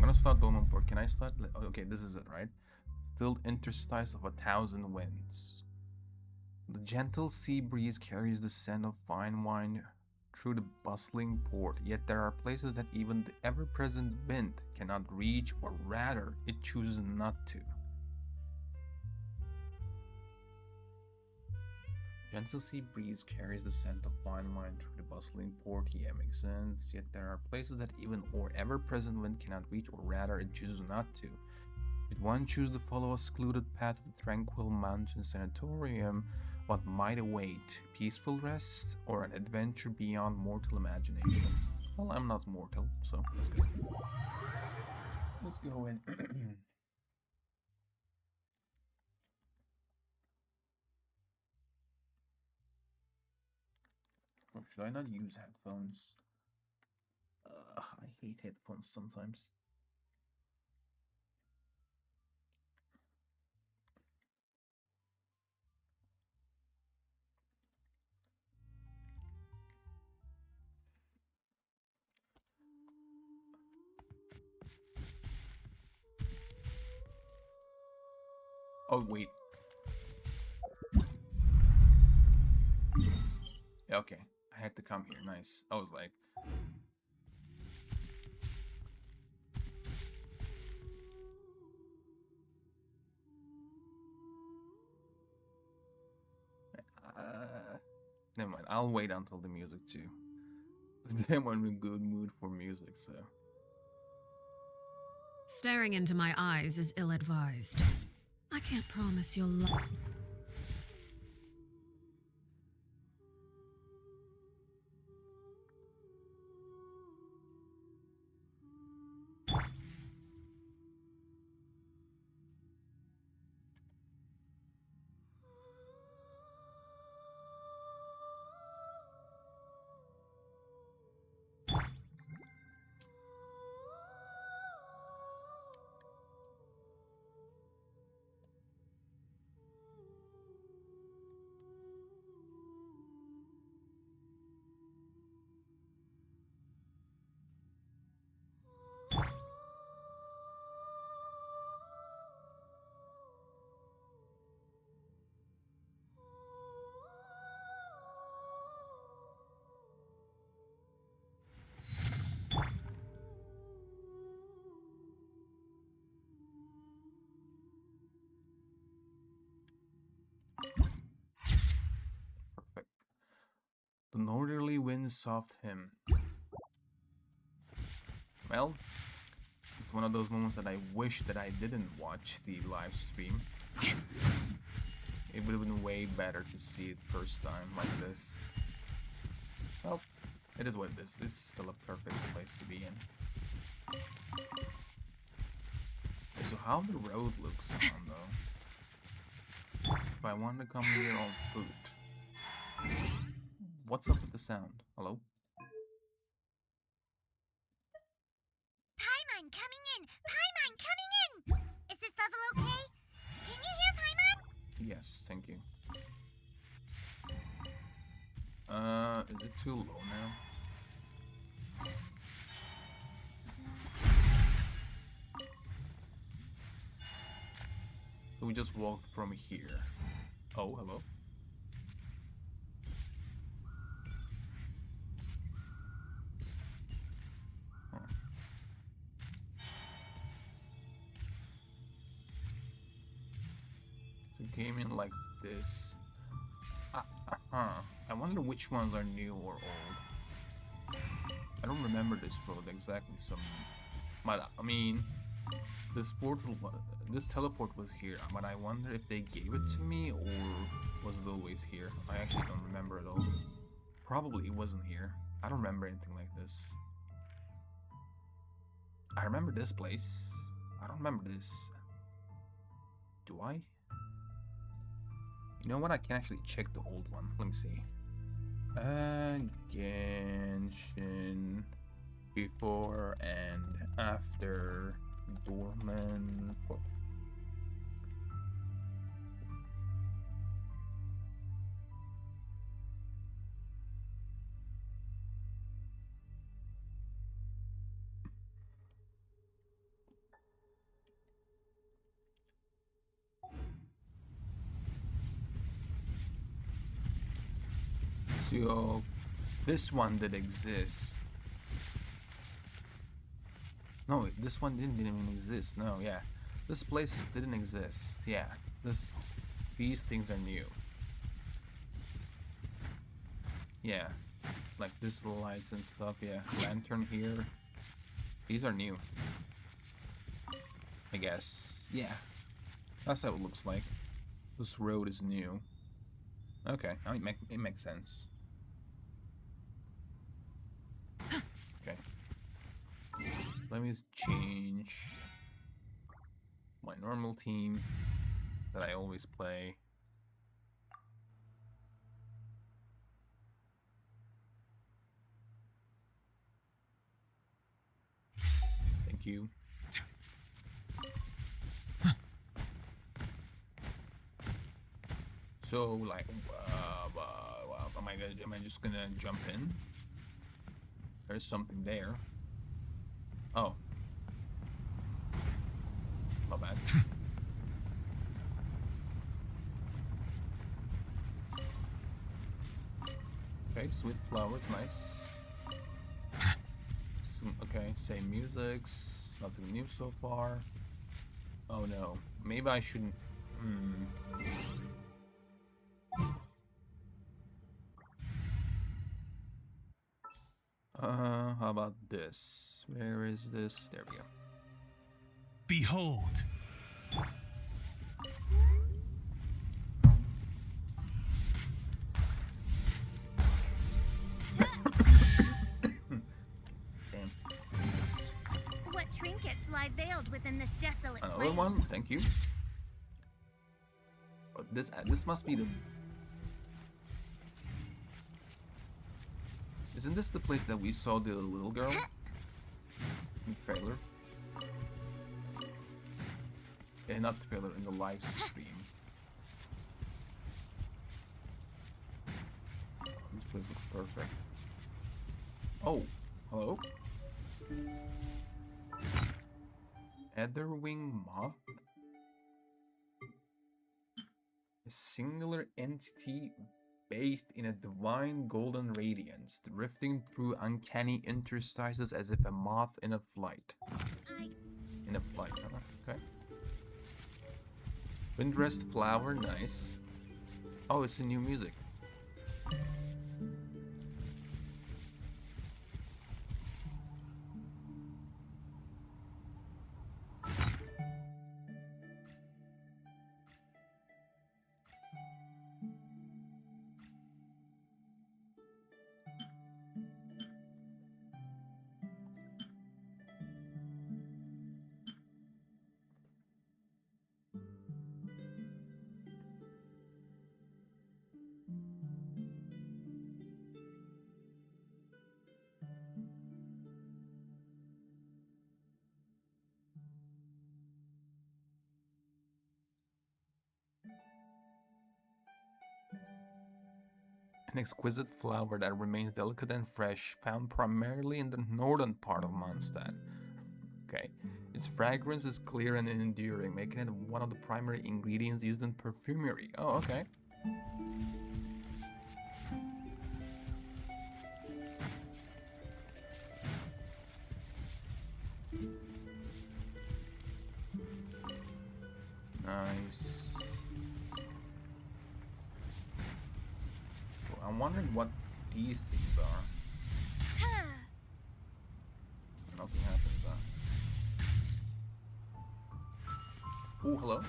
gonna start Dornman port. Can I start? Okay, this is it, right? Stilled interstice of 1,000 winds. The gentle sea breeze carries the scent of fine wine through the bustling port, yet there are places that even the ever-present wind cannot reach, or rather, it chooses not to. Gentle sea breeze carries the scent of fine wine through the bustling port. Yeah, makes sense. Yet there are places that even or ever-present wind cannot reach, or rather, it chooses not to. Should one choose to follow a secluded path to the tranquil mountain sanatorium, what might await? Peaceful rest, or an adventure beyond mortal imagination? Well, I'm not mortal, so let's go. Let's go in. Or should I not use headphones? I hate headphones sometimes. Oh, wait. Okay, I had to come here. Nice. I was like, never mind. I'll wait until the music too. I'm in a good mood for music, so. Staring into my eyes is ill-advised. I can't promise you'll love. Perfect. The northerly winds soft hymn. Well, it's one of those moments that I wish that I didn't watch the live stream. It would have been way better to see it first time like this. Well, it is what it is. It's still a perfect place to be in. Okay, so how the road looks on though? If I wanted to come here on foot. What's up with the sound? Hello? Paimon coming in! Paimon coming in! Is this level okay? Can you hear Paimon? Yes, thank you. Is it too low now? So we just walked from here. Oh, hello. Huh. So it came in like this. I wonder which ones are new or old. I don't remember this road exactly, so but I mean, this portal, this teleport was here, but I wonder if they gave it to me or was it always here? I actually don't remember at all. Probably it wasn't here. I don't remember anything like this. I remember this place. I don't remember this. Do I? You know what? I can actually check the old one. Let me see. Genshin before and after Dornman. So this one did exist. No, this one didn't even exist. No, yeah. This place didn't exist. Yeah. These things are new. Yeah. Like this lights and stuff, yeah. Lantern here. These are new. I guess. Yeah. That's how it looks like. This road is new. Okay, I mean, it makes sense. Okay. Let me change my normal team that I always play. Thank you. So, like, am I just gonna jump in? There's something there. Oh. My bad. Okay, sweet flowers, nice. Okay, same musics. Nothing new so far. Oh no. Maybe I shouldn't. How about this? Where is this? There we go. Behold. Damn. Yes. What trinkets lie veiled within this desolate Another plain? one, thank you. Oh, this must be the. Isn't this the place that we saw the little girl in the trailer? Yeah, not the trailer, in the live stream. This place looks perfect. Oh, hello? Etherwing moth? A singular entity bathed in a divine golden radiance, drifting through uncanny interstices as if a moth in a flight. In a flight, okay. Windrest flower, nice. Oh, it's a new music. An exquisite flower that remains delicate and fresh, found primarily in the northern part of Mondstadt. Okay. Its fragrance is clear and enduring, making it one of the primary ingredients used in perfumery. Oh, okay. Nice. Well, I'm wondering what these things are. Nothing happens, Oh, hello?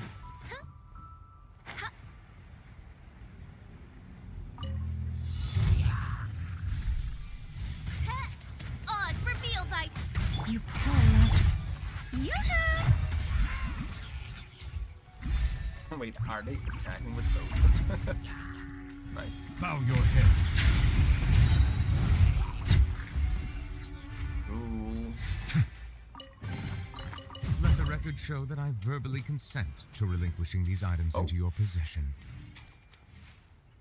Oz, reveal by... You poor lost. Yoo-hoo! Wait, are they attacking with those? Nice. Bow your head. Ooh. Let the record show that I verbally consent to relinquishing these items into your possession.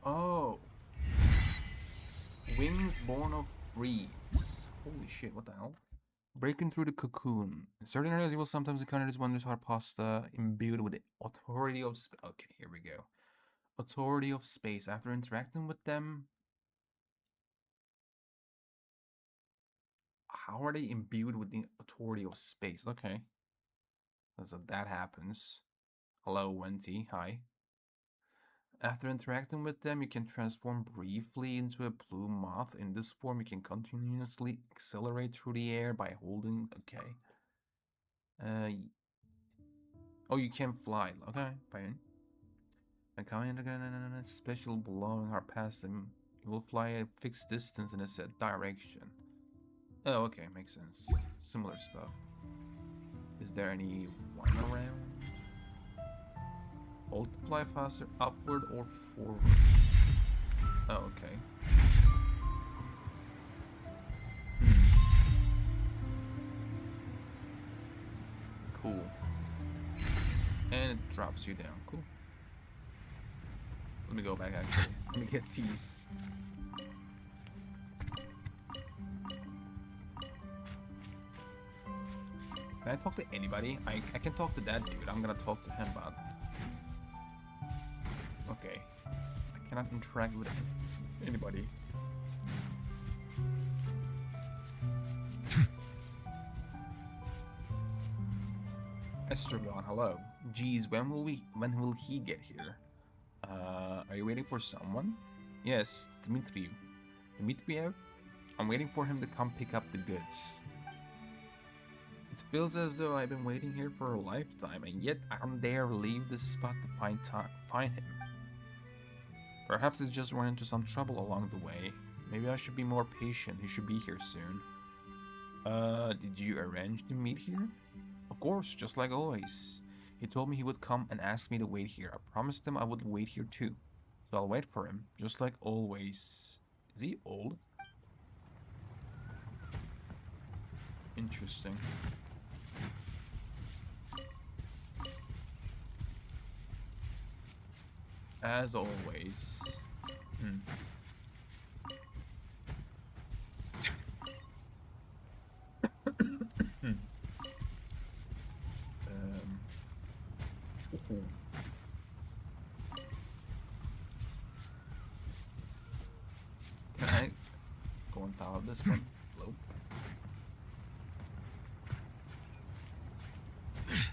Oh. Wings born of reeds. Holy shit, what the hell? Breaking through the cocoon. In certain areas, you will sometimes encounter these wondrous hard pasta imbued with the authority of Okay, here we go. Authority of space. After interacting with them, How are they imbued with the authority of space? Okay. So that happens. Hello, Wenty. Hi. After interacting with them, you can transform briefly into a blue moth. In this form, you can continuously accelerate through the air by holding. Okay. Oh, you can fly. Okay, fine. By coming again in a special blowing her past them, you will fly a fixed distance in a set direction. Oh, okay, makes sense. Similar stuff. Is there any one around? Hold to fly faster, upward or forward. Oh, okay. Cool. And it drops you down. Cool. Let me go back actually. Let me get these. Can I talk to anybody? I can talk to that dude. I'm gonna talk to him about. Okay. I cannot interact with anybody. Estragon, hello. Geez, when will he get here? Are you waiting for someone? Yes, Dmitriev? I'm waiting for him to come pick up the goods. It feels as though I've been waiting here for a lifetime, and yet I don't dare leave this spot to find him. Perhaps he's just run into some trouble along the way. Maybe I should be more patient. He should be here soon. Did you arrange to meet here? Of course, just like always. He told me he would come and ask me to wait here. I promised him I would wait here too. So I'll wait for him, just like always. Is he old? Interesting. As always. Can I go on top of this one? Hello?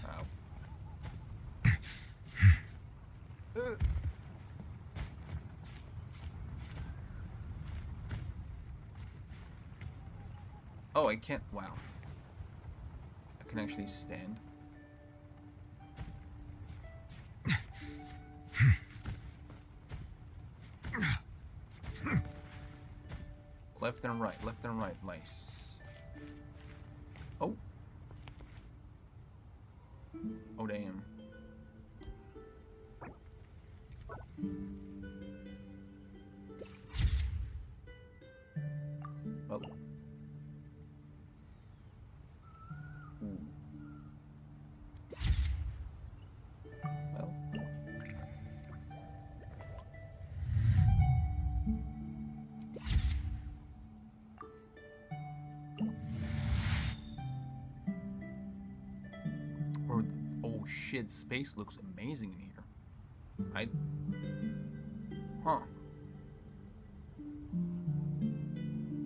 Ow. Oh, I can't. Wow. I can actually stand. Left and right, nice. Oh. Oh, damn. Well. Ooh. Well. Oh shit, space looks amazing in here. Huh.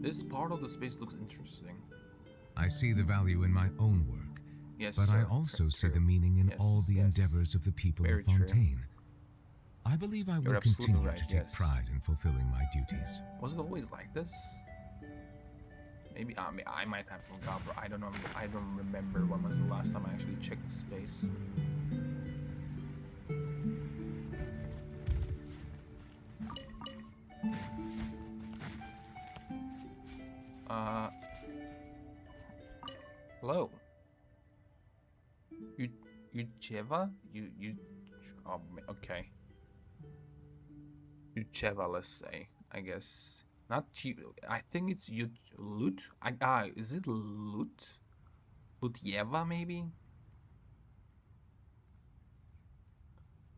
This part of the space looks interesting. I see the value in my own work, Yes, but sir. I also see True. the meaning in Yes, all the yes. endeavors of the people Very of true. Fontaine. I believe I You're will absolutely continue right, to take yes. pride in fulfilling my duties. Was it always like this? Maybe I might have forgot, but I don't know. I don't remember when was the last time I actually checked space. Hello. Ucheva? Oh, okay. Ucheva, let's say. I guess. Not you. I think it's Lut. Is it Lut? Lutyeva, maybe?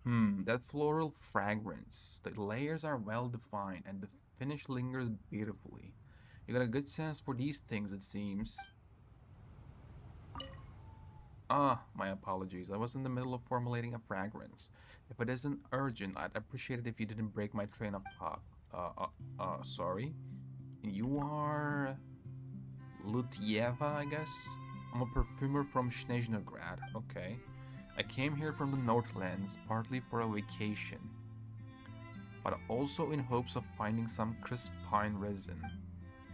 That floral fragrance. The layers are well defined and the finish lingers beautifully. You got a good sense for these things, it seems. My apologies. I was in the middle of formulating a fragrance. If it isn't urgent, I'd appreciate it if you didn't break my train of thought. Sorry? You are... Lutieva, I guess? I'm a perfumer from Snezhnograd. Okay. I came here from the Northlands, partly for a vacation, but also in hopes of finding some crisp pine resin.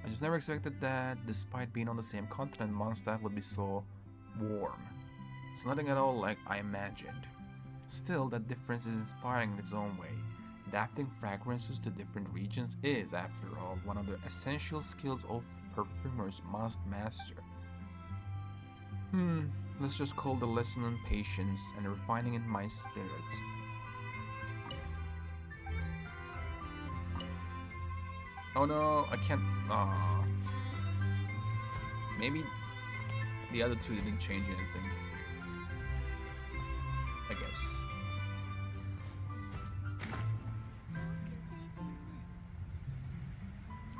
I just never expected that, despite being on the same continent, Mondstadt would be so warm. It's nothing at all like I imagined. Still, that difference is inspiring in its own way. Adapting fragrances to different regions is, after all, one of the essential skills of perfumers must master. Let's just call the lesson on patience and refining in my spirit. Oh no, I can't. Maybe the other two didn't change anything. I guess.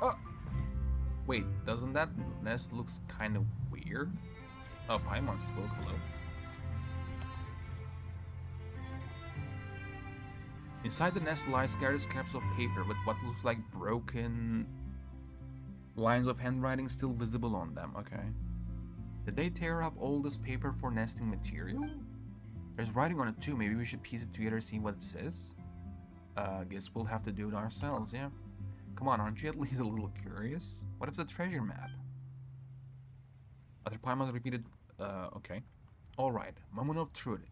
Oh! Wait, doesn't that nest looks kind of weird? Oh, Paimon spoke, hello. Inside the nest lie scattered scraps of paper with what looks like broken lines of handwriting still visible on them, okay. Did they tear up all this paper for nesting material? There's writing on it too, maybe we should piece it together and see what it says? Guess we'll have to do it ourselves, yeah. Come on, aren't you at least a little curious? What if it's a treasure map? Other Paimons repeated, okay. Alright, moment of truth.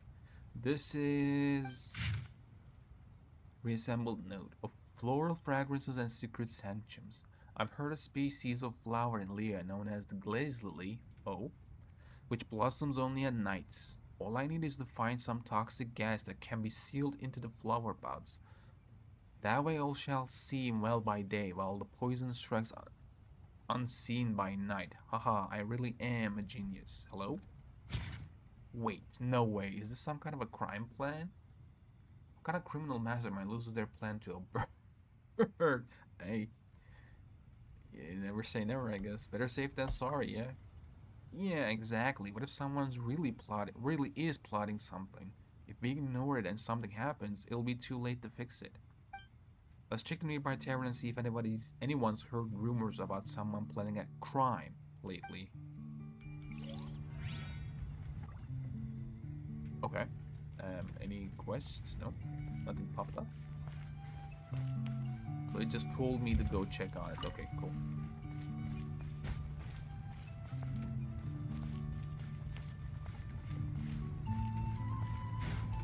This is... reassembled note of floral fragrances and secret sanctums. I've heard a species of flower in Lea known as the glaze lily, which blossoms only at night. All I need is to find some toxic gas that can be sealed into the flower buds. That way all shall seem well by day, while the poison strikes unseen by night. Haha, I really am a genius. Hello? Wait, no way. Is this some kind of a crime plan? What kind of criminal mastermind loses their plan to a bird? Hey. Yeah, never say never, I guess. Better safe than sorry, yeah? Yeah, exactly. What if someone's really is plotting something? If we ignore it and something happens, it'll be too late to fix it. Let's check the nearby tavern and see if anyone's heard rumors about someone planning a crime lately. Okay. Any quests? No? Nothing popped up? So it just told me to go check on it. Okay, cool.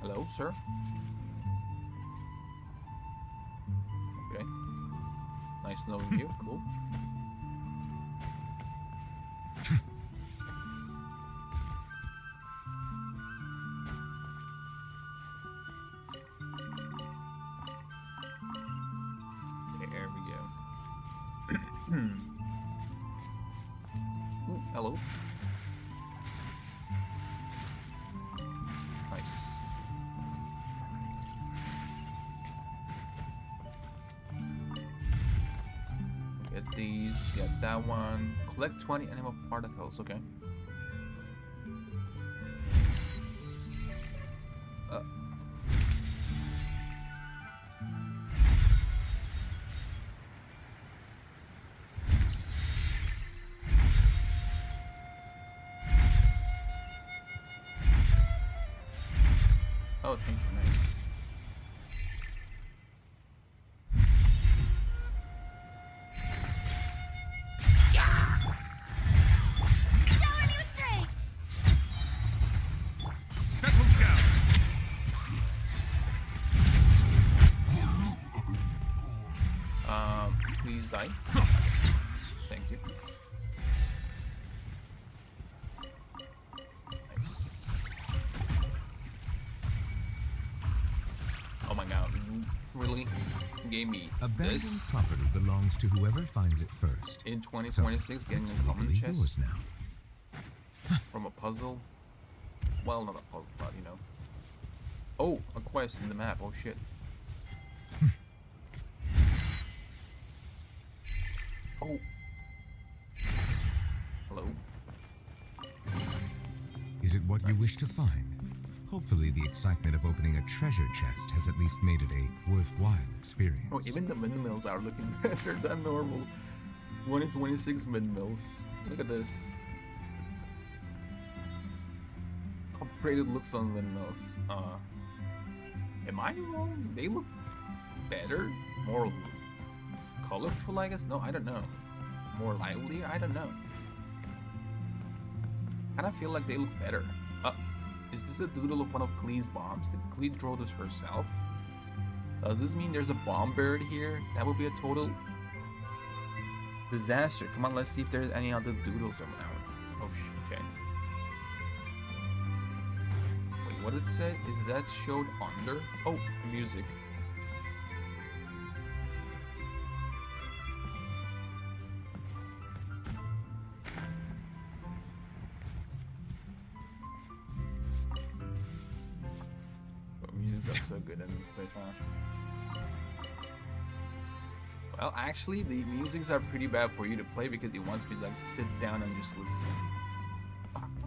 Hello, sir? Okay. Nice knowing you. Cool. There we go. Ooh, hello. Nice. Get these, get that one. Collect 20 animal particles, okay. Oh, thank you, nice. Shower me with praise! Settle down! Please die. Thank you. Nice. Oh my god, really? Gave me Abandoned this property belongs to whoever finds it first. in 2026, getting It's a common legally chest yours now. from a puzzle. Well, not a puzzle, but you know. Oh, a quest in the map. Oh shit. Oh. Hello. Is it what you wish to Nice. find? Hopefully the excitement of opening a treasure chest has at least made it a worthwhile experience. Oh, even the windmills are looking better than normal. 1 in 26 windmills. Look at this. Upgraded looks on windmills. Am I wrong? They look better? More colorful, I guess? No, I don't know. More lively? I don't know. I kind of feel like they look better. Is this a doodle of one of Klee's bombs? Did Klee draw this herself? Does this mean there's a bomb buried here? That would be a total disaster. Come on, let's see if there's any other doodles around. Oh shit, okay. Wait, what did it say? Is that showed under? Oh, music. Music's so good in this place, huh? Well, actually, the musics are pretty bad for you to play because it wants me to like sit down and just listen.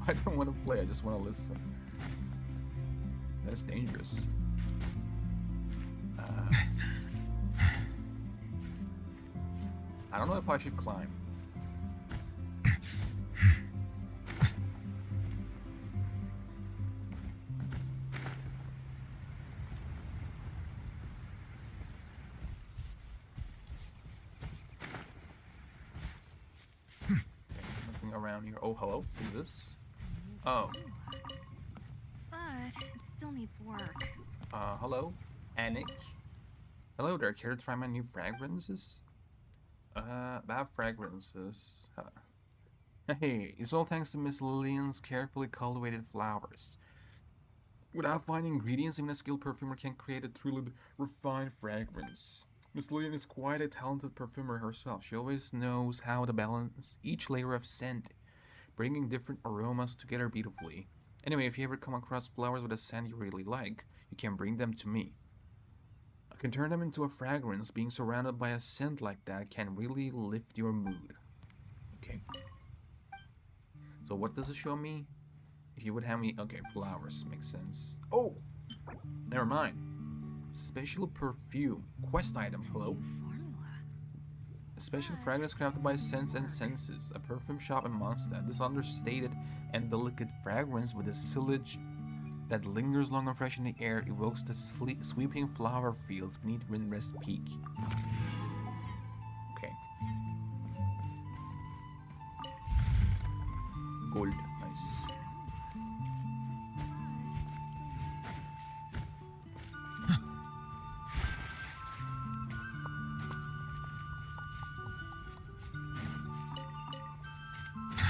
I don't want to play, I just want to listen. That's dangerous. I don't know if I should climb. Nothing around here. Oh, hello? Who's this? Oh. But it still needs work. Hello? Anik? Hello there, care to try my new fragrances? Bad fragrances. Hey, it's all thanks to Miss Lillian's carefully cultivated flowers. Without fine ingredients, even a skilled perfumer can create a truly refined fragrance. Miss Lillian is quite a talented perfumer herself. She always knows how to balance each layer of scent, bringing different aromas together beautifully. Anyway, if you ever come across flowers with a scent you really like, you can bring them to me. I can turn them into a fragrance. Being surrounded by a scent like that can really lift your mood. Okay. So what does it show me? If you would have me... Okay, flowers. Makes sense. Oh! Never mind. Special perfume. Quest item. Hello? A special fragrance crafted by Sense and Senses, a perfume shop in Mondstadt. This understated and delicate fragrance with a sillage that lingers long and fresh in the air evokes the sweeping flower fields beneath Windrest Peak. Okay. Gold. Nice.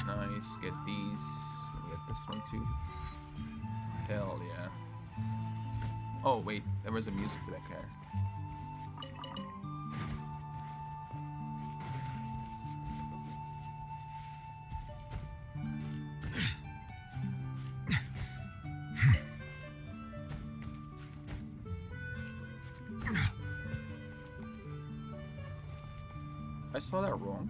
Nice, get these. Let me get this one too. Hell yeah. Oh wait, there was a music back there. I saw that wrong.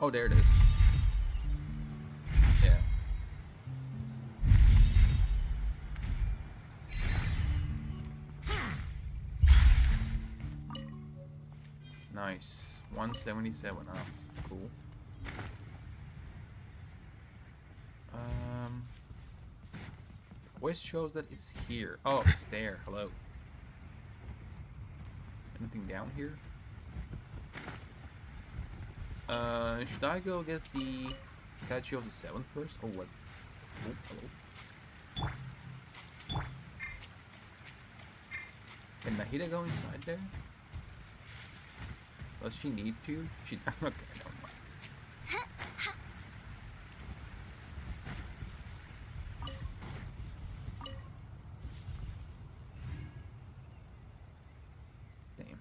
Oh, there it is. Yeah. Nice. 177. Oh, cool. Quest shows that it's here. Oh, it's there. Hello. Anything down here? Should I go get the statue of the 7th first? Or what? Oh, hello. Can Nahida go inside there? Does she need to? She... okay, never mind. Damn.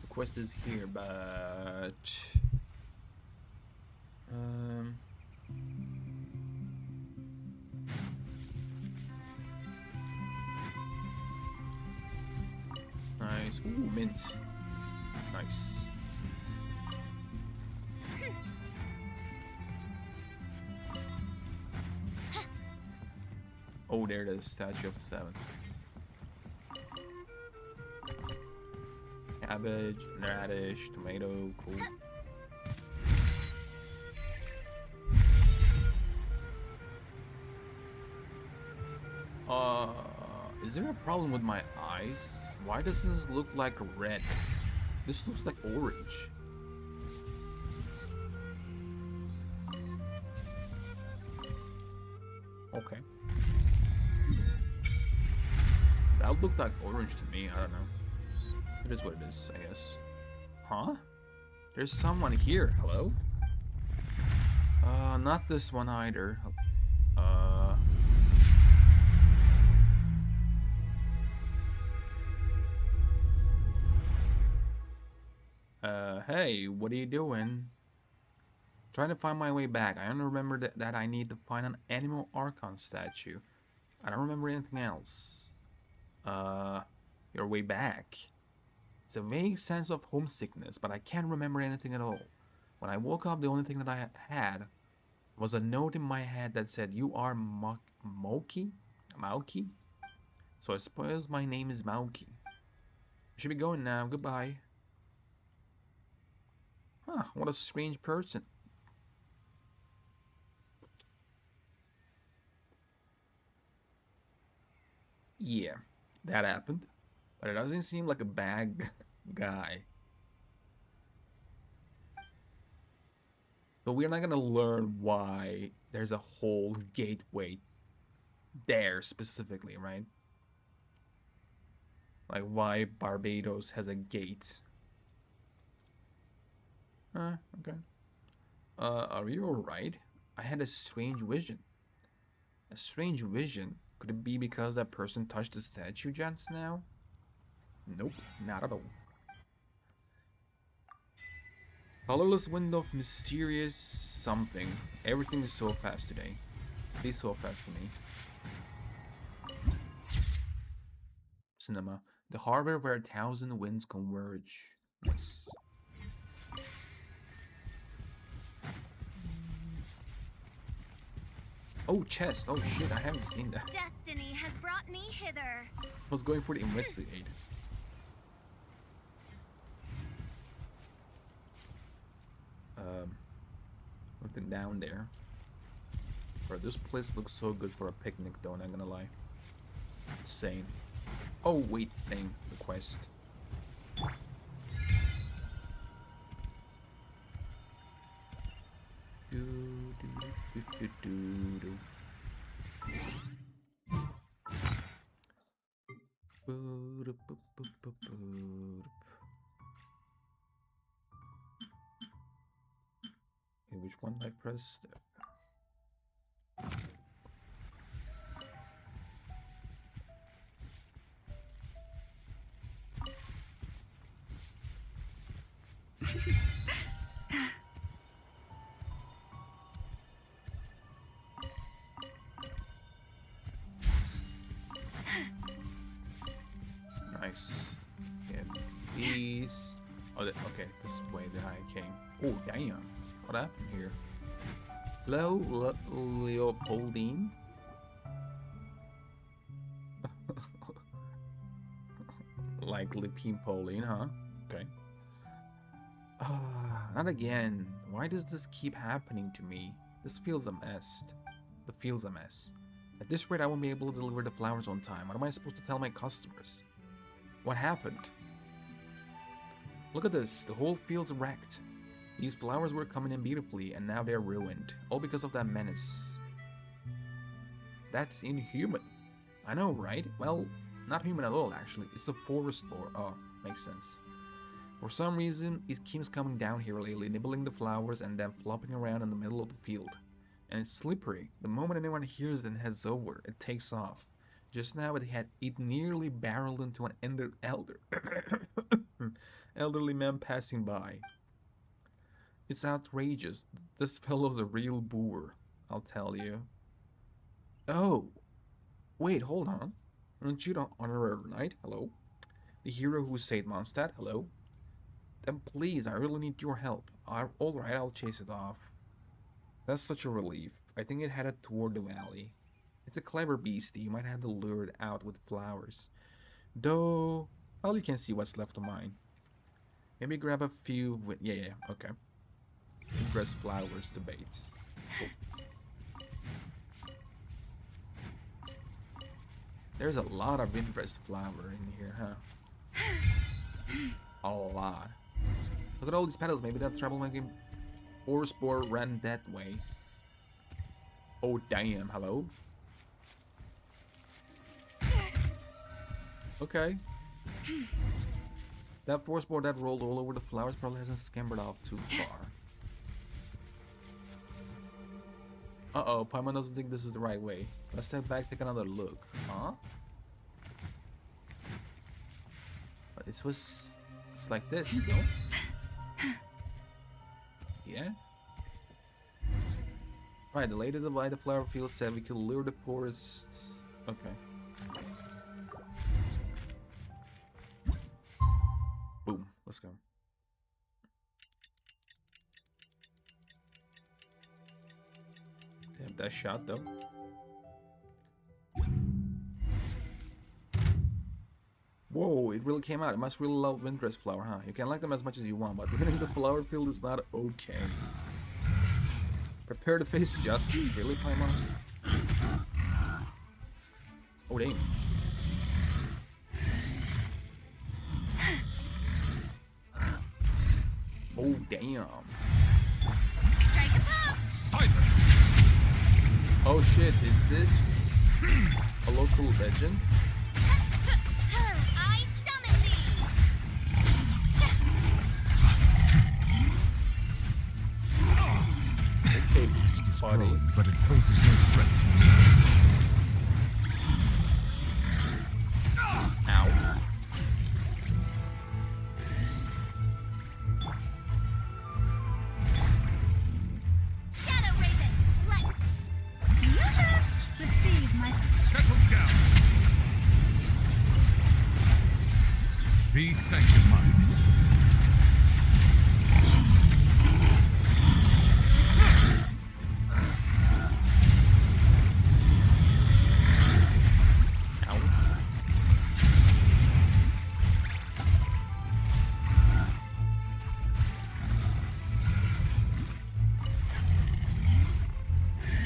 The quest is here, but... Nice. Ooh, mint. Nice. Oh, there it is, Statue of the Seven. Cabbage, radish, tomato, cool. Is there a problem with my eyes? Why does this look like red? This looks like orange. Okay. That looked like orange to me, I don't know. It is what it is, I guess. Huh? There's someone here, hello? Not this one either. Hey, what are you doing? Trying to find my way back. I only remember that I need to find an Animal Archon statue. I don't remember anything else. Your way back. It's a vague sense of homesickness, but I can't remember anything at all. When I woke up, the only thing that I had was a note in my head that said, "You are Mauki? Mauki?" So I suppose my name is Mauki. I should be going now. Goodbye. Huh, what a strange person. Yeah, that happened. But it doesn't seem like a bad guy. But we're not gonna learn why there's a whole gateway there specifically, right? Like why Barbados has a gate. Okay. Are you alright? I had a strange vision. A strange vision? Could it be because that person touched the statue just now? Nope, not at all. Colorless window of mysterious something. Everything is so fast today. It is so fast for me. Cinema. The harbor where 1,000 winds converge. Nice. Oh, chest. Oh shit, I haven't seen that. Destiny has brought me hither. I was going for the investigate. Nothing down there. Bro, this place looks so good for a picnic though, not gonna lie. Insane. Oh wait, thing, the quest. Okay, which one I pressed? Nice. Get these. Oh, okay, this way that I came. Oh, damn. What happened here? Hello, Leopoldine? Like Lipine Pauline, huh? Okay. Not again. Why does this keep happening to me? This feels a mess. The feels a mess. At this rate, I won't be able to deliver the flowers on time. What am I supposed to tell my customers? What happened? Look at this. The whole field's wrecked. These flowers were coming in beautifully, and now they're ruined. All because of that menace. That's inhuman. I know, right? Well, not human at all, actually. It's a forest lore. Oh, makes sense. For some reason, it keeps coming down here lately, nibbling the flowers and then flopping around in the middle of the field. And it's slippery. The moment anyone hears it and heads over, it takes off. Just now, it nearly barreled into an elderly man passing by. It's outrageous. This fellow's a real boor, I'll tell you. Oh, wait, hold on. Aren't you the honorary knight? Hello? The hero who saved Mondstadt? Hello? Then please, I really need your help. Alright, I'll chase it off. That's such a relief. I think it headed toward the valley. It's a clever beastie. You might have to lure it out with flowers. Though, well, you can see what's left of mine. Maybe grab a few with... Yeah, okay. Dress flowers to baits. Cool. There's a lot of interest flower in here, huh? A lot. Look at all these petals. Maybe that troublemaking horse spore ran that way. Oh damn! Hello. Okay. That force board that rolled all over the flowers probably hasn't scampered off too far. Uh-oh, Paimon doesn't think this is the right way. Let's step back, take another look. Huh? But it's like this, no? Yeah? Right, the lady by the flower field said we could lure the forests. Okay. Boom, let's go. Damn, that shot though. Whoa, it really came out. It must really love Windrest flower, huh? You can like them as much as you want, but winning the flower field is not okay. Prepare to face justice, really, Paimon? Oh, damn. Oh, damn. Strike a pop! Silence! Oh, shit, is this a local legend? I summon thee! Okay, Is buddy. growing, but it poses no threat to me. Ow. Shadow Raven! Let's... Receive my... Settle down! Be sanctified.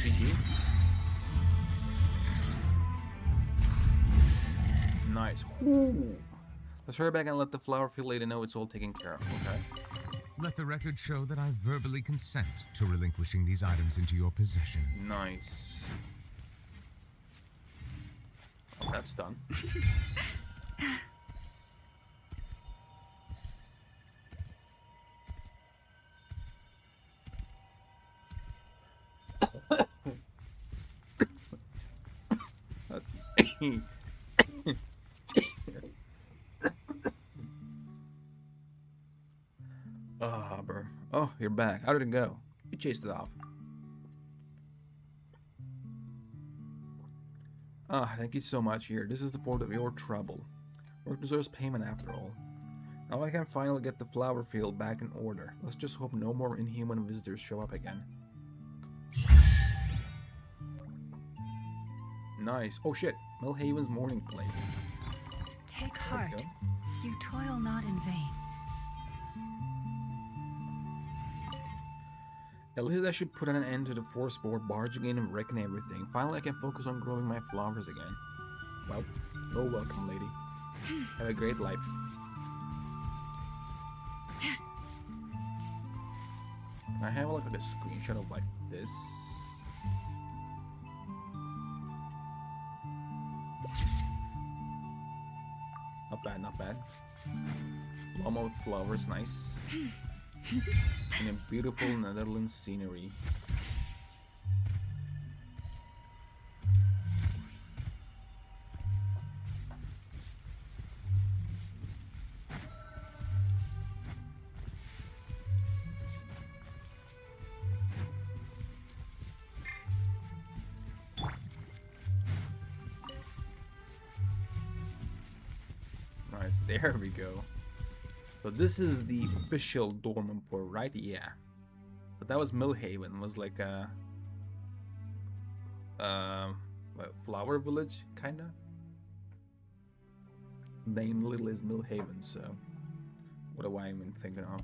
GG. Nice. Ooh. Let's hurry back and let the flower field lady know it's all taken care of, okay? Let the record show that I verbally consent to relinquishing these items into your possession. Nice. Oh, that's done. Ah, bro. Oh, you're back. How did it go? You chased it off. Ah, thank you so much here. This is the port of your trouble. Work deserves payment after all. Now I can finally get the flower field back in order. Let's just hope no more inhuman visitors show up again. Nice. Oh shit. Millhaven's morning plate. Take There we heart. go. You toil not in vain. At least I should put an end to the force board barging in and wrecking everything. Finally I can focus on growing my flowers again. Well, you're welcome, lady. Have a great life. Can I have like a screenshot of like this? Not bad, not bad. Llama with flowers, nice. And a beautiful Netherlands scenery. Nice, there we go. So this is the official Dornman port, right? Yeah. But that was Millhaven. Was like a what, flower village, kinda. Name little is Millhaven, so what do I even thinking of?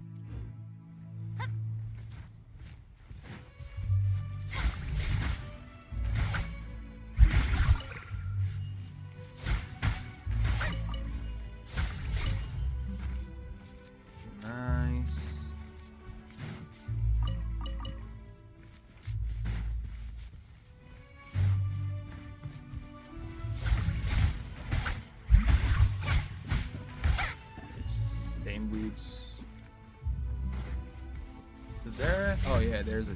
Nice. Same boots. Is there? Oh yeah, there's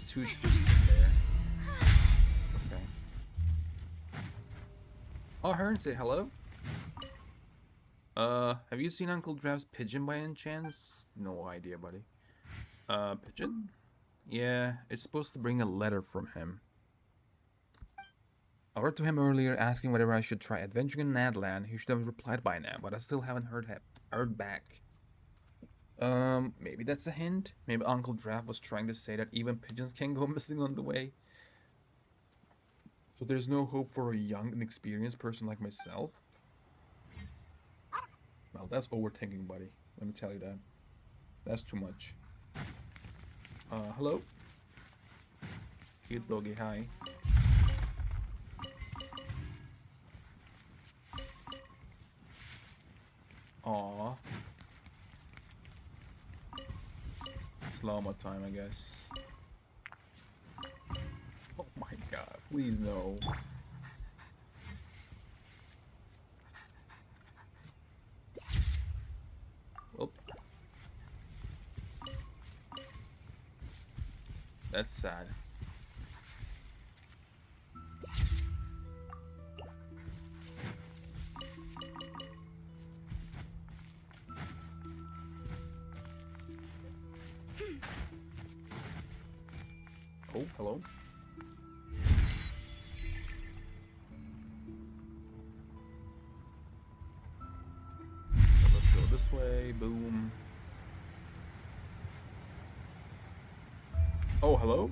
two trees there. Okay. Oh, Hearn said hello. Have you seen Uncle Draft's pigeon by any chance? No idea, buddy. Pigeon? Yeah, it's supposed to bring a letter from him. I wrote to him earlier asking whether I should try adventuring in Nadland. He should have replied by now, but I still haven't heard back. Maybe that's a hint? Maybe Uncle Draft was trying to say that even pigeons can go missing on the way. So there's no hope for a young, inexperienced person like myself? Well, that's overthinking, buddy. Let me tell you that. That's too much. Hello? Cute doggy, hi. Aww. Slow-mo time, I guess. Oh my god, please no. Well, that's sad. Oh, hello. So let's go this way. Boom. Oh, hello?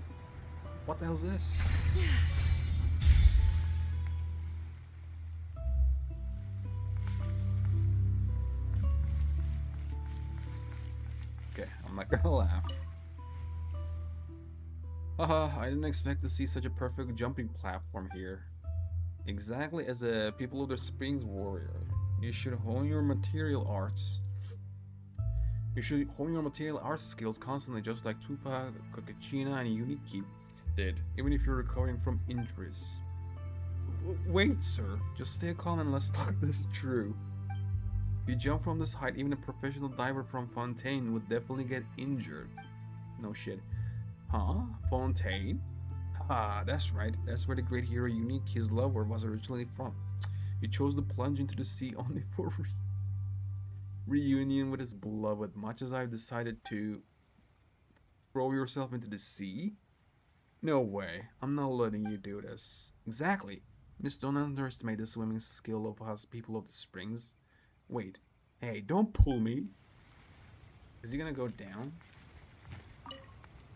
What the hell's this? Okay, I'm not gonna laugh. Haha, I didn't expect to see such a perfect jumping platform here. Exactly as a People of the Springs warrior, you should hone your material arts. You should hone your material arts skills constantly, just like Tupac, Kakachina, and Uniki did, even if you're recovering from injuries. Wait, sir. Just stay calm and let's talk this through. If you jump from this height, even a professional diver from Fontaine would definitely get injured. No shit. Huh? Fontaine? Ah, that's right. That's where the great hero Unique, his lover, was originally from. He chose to plunge into the sea only for reunion with his beloved, much as I've decided to throw yourself into the sea? No way. I'm not letting you do this. Exactly. Miss, don't underestimate the swimming skill of us people of the springs. Wait. Hey, don't pull me. Is he gonna go down?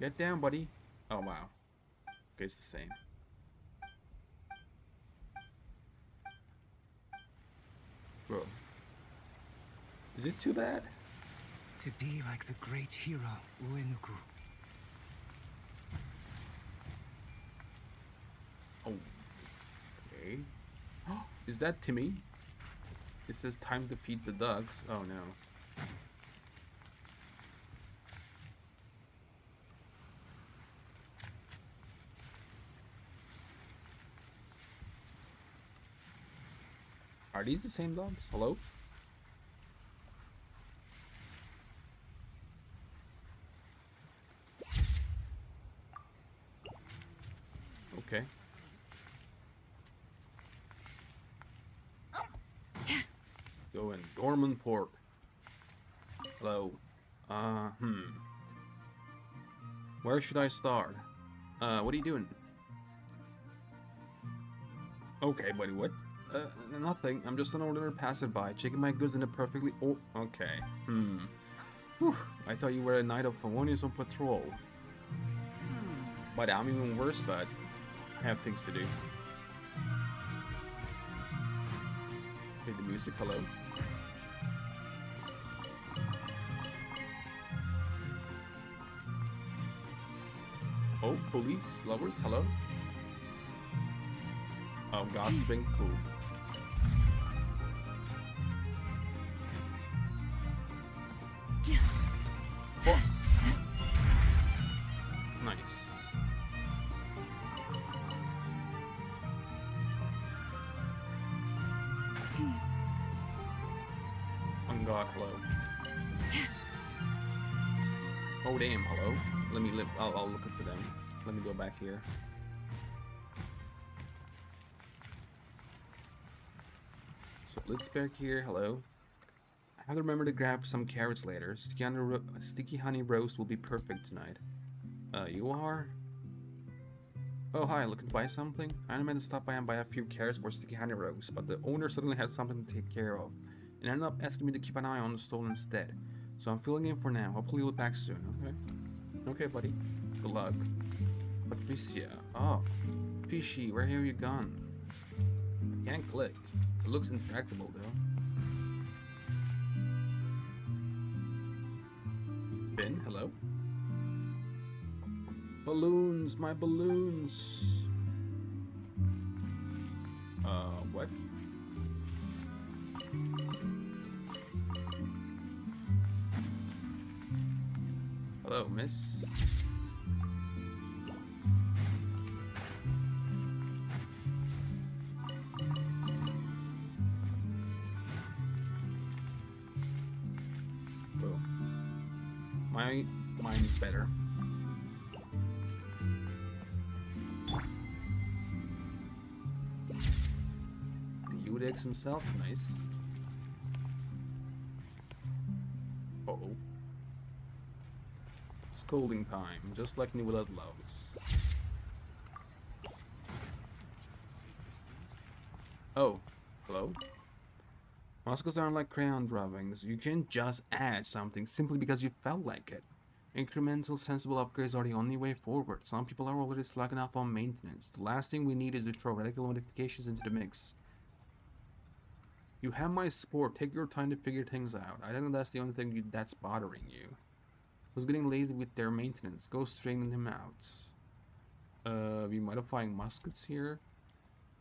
Get down, buddy. Oh, wow. Okay, it's the same. Bro. Is it too bad? To be like the great hero, Uenuku. Oh. Okay. Is that Timmy? It says time to feed the ducks. Oh, no. Are these the same dogs? Hello? Okay. Go in. Dornman Port. Hello. Where should I start? What are you doing? Okay, buddy, what? Nothing. I'm just an ordinary passerby, checking my goods in a perfectly... Oh, okay. Whew. I thought you were a knight of Favonius on patrol. But I'm even worse, but I have things to do. Play the music, hello. Oh, police, lovers, hello. Oh, gossiping, cool. Oh. Nice. On God, hello. Oh damn, hello. Let me live. I'll look up to them. Let me go back here. So Blitzberg here, hello. I have to remember to grab some carrots later. Sticky honey roast will be perfect tonight. You are? Oh, hi, looking to buy something? I meant to stop by and buy a few carrots for sticky honey roast, but the owner suddenly had something to take care of, and ended up asking me to keep an eye on the stall instead. So I'm filling in for now. Hopefully you'll be back soon, okay? Okay, buddy. Good luck. Patricia. Oh. Fishy, where have you gone? I can't click. It looks intractable, though. Ben, hello? Balloons, my balloons. What? Hello, miss. Oh. Mine's better. The Udex himself, nice. Uh-oh. Scolding time, just like New Blood loves. Oh, hello? Muscles aren't like crayon drawings. You can't just add something simply because you felt like it. Incremental, sensible upgrades are the only way forward. Some people are already slugging off on maintenance. The last thing we need is to throw radical modifications into the mix. You have my support. Take your time to figure things out. I think that's the only thing that's bothering you. Who's getting lazy with their maintenance? Go straighten them out. We modifying muskets here.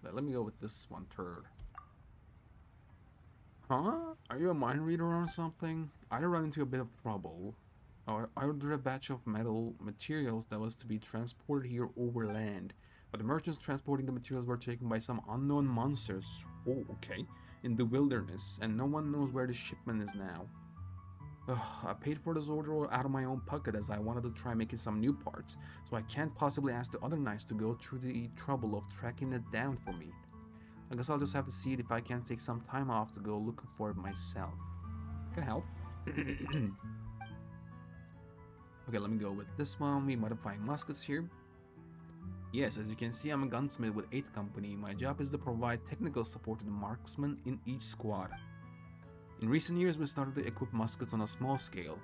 Let me go with this one third. Huh? Are you a mind reader or something? I'd run into a bit of trouble. I ordered a batch of metal materials that was to be transported here over land, but the merchants transporting the materials were taken by some unknown monsters. Oh, okay. In the wilderness, and no one knows where the shipment is now. I paid for this order out of my own pocket as I wanted to try making some new parts, so I can't possibly ask the other knights to go through the trouble of tracking it down for me. I guess I'll just have to see if I can take some time off to go looking for it myself. Can I help? Okay, let me go with this one. We modifying muskets here. Yes, as you can see, I'm a gunsmith with 8th Company. My job is to provide technical support to the marksmen in each squad. In recent years, we started to equip muskets on a small scale.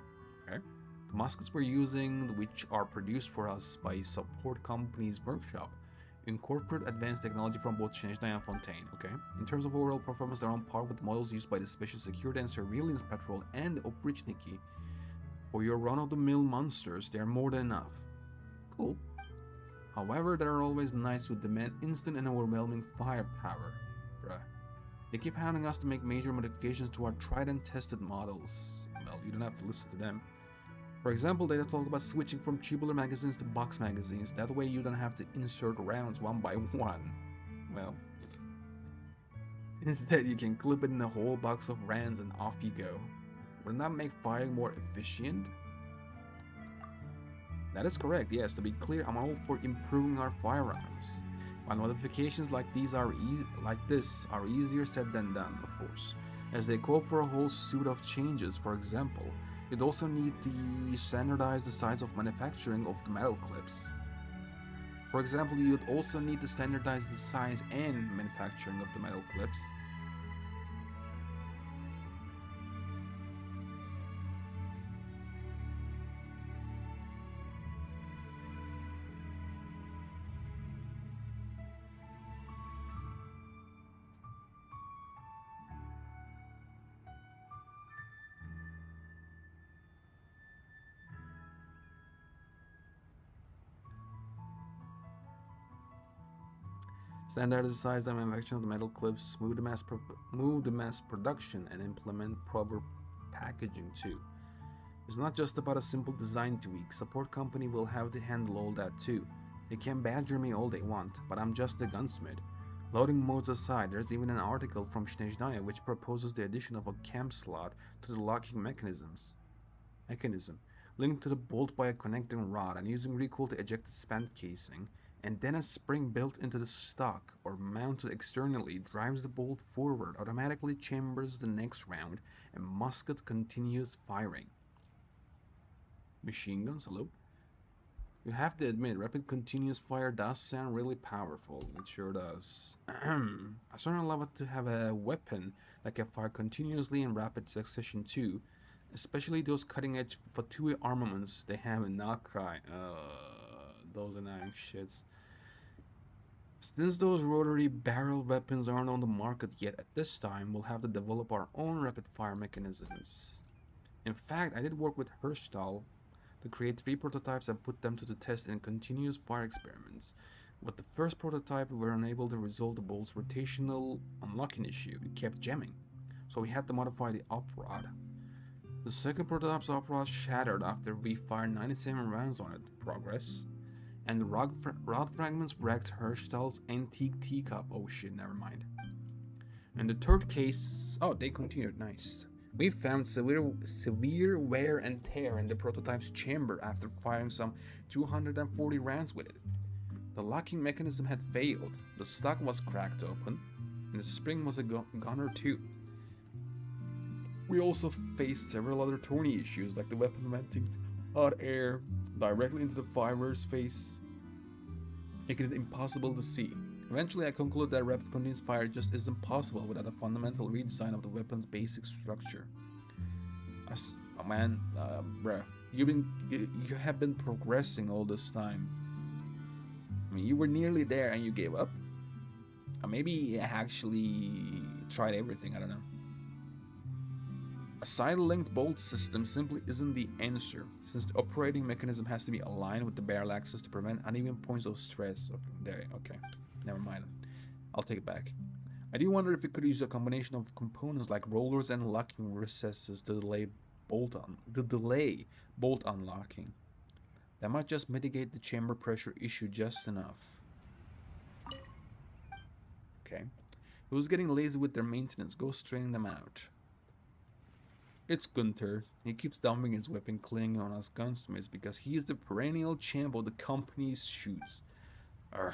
Okay. The muskets we're using, which are produced for us by support company's workshop, incorporate advanced technology from both Shenjai and Fontaine, okay? In terms of overall performance, they're on par with models used by the Special Security and Surveillance Patrol and Oprichniki. For your run-of-the-mill monsters, they're more than enough. Cool. However, there are always knights who demand instant and overwhelming firepower. Bruh. They keep hounding us to make major modifications to our tried and tested models. Well, you don't have to listen to them. For example, they talk about switching from tubular magazines to box magazines. That way you don't have to insert rounds one by one. Well, instead you can clip it in a whole box of rounds and off you go. Wouldn't that make firing more efficient? That is correct, yes. To be clear, I'm all for improving our firearms. While modifications like this are easier said than done, of course, as they call for a whole suite of changes. For example, you'd also need to standardize the size of manufacturing of the metal clips. For example, you'd also need to standardize the size and manufacturing of the metal clips. Standardize the manufacturing of the metal clips, move the mass production, and implement proper packaging too. It's not just about a simple design tweak. Support company will have to handle all that too. They can badger me all they want, but I'm just a gunsmith. Loading modes aside, there's even an article from Snezhnaya which proposes the addition of a cam slot to the locking mechanism, linked to the bolt by a connecting rod and using recoil to eject the spent casing, and then a spring built into the stock or mounted externally drives the bolt forward, automatically chambers the next round, and musket continues firing. Machine guns, hello? You have to admit, rapid continuous fire does sound really powerful. It sure does. I certainly love it to have a weapon that can fire continuously in rapid succession too, especially those cutting-edge Fatui armaments they have in Nakrai. Those annoying shits. Since those rotary barrel weapons aren't on the market yet at this time, we'll have to develop our own rapid fire mechanisms. In fact, I did work with Hirschtal to create 3 prototypes and put them to the test in continuous fire experiments. With the first prototype, we were unable to resolve the bolt's rotational unlocking issue. It kept jamming, so we had to modify the op rod. The second prototype's op rod shattered after we fired 97 rounds on it. Progress. And the rod fragments wrecked Hirschtal's antique teacup. Oh shit, never mind. In the third case, oh, they continued, nice. We found severe wear and tear in the prototype's chamber after firing some 240 rounds with it. The locking mechanism had failed, the stock was cracked open, and the spring was a gunner too. We also faced several other thorny issues, like the weapon venting hot air directly into the firer's face, making it impossible to see. Eventually, I concluded that rapid continuous fire just isn't possible without a fundamental redesign of the weapon's basic structure. Bruh, you have been progressing all this time. I mean, you were nearly there and you gave up. Or maybe you actually tried everything, I don't know. A side-linked bolt system simply isn't the answer, since the operating mechanism has to be aligned with the barrel axis to prevent uneven points of stress. Okay, never mind. I'll take it back. I do wonder if we could use a combination of components like rollers and locking recesses to delay bolt unlocking. That might just mitigate the chamber pressure issue just enough. Okay. Who's getting lazy with their maintenance? Go straighten them out. It's Gunther. He keeps dumping his weapon clinging on us gunsmiths because he is the perennial champ of the company's shoes. Urgh.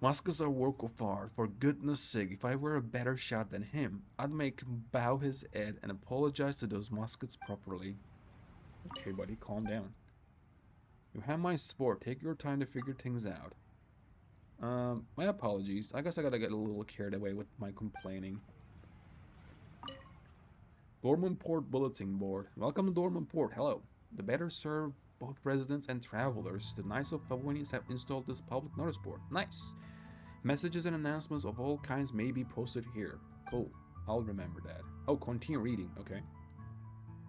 Muskets are work of art. For goodness sake, if I were a better shot than him, I'd make him bow his head and apologize to those muskets properly. Okay, buddy, calm down. You have my support. Take your time to figure things out. My apologies. I guess I gotta get a little carried away with my complaining. Dornman Port Bulletin Board. Welcome to Dornman Port. Hello. To better serve both residents and travelers, the Knights of Favonius have installed this public notice board. Nice. Messages and announcements of all kinds may be posted here. Cool. I'll remember that. Oh, continue reading. Okay.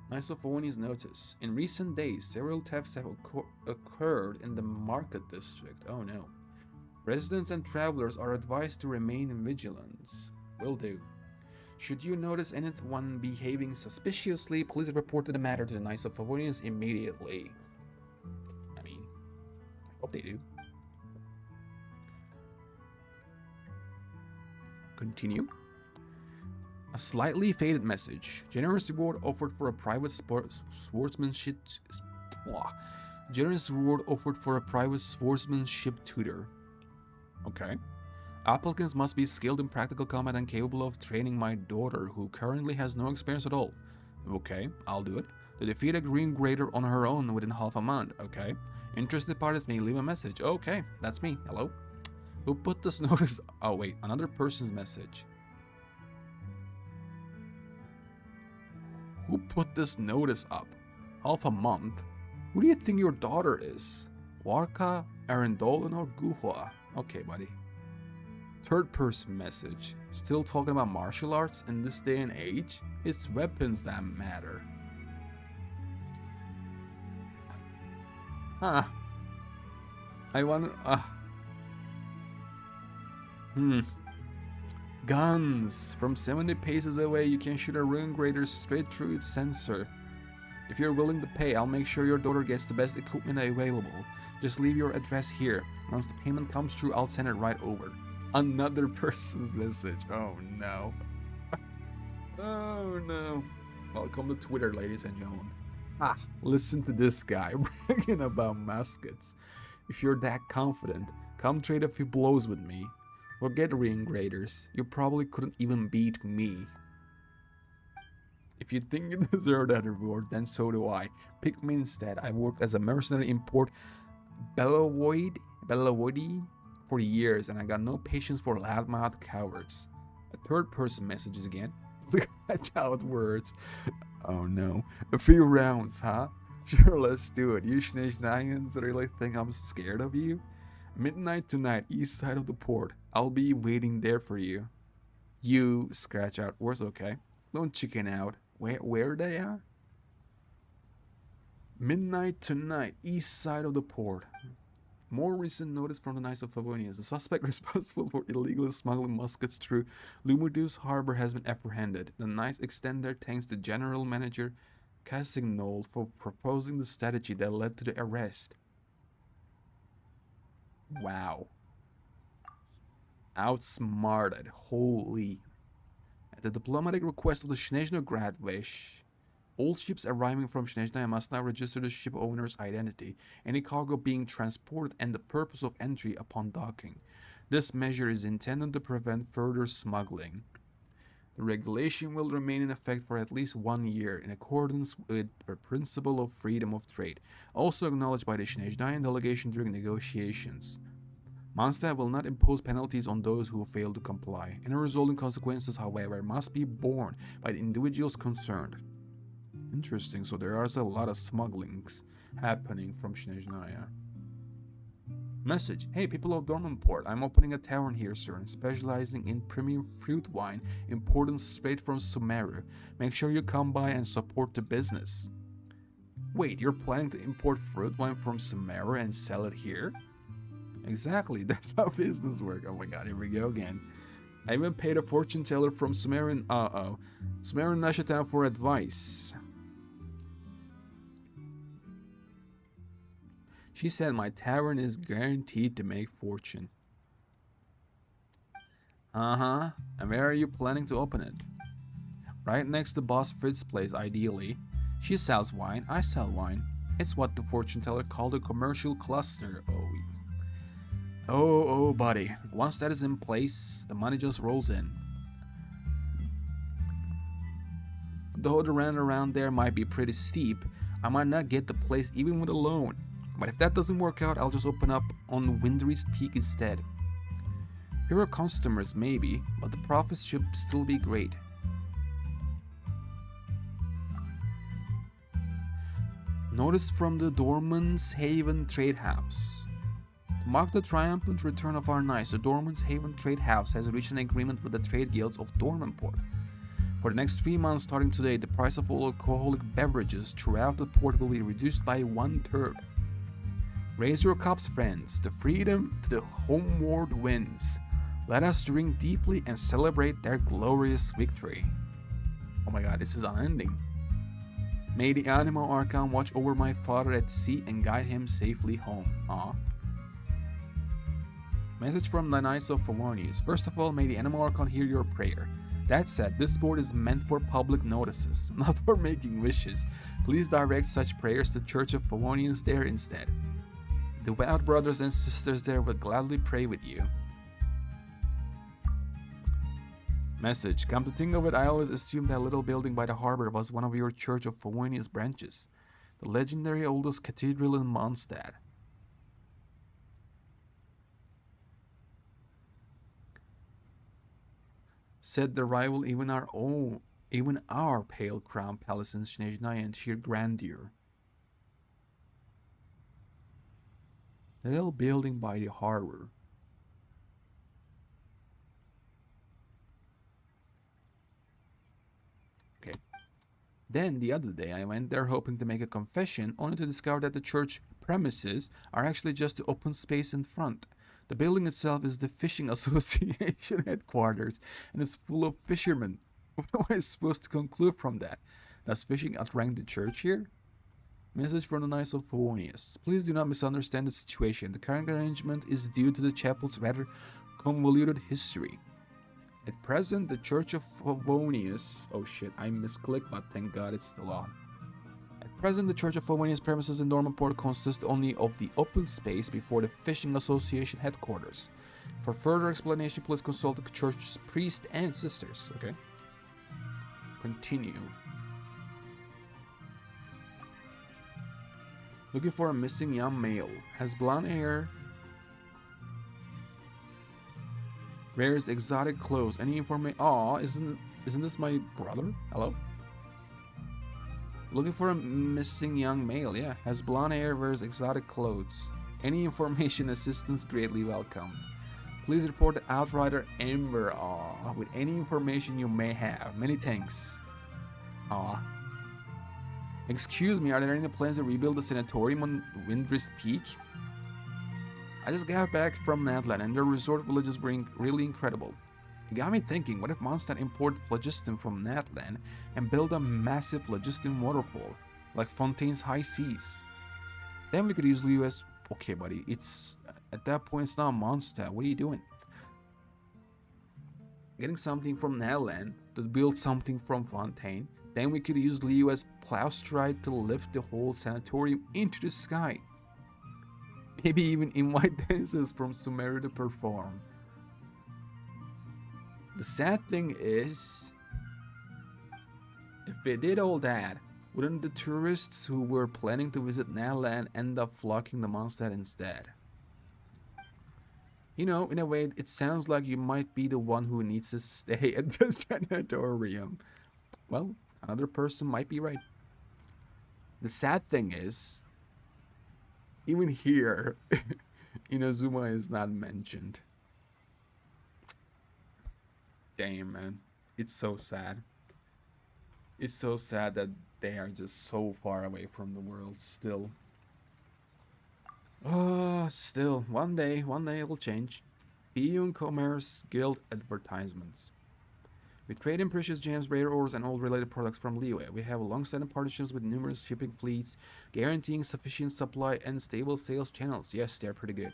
Knights of Favonius notice. In recent days, several thefts have occurred in the market district. Oh no. Residents and travelers are advised to remain vigilant. Will do. Should you notice anyone behaving suspiciously, please report the matter to the Knights of Favonius immediately. I mean, I hope they do. Continue. A slightly faded message. Generous reward offered for a private swordsmanship. Generous reward offered for a private swordsmanship tutor. Okay. Applicants must be skilled in practical combat and capable of training my daughter, who currently has no experience at all. Okay, I'll do it. To defeat a green grader on her own within half a month. Okay. Interested parties may leave a message. Okay, that's me. Hello? Who put this notice? Oh, wait, another person's message. Who put this notice up? Half a month? Who do you think your daughter is? Warka, Arendolin, or Guhua? Okay, buddy. Third person message. Still talking about martial arts in this day and age? It's weapons that matter. Huh. I wonder. Guns! From 70 paces away, you can shoot a rune grader straight through its sensor. If you're willing to pay, I'll make sure your daughter gets the best equipment available. Just leave your address here. Once the payment comes through, I'll send it right over. Another person's message. Oh no. Oh no. Welcome to Twitter, ladies and gentlemen. Listen to this guy bragging about muskets. If you're that confident, come trade a few blows with me. Forget ring graders. You probably couldn't even beat me. If you think you deserve that reward, then so do I. Pick me instead. I worked as a mercenary in Port Bellevoide for years, and I got no patience for loudmouth cowards. A third person messages again. Scratch out words. Oh no. A few rounds, huh? Sure, let's do it. You Schneichnians really think I'm scared of you? Midnight tonight, east side of the port. I'll be waiting there for you. You scratch out words, okay? Don't chicken out. Where they are? Midnight tonight, east side of the port. More recent notice from the Knights of Favonius. The suspect responsible for illegally smuggling muskets through Lumudus Harbor has been apprehended. The Knights extend their thanks to General Manager Cassignol for proposing the strategy that led to the arrest. Wow. Outsmarted. Holy. At the diplomatic request of the Snezhno Gradvish, all ships arriving from Snezhnaya must now register the ship owner's identity, any cargo being transported, and the purpose of entry upon docking. This measure is intended to prevent further smuggling. The regulation will remain in effect for at least 1 year, in accordance with the principle of freedom of trade, also acknowledged by the Snezhnayan delegation during negotiations. Mondstadt will not impose penalties on those who fail to comply. Any resulting consequences, however, must be borne by the individuals concerned. Interesting, so there are a lot of smugglings happening from Snezhnaya. Message. Hey, people of Dornman Port, I'm opening a tavern here, sir, specializing in premium fruit wine imported straight from Sumeru. Make sure you come by and support the business. Wait, you're planning to import fruit wine from Sumeru and sell it here? Exactly, that's how business works. Oh my god, here we go again. I even paid a fortune teller from Sumeru Nashatan for advice. She said my tavern is guaranteed to make fortune. And where are you planning to open it? Right next to Boss Fritz's place, ideally. She sells wine, I sell wine. It's what the fortune teller called a commercial cluster. Oh, buddy. Once that is in place, the money just rolls in. Though the rent around there might be pretty steep, I might not get the place even with a loan. But if that doesn't work out, I'll just open up on Windry's Peak instead. Fewer customers, maybe, but the profits should still be great. Notice from the Dornman's Haven Trade House. To mark the triumphant return of our knights, the Dornman's Haven Trade House has reached an agreement with the trade guilds of Dornman Port. For the next 3 months starting today, the price of all alcoholic beverages throughout the port will be reduced by 1/3. Raise your cups, friends. The freedom to the homeward winds. Let us drink deeply and celebrate their glorious victory. Oh my god, this is unending. May the Animal Archon watch over my father at sea and guide him safely home. Message from the Knights of Favonius. First of all, may the Animal Archon hear your prayer. That said, this board is meant for public notices, not for making wishes. Please direct such prayers to Church of Favonians there instead. The devout brothers and sisters there will gladly pray with you. Message. Come to think of it, I always assumed that little building by the harbor was one of your Church of Favonius branches. The legendary oldest cathedral in Mondstadt. said the rival even our pale crown palace in Snezhnaya and sheer grandeur. The little building by the harbor. Okay. Then the other day I went there hoping to make a confession, only to discover that the church premises are actually just the open space in front. The building itself is the fishing association headquarters and it's full of fishermen. What am I supposed to conclude from that? Does fishing outrank the church here? Message from the Knights of Favonius. Please do not misunderstand the situation. The current arrangement is due to the chapel's rather convoluted history. At present, the Church of Favonius... Oh shit, I misclicked, but thank God it's still on. At present, the Church of Favonius premises in Dornman Port consist only of the open space before the Fishing Association headquarters. For further explanation, please consult the church's priest and sisters. Okay. Continue. Looking for a missing young male. Has blonde hair. Wears exotic clothes. Any information? Aw, isn't this my brother? Hello? Looking for a missing young male. Yeah. Has blonde hair. Wears exotic clothes. Any information, assistance greatly welcomed. Please report to Outrider Amber. Aw, with any information you may have. Many thanks. Aw. Excuse me, are there any plans to rebuild the sanatorium on Windris Peak? I just got back from Natlan and their resort villages were really incredible. It got me thinking, what if Mondstadt imported phlogiston from Natlan and build a massive phlogiston waterfall, like Fontaine's High Seas? Then we could easily use... Okay, buddy, it's... At that point, it's not Mondstadt. What are you doing? Getting something from Natlan to build something from Fontaine. Then we could use Liu as plowstride to lift the whole sanatorium into the sky. Maybe even invite dancers from Sumeru to perform. The sad thing is, if they did all that, wouldn't the tourists who were planning to visit Nalan end up flocking to Mondstadt instead? You know, in a way, it sounds like you might be the one who needs to stay at the sanatorium. Well, another person might be right. The sad thing is, even here, Inazuma is not mentioned. Damn, man. It's so sad. It's so sad that they are just so far away from the world still. Oh, still. One day it will change. Piyun Commerce Guild advertisements. We trade in precious gems, rare ores, and all related products from Liyue. We have long-standing partnerships with numerous shipping fleets, guaranteeing sufficient supply and stable sales channels. Yes, they're pretty good.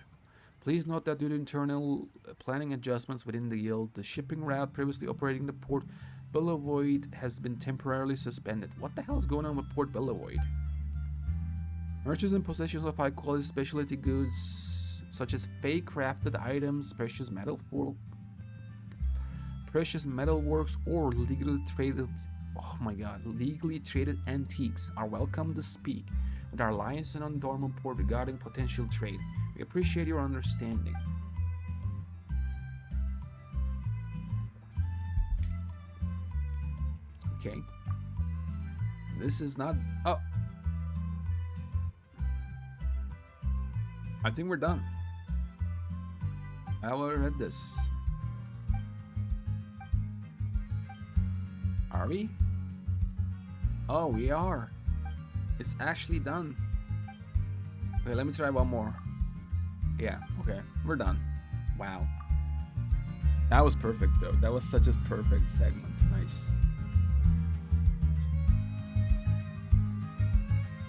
Please note that due to internal planning adjustments within the guild, the shipping route previously operating the Port Bellavoid has been temporarily suspended. What the hell is going on with Port Bellavoid? Merchants in possession of high-quality specialty goods, such as fake-crafted items, precious metalworks, or legally traded antiques are welcome to speak with our liaison on Dornman Port regarding potential trade. We appreciate your understanding. Okay. This is not... Oh! I think we're done. I already read this. Are we? Oh, we are. It's actually done. Okay, let me try one more. Yeah, okay. We're done. Wow. That was perfect, though. That was such a perfect segment. Nice.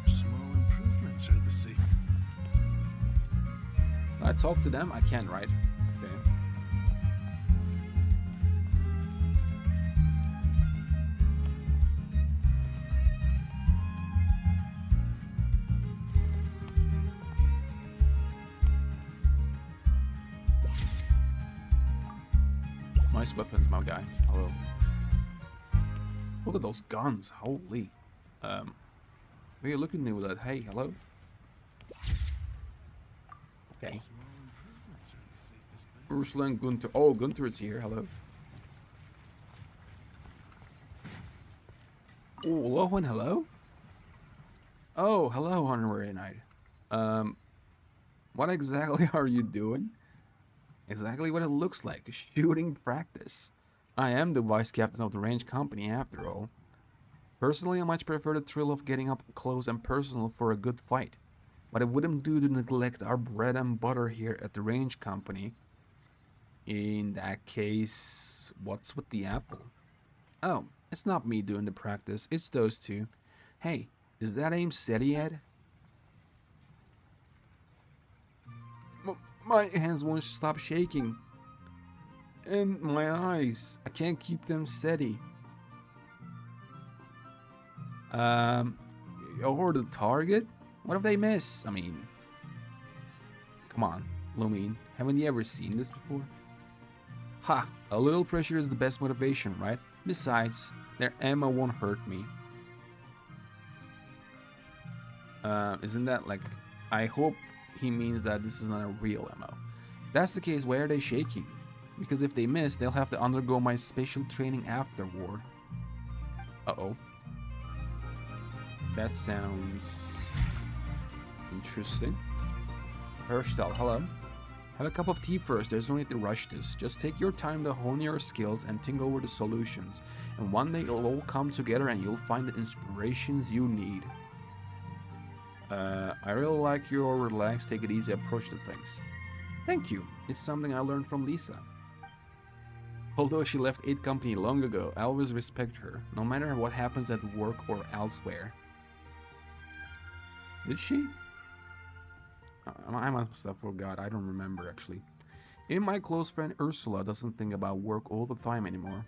Small improvements are the secret. I talk to them? I can, right? Okay. Nice weapons, my guy. Hello. Look at those guns. Holy. What are you looking at with that? Hey, hello? Okay. Ursula and Gunther. Oh, Gunther is here. Hello. Oh, hello and hello? Oh, hello, Honorary Knight. What exactly are you doing? Exactly what it looks like, shooting practice. I am the vice captain of the range company after all. Personally, I much prefer the thrill of getting up close and personal for a good fight. But it wouldn't do to neglect our bread and butter here at the range company. In that case, what's with the apple? Oh, it's not me doing the practice, it's those two. Hey, is that aim steady yet? My hands won't stop shaking. And my eyes, I can't keep them steady. Or the target? What if they miss? I mean, come on, Lumine, haven't you ever seen this before? Ha, a little pressure is the best motivation, right? Besides, their ammo won't hurt me. Isn't that like, I hope he means that this is not a real ammo. If that's the case, why are they shaking? Because if they miss, they'll have to undergo my special training afterward. Uh-oh. That sounds interesting. Hershtal, hello. Have a cup of tea first, there's no need to rush this. Just take your time to hone your skills and think over the solutions. And one day it'll all come together and you'll find the inspirations you need. I really like your relaxed, take it easy approach to things. Thank you, it's something I learned from Lisa. Although she left 8 Company long ago, I always respect her, no matter what happens at work or elsewhere. Did she? I must have forgot, I don't remember actually. Even my close friend Ursula doesn't think about work all the time anymore.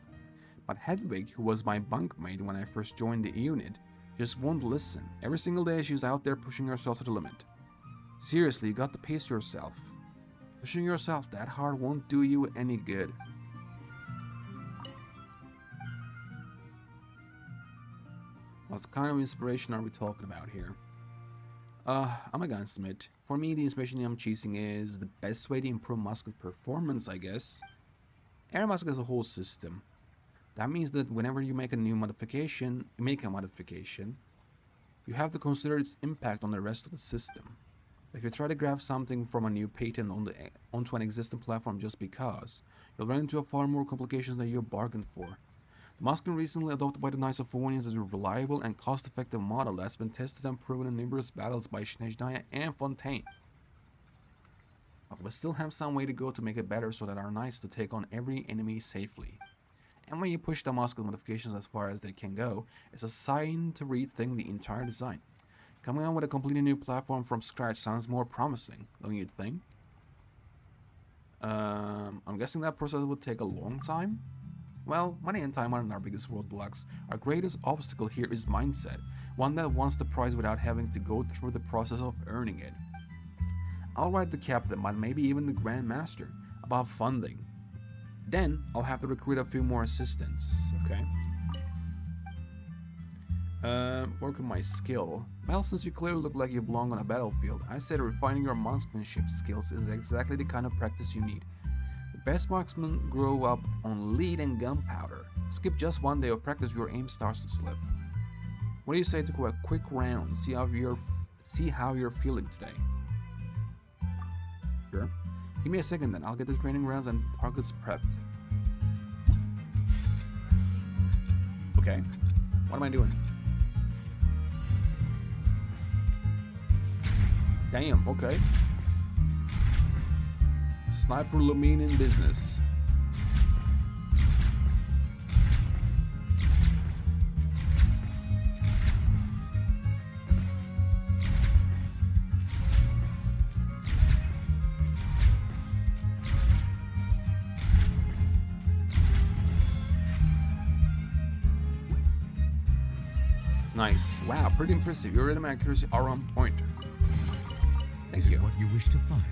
But Hedwig, who was my bunkmate when I first joined the unit, just won't listen. Every single day she's out there pushing herself to the limit. Seriously, you got to pace yourself. Pushing yourself that hard won't do you any good. What kind of inspiration are we talking about here? I'm a gunsmith. For me, the inspiration I'm choosing is the best way to improve musket performance, I guess. Air musket is a whole system. That means that whenever you make a modification, you have to consider its impact on the rest of the system. If you try to grab something from a new patent onto an existing platform just because, you'll run into far more complications than you bargained for. The musket recently adopted by the Knights of Favonius is a reliable and cost-effective model that's been tested and proven in numerous battles by Snezhnaya and Fontaine. But we still have some way to go to make it better so that our knights to take on every enemy safely. And when you push the musket modifications as far as they can go, it's a sign to rethink the entire design. Coming out with a completely new platform from scratch sounds more promising, don't you think? I'm guessing that process would take a long time? Well, money and time aren't our biggest roadblocks. Our greatest obstacle here is mindset, one that wants the prize without having to go through the process of earning it. I'll write the captain, but maybe even the Grand Master, about funding. Then, I'll have to recruit a few more assistants, okay? Work on my skill. Well, since you clearly look like you belong on a battlefield, I said refining your marksmanship skills is exactly the kind of practice you need. The best marksmen grow up on lead and gunpowder. Skip just one day of practice, your aim starts to slip. What do you say to go a quick round, see how you're feeling today? Sure. Give me a second then, I'll get the training rounds and targets prepped. Okay, what am I doing? Damn, okay. Sniper Lumine in business. Nice. Wow, pretty impressive. Your rhythm and accuracy are on point. Thank Is you. it what you wish to find?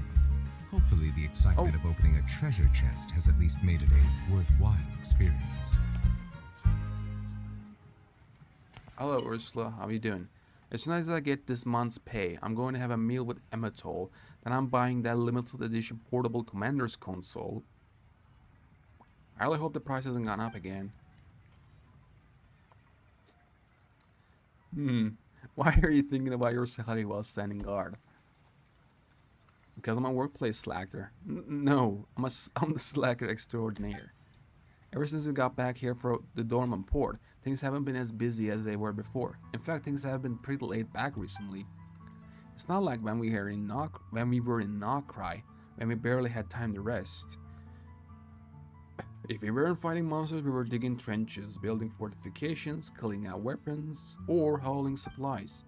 Hopefully the excitement of opening a treasure chest has at least made it a worthwhile experience. Hello, Ursula. How are you doing? As soon as I get this month's pay, I'm going to have a meal with Emmetol. Then I'm buying that limited edition portable commander's console. I really hope the price hasn't gone up again. Hmm. Why are you thinking about your salary while standing guard? Because I'm a workplace slacker. No, I'm the slacker extraordinaire. Ever since we got back here for the Dornman port, things haven't been as busy as they were before. In fact, things have been pretty laid back recently. It's not like when we were in Nokrai, when we barely had time to rest. If we weren't fighting monsters, we were digging trenches, building fortifications, cleaning out weapons, or hauling supplies.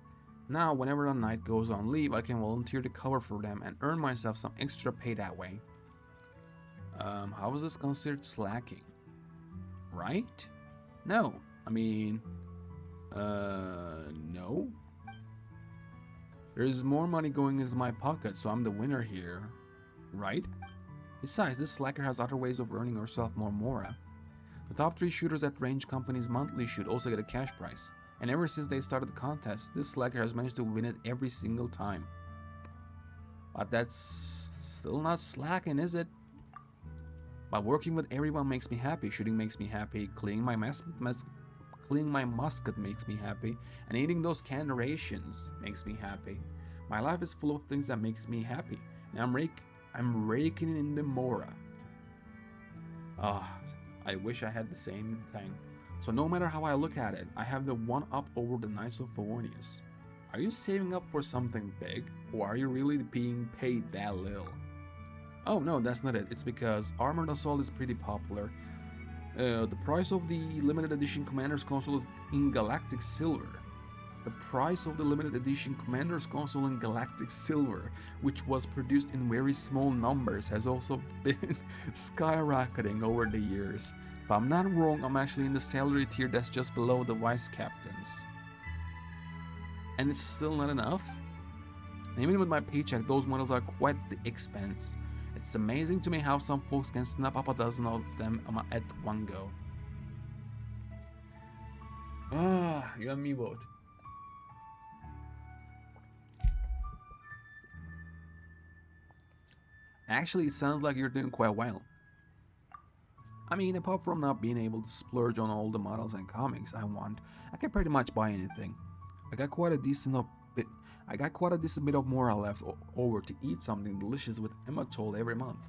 Now, whenever a knight goes on leave, I can volunteer to cover for them and earn myself some extra pay that way. How is this considered slacking? Right? No. I mean, no. There's more money going into my pocket, so I'm the winner here. Right? Besides, this slacker has other ways of earning herself more mora. The top 3 shooters at range companies monthly shoot also get a cash prize. And ever since they started the contest, this slacker has managed to win it every single time. But that's still not slacking, is it? But working with everyone makes me happy, shooting makes me happy, cleaning my musket makes me happy, and eating those canned rations makes me happy. My life is full of things that makes me happy, and I'm raking in the mora. I wish I had the same thing. So no matter how I look at it, I have the one up over the Knights of Favonius. Are you saving up for something big, or are you really being paid that little? Oh no, that's not it. It's because Armored Assault is pretty popular. The price of the limited edition Commander's console is in Galactic Silver. The price of the limited edition Commander's console in Galactic Silver, which was produced in very small numbers, has also been skyrocketing over the years. If I'm not wrong, I'm actually in the salary tier that's just below the vice captains. And it's still not enough? And even with my paycheck, those models are quite the expense. It's amazing to me how some folks can snap up a dozen of them at one go. You and me both. Actually, it sounds like you're doing quite well. I mean, apart from not being able to splurge on all the models and comics I want, I can pretty much buy anything. I got quite a decent bit of morale left over to eat something delicious with Emmetol every month.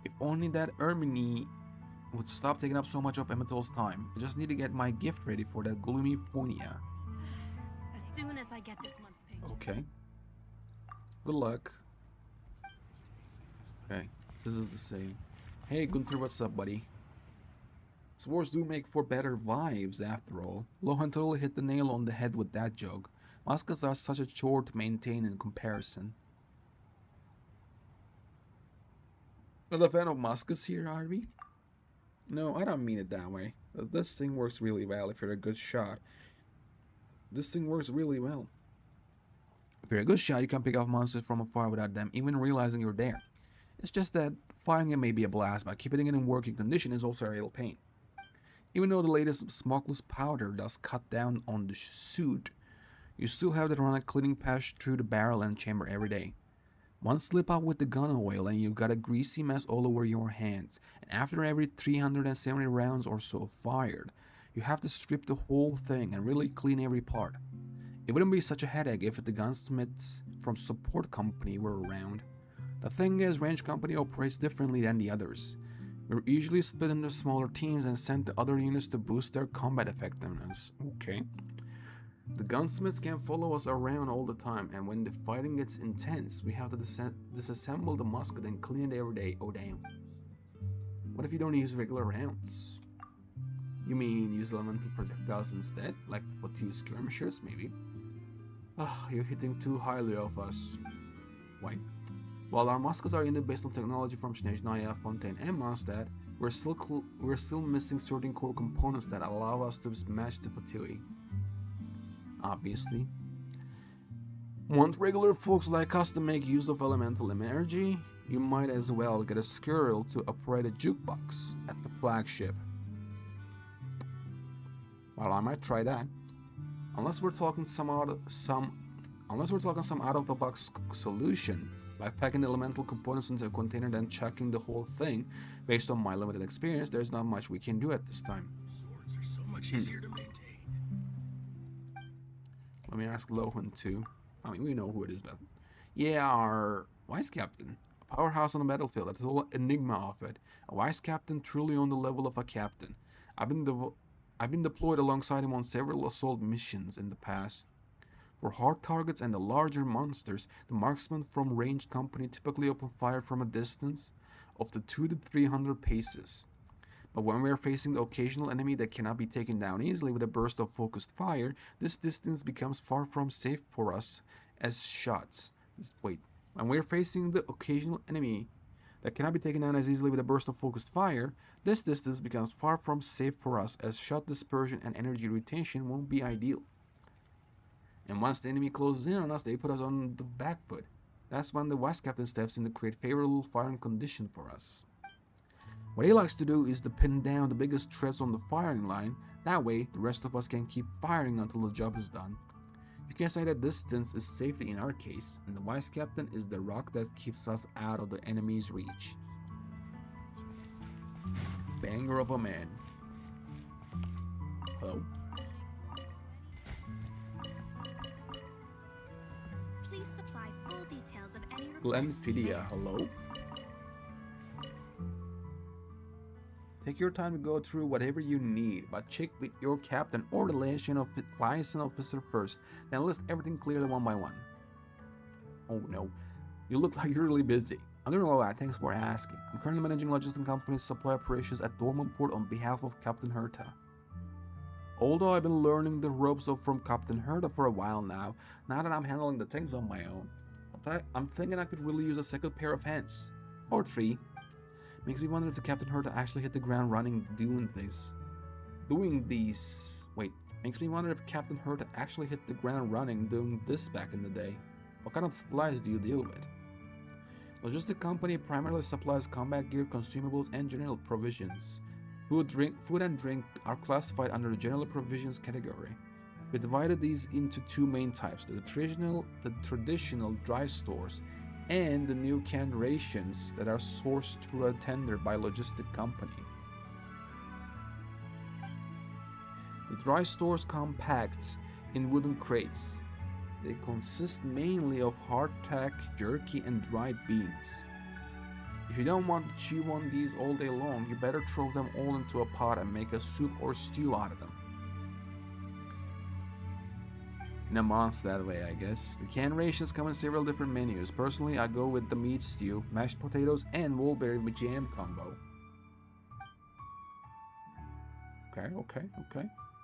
If only that Ermini would stop taking up so much of Emmetol's time. I just need to get my gift ready for that gloomy Phonia. As soon as I get this month's paycheck. Okay. Good luck. Okay, this is the same. Hey Gunther, what's up, buddy? Swords do make for better vibes, after all. Lohan totally hit the nail on the head with that joke. Muskets are such a chore to maintain in comparison. Not a fan of muskets here, are we? No, I don't mean it that way. This thing works really well if you're a good shot. This thing works really well. If you're a good shot, you can pick off monsters from afar without them even realizing you're there. It's just that firing it may be a blast, but keeping it in working condition is also a real pain. Even though the latest smokeless powder does cut down on the suit, you still have to run a cleaning patch through the barrel and chamber every day. One slip up with the gun oil and you've got a greasy mess all over your hands, and after every 370 rounds or so fired, you have to strip the whole thing and really clean every part. It wouldn't be such a headache if the gunsmiths from support company were around. The thing is, range company operates differently than the others. We're usually split into smaller teams and sent to other units to boost their combat effectiveness. Okay. The gunsmiths can follow us around all the time, and when the fighting gets intense, we have to disassemble the musket and clean it every day. Oh damn. What if you don't use regular rounds? You mean use elemental projectiles instead? Like for 2 skirmishers, maybe? You're hitting too highly of us. Why? While our muskets are in the based on technology from Snezhnaya, Fontaine, and Mondstadt, we're still missing certain core components that allow us to match the Fatui. Obviously. Want regular folks like us to make use of elemental energy? You might as well get a squirrel to operate a jukebox at the flagship. Well, I might try that. Unless we're talking some out of the box solution, like packing elemental components into a container then chucking the whole thing. Based on my limited experience, there's not much we can do at this time. Swords are so much easier to maintain. Let me ask Lohan too. I mean, we know who it is, but yeah, our vice captain, a powerhouse on the battlefield. That's the whole enigma of it. A vice captain, truly on the level of a captain. I've been I've been deployed alongside him on several assault missions in the past. For hard targets and the larger monsters, the marksmen from ranged company typically open fire from a distance of the 200 to 300 paces. But when we are facing the occasional enemy that cannot be taken down easily with a burst of focused fire, this distance becomes far from safe for us as shots. Wait, when we are facing the occasional enemy that cannot be taken down as easily with a burst of focused fire, this distance becomes far from safe for us as shot dispersion and energy retention won't be ideal. And once the enemy closes in on us, they put us on the back foot. That's when the vice captain steps in to create favorable firing condition for us. What he likes to do is to pin down the biggest threats on the firing line. That way, the rest of us can keep firing until the job is done. You can say that distance is safety in our case, and the vice captain is the rock that keeps us out of the enemy's reach. Banger of a man. Hello? Please supply full details of any requests. Glenfidia, hello? Take your time to go through whatever you need, but check with your captain or the liaison officer first, then list everything clearly one by one. Oh no, you look like you're really busy. I'm doing alright, thanks for asking. I'm currently managing logistics company's supply operations at Dornman port on behalf of Captain Herta. Although I've been learning the ropes from Captain Herta for a while now that I'm handling the things on my own, I'm thinking I could really use a second pair of hands. Or three. Makes me wonder if the Captain Herta actually hit the ground running doing these. Makes me wonder if Captain Herta actually hit the ground running doing this back in the day. What kind of supplies do you deal with? Logistics company primarily supplies combat gear, consumables, and general provisions. Food and drink are classified under the general provisions category. We divided these into two main types: the traditional dry stores, and the new canned rations that are sourced through a tender by logistic company. The dry stores come packed in wooden crates. They consist mainly of hardtack, jerky, and dried beans. If you don't want to chew on these all day long, you better throw them all into a pot and make a soup or stew out of them. In a month that way, I guess. The canned rations come in several different menus. Personally, I go with the meat stew, mashed potatoes, and wolberry with jam combo. Okay.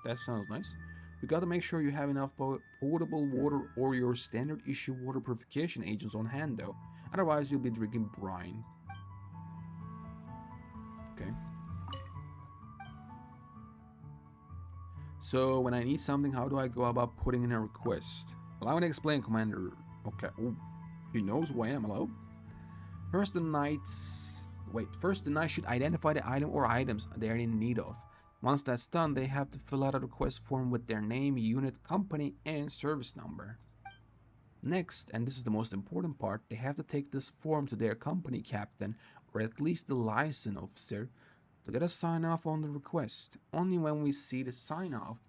That sounds nice. You gotta make sure you have enough potable water or your standard issue water purification agents on hand though. Otherwise, you'll be drinking brine. Okay. So, when I need something, how do I go about putting in a request? Allow me to explain, Commander. Okay. Oh, he knows who I am. Hello? First, the knight should identify the item or items they are in need of. Once that's done, they have to fill out a request form with their name, unit, company, and service number. Next, and this is the most important part, they have to take this form to their company captain, or at least the liaison officer, to get a sign-off on the request. Only when we see the sign-off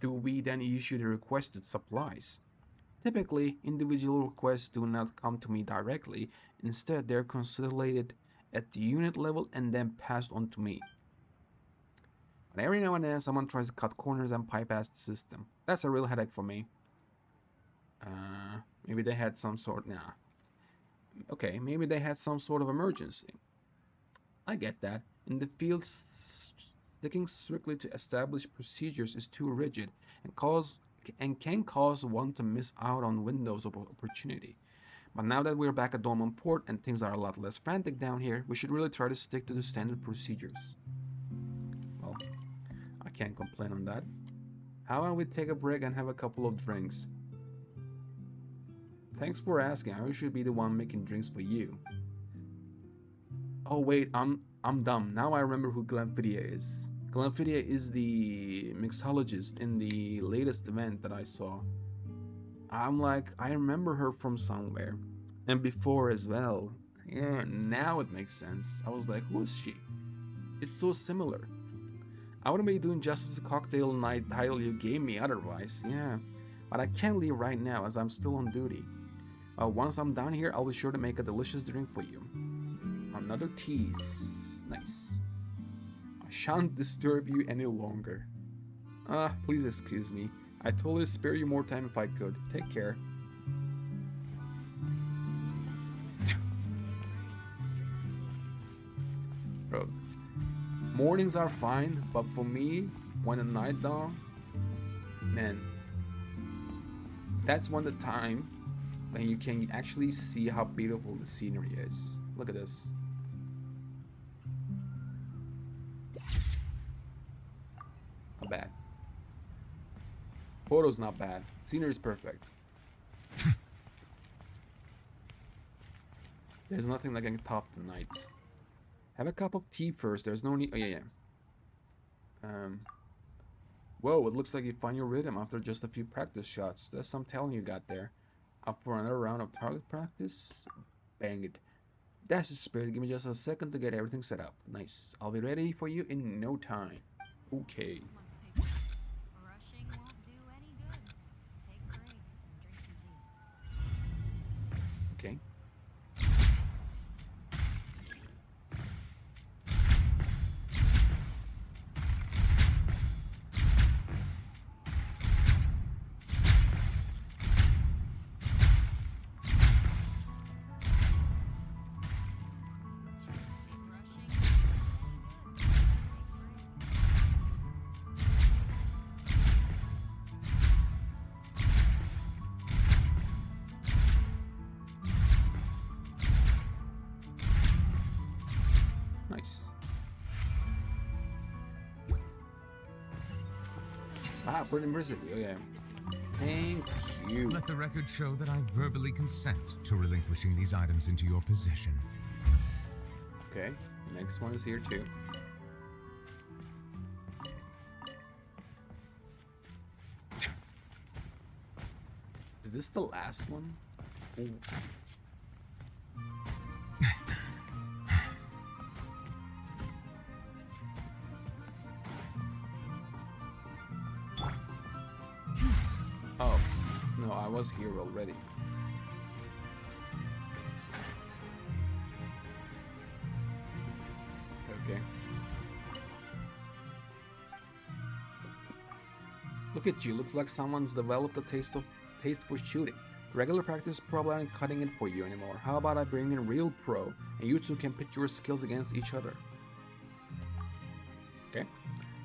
do we then issue the requested supplies. Typically, individual requests do not come to me directly. Instead, they're consolidated at the unit level and then passed on to me. But every now and then, someone tries to cut corners and bypass the system. That's a real headache for me. Maybe they had some sort... Okay, maybe they had some sort of emergency. I get that. In the field, sticking strictly to established procedures is too rigid and can cause one to miss out on windows of opportunity. But now that we're back at Dornman Port and things are a lot less frantic down here, we should really try to stick to the standard procedures. Well, I can't complain on that. How about we take a break and have a couple of drinks? Thanks for asking. I should be the one making drinks for you. Oh wait, I'm dumb. Now I remember who Glenfidia is. Glenfidia is the mixologist in the latest event that I saw. I'm like, I remember her from somewhere. And before as well. Yeah, now it makes sense. I was like, who is she? It's so similar. I wouldn't be doing justice to the cocktail night title you gave me otherwise, yeah. But I can't leave right now as I'm still on duty. Once I'm done here, I'll be sure to make a delicious drink for you. Another tease. Nice. I shan't disturb you any longer. Please excuse me. I'd totally spare you more time if I could. Take care. Bro. Mornings are fine, but for me, when the night dawn, man, that's when the time when you can actually see how beautiful the scenery is. Look at this. Not bad. Photo's not bad. Scenery is perfect. There's nothing that can top the nights. Have a cup of tea first. There's no need. Oh yeah. Whoa! It looks like you find your rhythm after just a few practice shots. That's some talent you got there. Up for another round of target practice? Bang it. That's the spirit. Give me just a second to get everything set up. Nice. I'll be ready for you in no time. Okay. Rushing won't do any good. Take a break and drink some tea. Okay. Nice. Ah, pretty impressive. Okay. Thank you. Let the record show that I verbally consent to relinquishing these items into your possession. Okay. Next one is here too. Is this the last one? Ooh. Oh, no, I was here already. Okay. Look at you. Looks like someone's developed a taste for shooting. Regular practice probably aren't cutting it for you anymore. How about I bring in a real pro and you two can pit your skills against each other? Okay.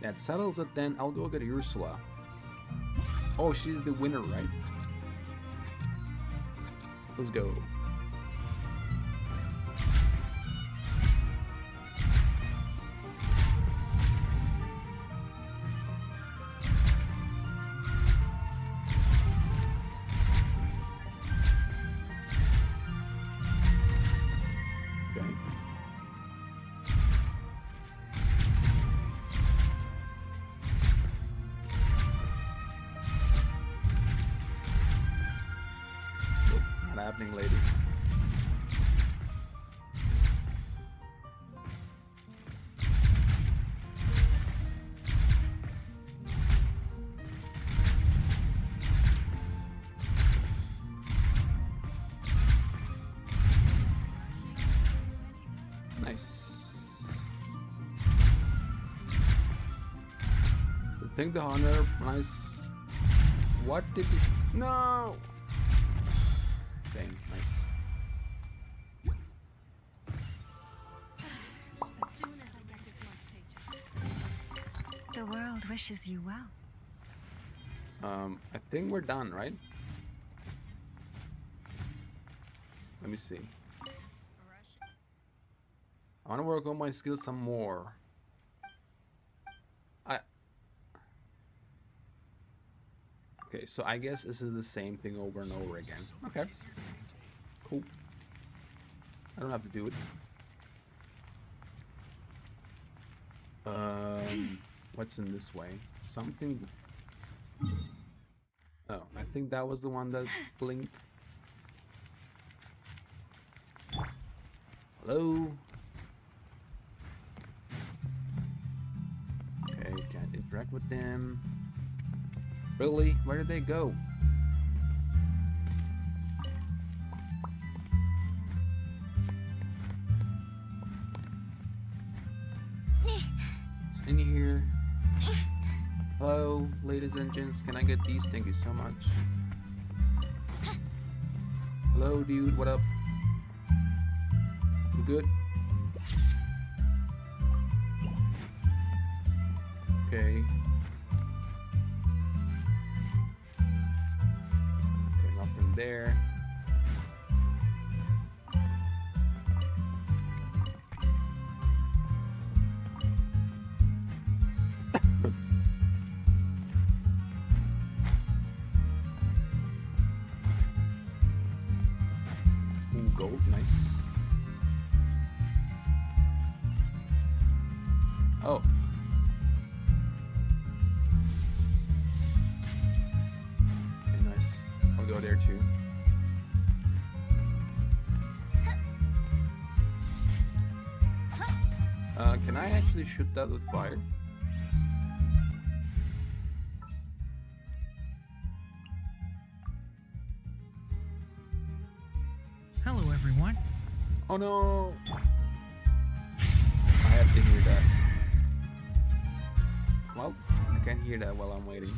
That settles it then. I'll go get Ursula. Oh, she's the winner, right? Let's go. Okay. Not happening, lady. Nice. I think the honor, nice. What did he? No. Dang, nice. The world wishes you well. I think we're done, right? Let me see. I want to work on my skills some more. Okay, so I guess this is the same thing over and over again. Okay. Cool. I don't have to do it. What's in this way? Something. Oh, I think that was the one that blinked. Hello? Okay, can't interact with them. Really? Where did they go? what's in here? Hello, ladies and gents. Can I get these? Thank you so much. Hello, dude. What up? You good? Okay. Okay, nothing there. Ooh, gold, nice. Oh. Okay, nice. I'll go there too. Can I actually shoot that with fire? Hello, everyone. Oh no! I have to hear that. Well, I can't hear that while I'm waiting.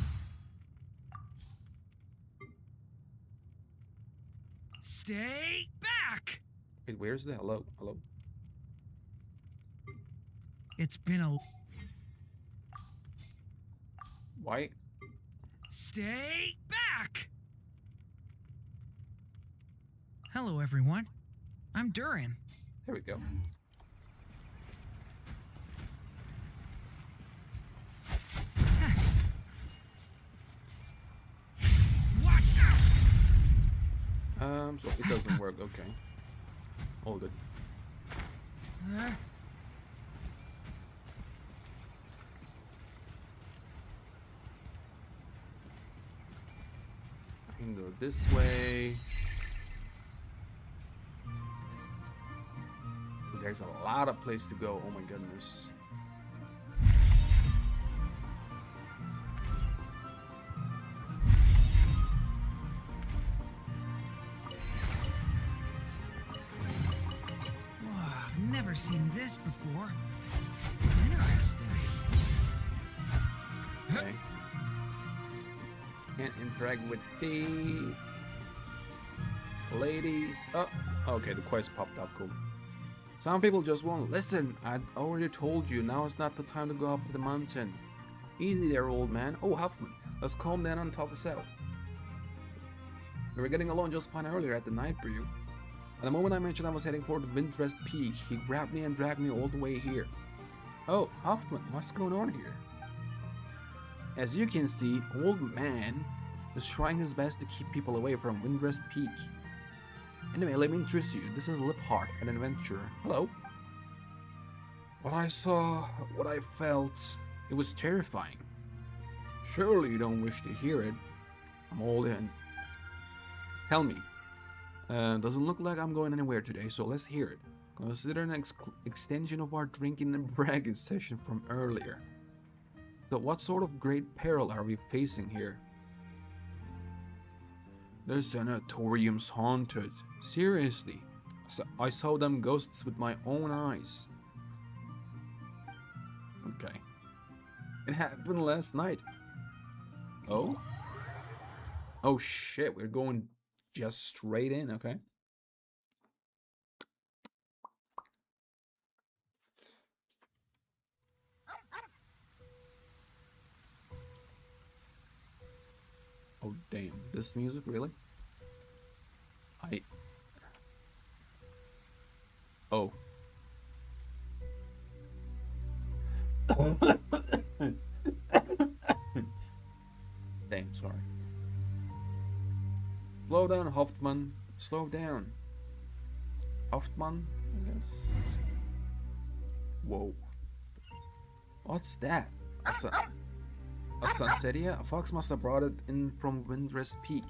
Stay back! Wait, where's the hello? Hello? It's been a... Why? Stay back! Hello, everyone. I'm Durin. There we go. What? So it doesn't work, okay. All good. I can go this way. There's a lot of place to go, oh my goodness. Wow, I've never seen this before. Interesting. Okay. Can't interact with the ladies. Oh, okay, the quest popped up, cool. Some people just won't listen. I already told you, now is not the time to go up to the mountain. Easy there, old man. Oh, Huffman, let's calm down and talk this out. We were getting along just fine earlier at the night brew. At the moment I mentioned I was heading for the Windrest Peak, he grabbed me and dragged me all the way here. Oh, Huffman, what's going on here? As you can see, old man is trying his best to keep people away from Windrest Peak. Anyway, let me introduce you. This is Liphart, an adventurer. Hello. What I saw, what I felt, it was terrifying. Surely you don't wish to hear it. I'm all in. Tell me. Doesn't look like I'm going anywhere today, so let's hear it. Consider an extension of our drinking and bragging session from earlier. So what sort of great peril are we facing here? The sanatorium's haunted. Seriously. I saw them ghosts with my own eyes. Okay. It happened last night. Oh? Oh shit, we're going just straight in, okay. Oh damn, this music, really? Oh. Damn, sorry. Slow down, Hoffman. Slow down. Hoffman, I guess. Whoa. What's that? A Sunsetia? A fox must have brought it in from Windrest Peak.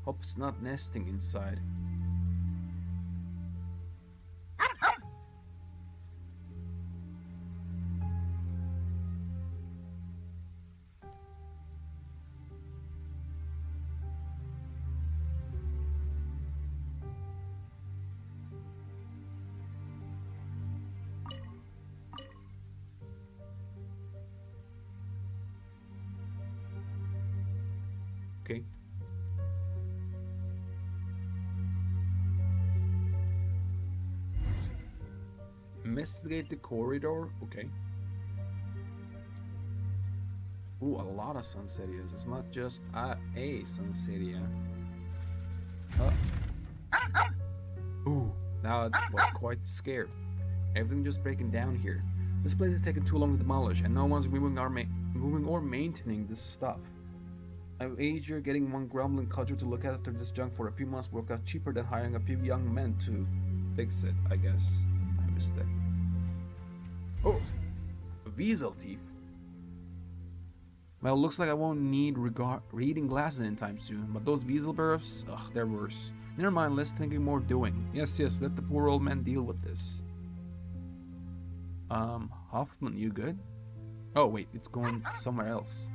Hope it's not nesting inside. Okay. Investigate the corridor. Okay. Ooh, a lot of Sunsetias. It's not just a Sunsetia. Ooh, that was quite scared. Everything just breaking down here. This place is taking too long to demolish, and no one's moving or maintaining this stuff. I wager getting one grumbling culture to look after this junk for a few months work out cheaper than hiring a few young men to fix it, I guess. I missed it. Oh, a weasel thief. Well, looks like I won't need reading glasses anytime soon, but those weasel burfs, ugh, they're worse. Never mind, let's think of more doing. Yes, let the poor old man deal with this. Hoffman, you good? Oh, wait, it's going somewhere else.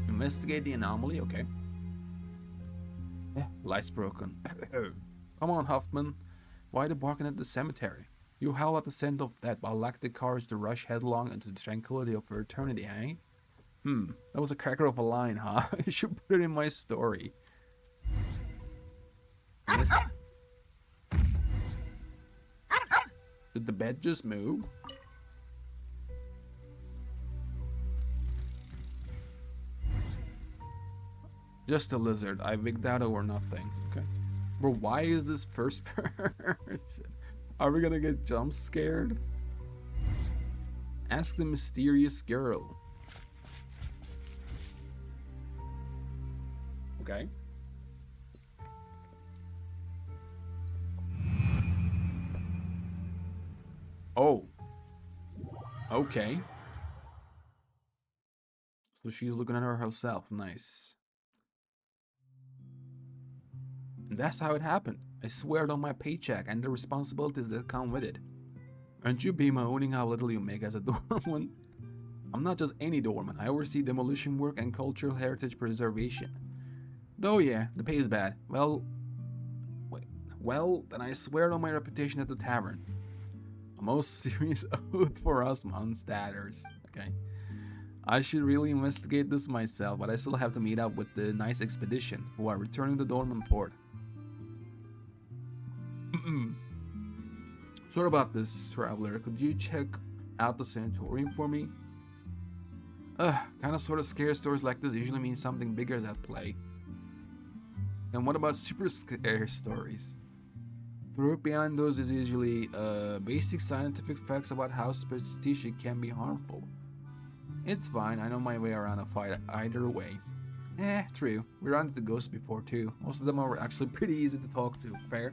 Investigate the anomaly, okay. Light's broken. Come on, Hoffman. Why are they barking at the cemetery? You howl at the scent of death, but lack the courage to rush headlong into the tranquility of eternity, eh? That was a cracker of a line, huh? You should put it in my story. Yes. Did the bed just move? Just a lizard. I wigged out over nothing. Okay. But why is this first person? Are we gonna get jump scared? Ask the mysterious girl. Okay. Oh. Okay. So she's looking at her herself. Nice. And that's how it happened. I swear it on my paycheck and the responsibilities that come with it. Aren't you bemoaning how little you make as a doorman? I'm not just any doorman. I oversee demolition work and cultural heritage preservation. Though yeah, the pay is bad. Well, then I swear on my reputation at the tavern. A most serious oath for us Mondstadters. Okay. I should really investigate this myself, but I still have to meet up with the nice expedition who are returning to Dornman port. Sorry about this, traveler. Could you check out the sanatorium for me? Kinda sorta scary stories like this usually mean something bigger is at play. And what about super scary stories? The root behind those is usually basic scientific facts about how superstition can be harmful. It's fine, I know my way around a fight either way. True. We ran into ghosts before too. Most of them are actually pretty easy to talk to. Fair?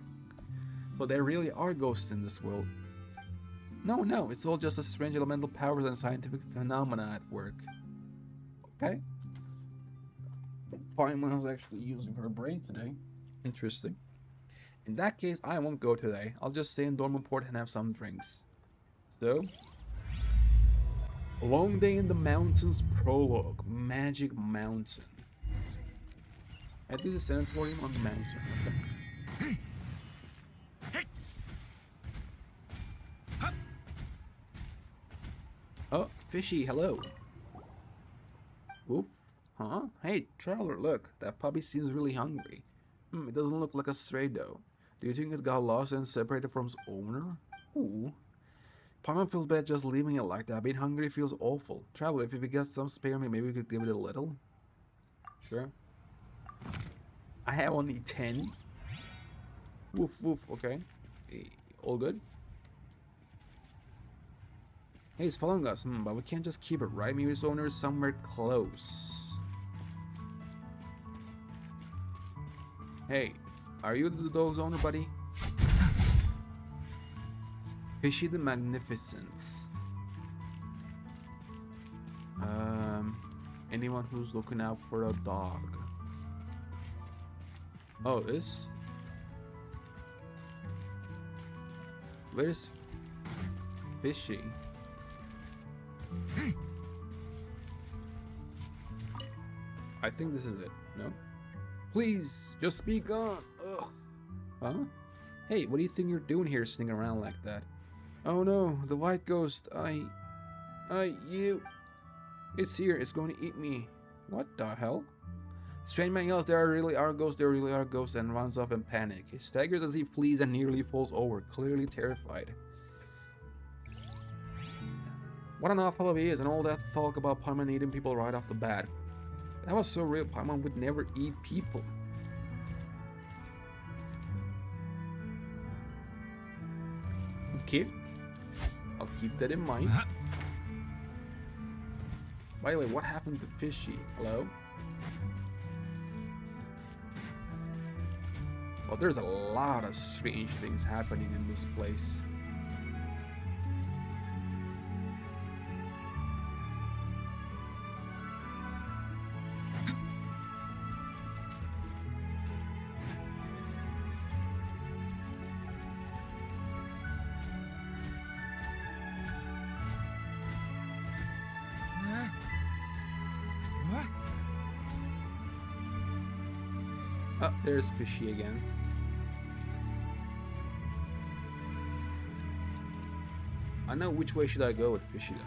So there really are ghosts in this world. No, it's all just a strange elemental powers and scientific phenomena at work. Okay. Paimon was actually using her brain today. Interesting. In that case, I won't go today. I'll just stay in Dornman Port and have some drinks. So, a long day in the mountains prologue. Magic Mountain. At least a sanatorium on the mountain. Okay. Oh, Fishy, hello. Oof. Huh? Hey, traveler, look. That puppy seems really hungry. It doesn't look like a stray though. Do you think it got lost and separated from its owner? Ooh. Paimon feels bad just leaving it like that. Being hungry feels awful. Traveler, if we got some spare meat, maybe we could give it a little. Sure. I have only 10. Woof woof, okay. All good? Hey, it's following us, but we can't just keep it, right? Maybe its owner is somewhere close. Hey, are you the dog's owner, buddy? Fishy the Magnificent. Anyone who's looking out for a dog. Oh, this? Where's Fishy? I think this is it. No? Please, just speak on. Ugh. Huh? Hey, what do you think you're doing here sitting around like that? Oh no, the white ghost. You It's here. It's going to eat me. What the hell? Strange man yells, there really are ghosts, and runs off in panic. He staggers as he flees and nearly falls over, clearly terrified. What an awful he is, and all that talk about Paimon eating people right off the bat. That was so real. Paimon would never eat people. Okay. I'll keep that in mind. By the way, what happened to Fishy? Hello? Well, there's a lot of strange things happening in this place. What? Oh, there's Fishy again. I know which way should I go with Fishy though.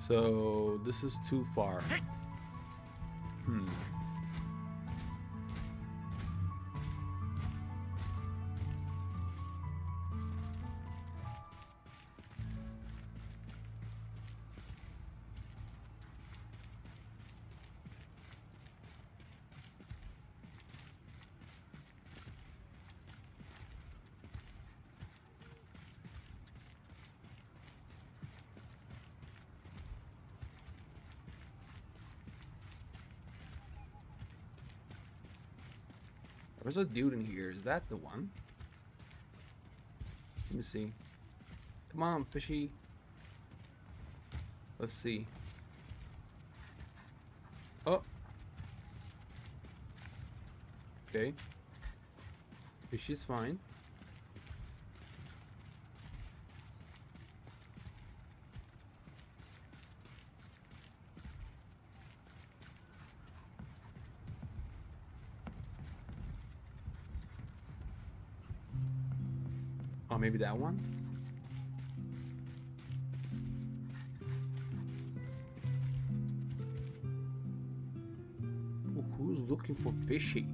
So this is too far. There's a dude in here. Is that the one? Let me see. Come on, Fishy. Let's see. Oh. Okay. Fishy's fine. Oh, maybe that one? Oh, who's looking for Fishy?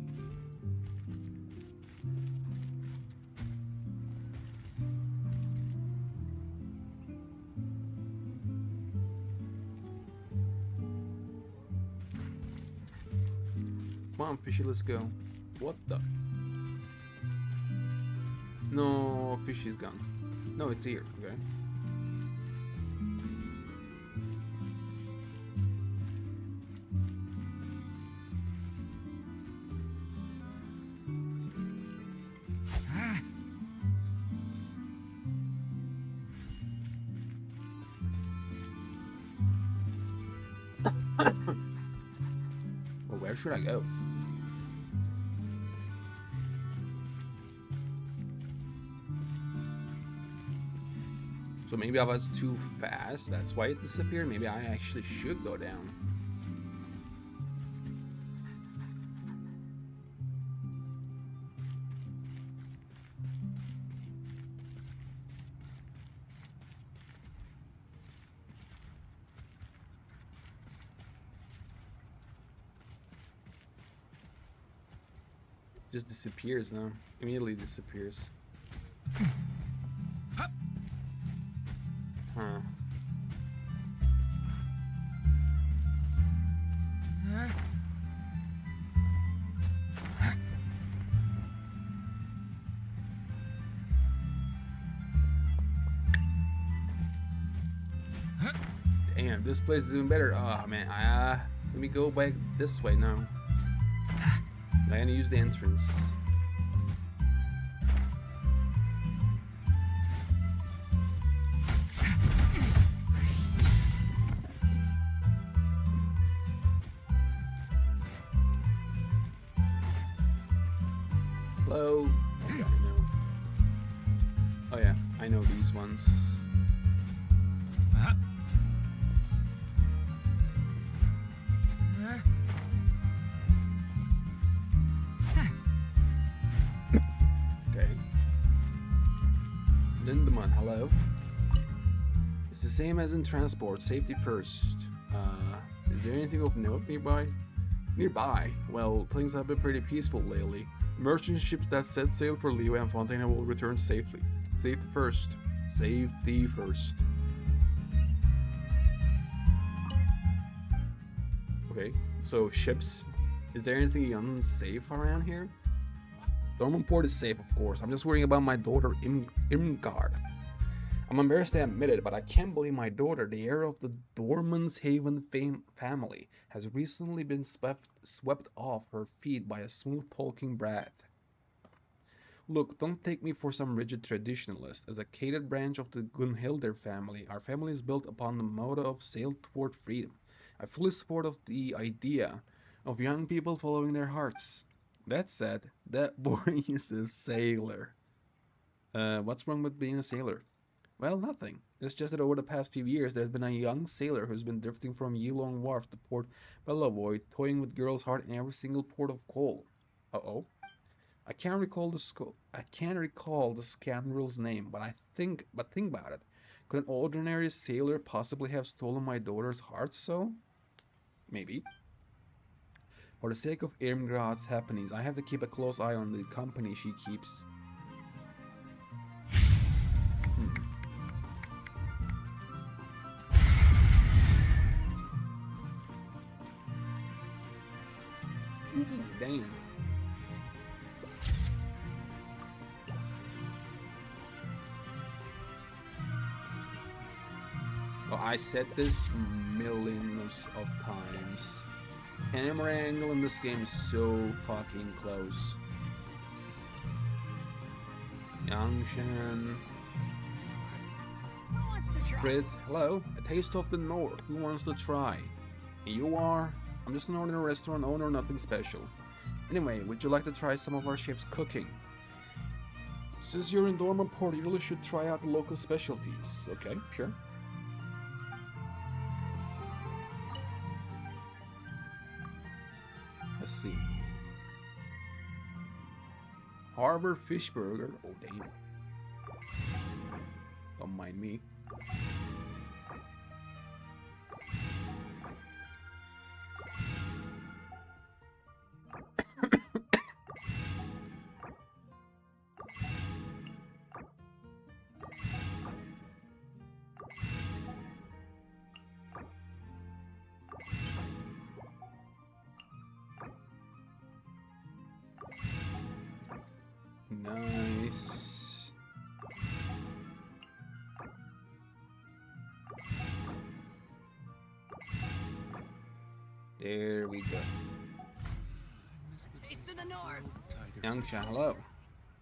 Come on, Fishy, let's go. What the? No, Fishy's gone. No, it's here. Okay. Ah. Well, where should I go? So maybe I was too fast, that's why it disappeared. Maybe I actually should go down. Just disappears now. Immediately disappears. Huh. Damn, this place is even better. Oh man, let me go back this way now. I'm gonna use the entrance. Hello. Okay, no. yeah, I know these ones. Huh? Okay. Lindemann, hello. It's the same as in transport, safety first. Is there anything of note nearby? Nearby? Well, things have been pretty peaceful lately. Merchant ships that set sail for Leo and Fontana will return safely. Safety first. Safety first. Okay, so ships. Is there anything unsafe around here? Dornman port is safe, of course. I'm just worrying about my daughter, Irmgard. I'm embarrassed to admit it, but I can't believe my daughter, the heir of the Dorman's Haven family, has recently been swept off her feet by a smooth-talking brat. Look, don't take me for some rigid traditionalist. As a catered branch of the Gunhilder family, our family is built upon the motto of sail toward freedom. I fully support of the idea of young people following their hearts. That said, that boy is a sailor. What's wrong with being a sailor? Well, nothing. It's just that over the past few years, there's been a young sailor who's been drifting from Yilong Wharf to Port Bellavoy, toying with girls' heart in every single port of call. Uh-oh. I can't recall the scoundrel's name, but think about it. Could an ordinary sailor possibly have stolen my daughter's heart so? Maybe. For the sake of Irmgard's happenings, I have to keep a close eye on the company she keeps. Damn. Oh, I said this millions of times. Camera angle in this game is so fucking close. Yangshan. Brit, hello. A taste of the north. Who wants to try? You are? I'm just an ordinary restaurant owner, nothing special. Anyway, would you like to try some of our chef's cooking? Since you're in Dornman Port, you really should try out the local specialties. Okay, sure. Let's see. Harbor Fish Burger. Oh, damn. Don't mind me. Nice. There we go. Taste of the North. Yangsha, hello.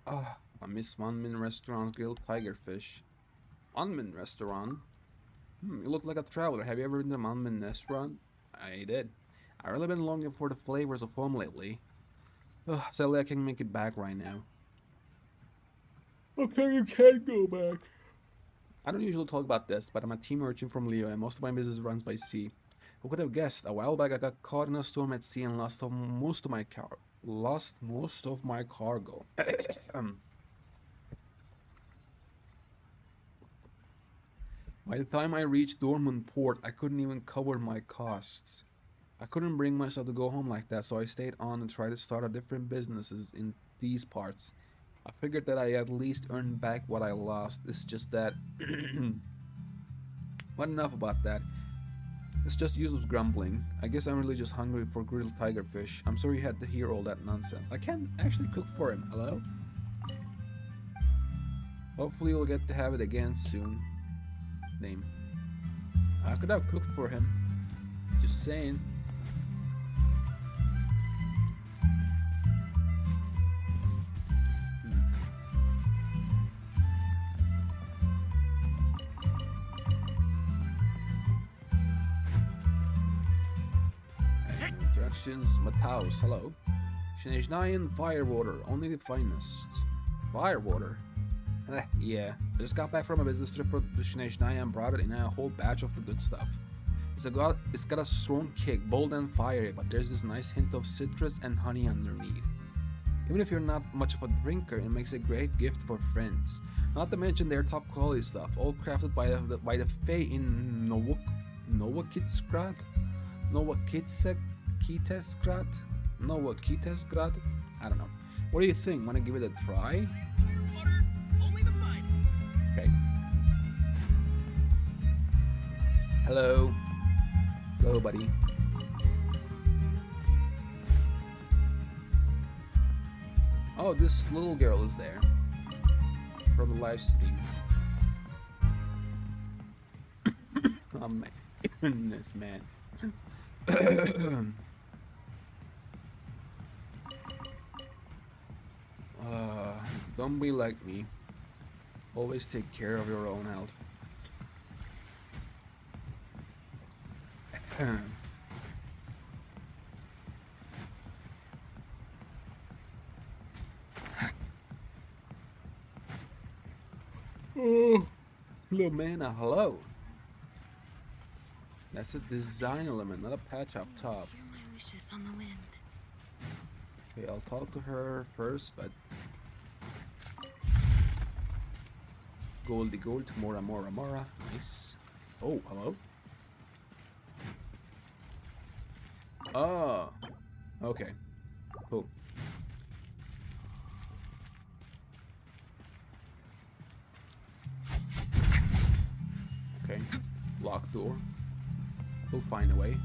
Ah, I miss Manmin Restaurant's grilled tiger fish. Manmin Restaurant? You look like a traveler. Have you ever been to Manmin Restaurant? I did. I've really been longing for the flavors of home lately. Ugh, sadly I can't make it back right now. Okay, you can go back. I don't usually talk about this, but I'm a team urchin from Leo and most of my business runs by sea. Who could have guessed? A while back I got caught in a storm at sea and lost most of my cargo. By the time I reached Dornman Port, I couldn't even cover my costs. I couldn't bring myself to go home like that, so I stayed on and tried to start a different businesses in these parts. I figured that I at least earned back what I lost. It's just that... But enough about that. It's just useless grumbling. I guess I'm really just hungry for grilled tiger fish. I'm sorry you had to hear all that nonsense. I can't actually cook for him. Hello? Hopefully we'll get to have it again soon. Name. I could have cooked for him. Just saying. Instructions. Mataus, hello. Shinejnayan Firewater, only the finest. Firewater? Yeah, I just got back from a business trip to Shnezhnaya and brought it in a whole batch of the good stuff. It's got a strong kick, bold and fiery, but there's this nice hint of citrus and honey underneath. Even if you're not much of a drinker, it makes a great gift for friends. Not to mention their top quality stuff, all crafted by the Fae in Novokitsgrad? Novokitesgrad? I don't know. What do you think? Wanna give it a try? Okay. Hello. Hello, buddy. Oh, this little girl is there from the live stream. Oh my goodness, man. Don't be like me. Always take care of your own health. Oh, hello, man. Hello. That's a design element, not a patch up top. Hear my wishes on the wind. Okay, I'll talk to her first, but Goldy gold, Mora Mora Mora. Nice. Oh, hello. Oh, okay. Cool. Okay. Locked door. We'll find a way.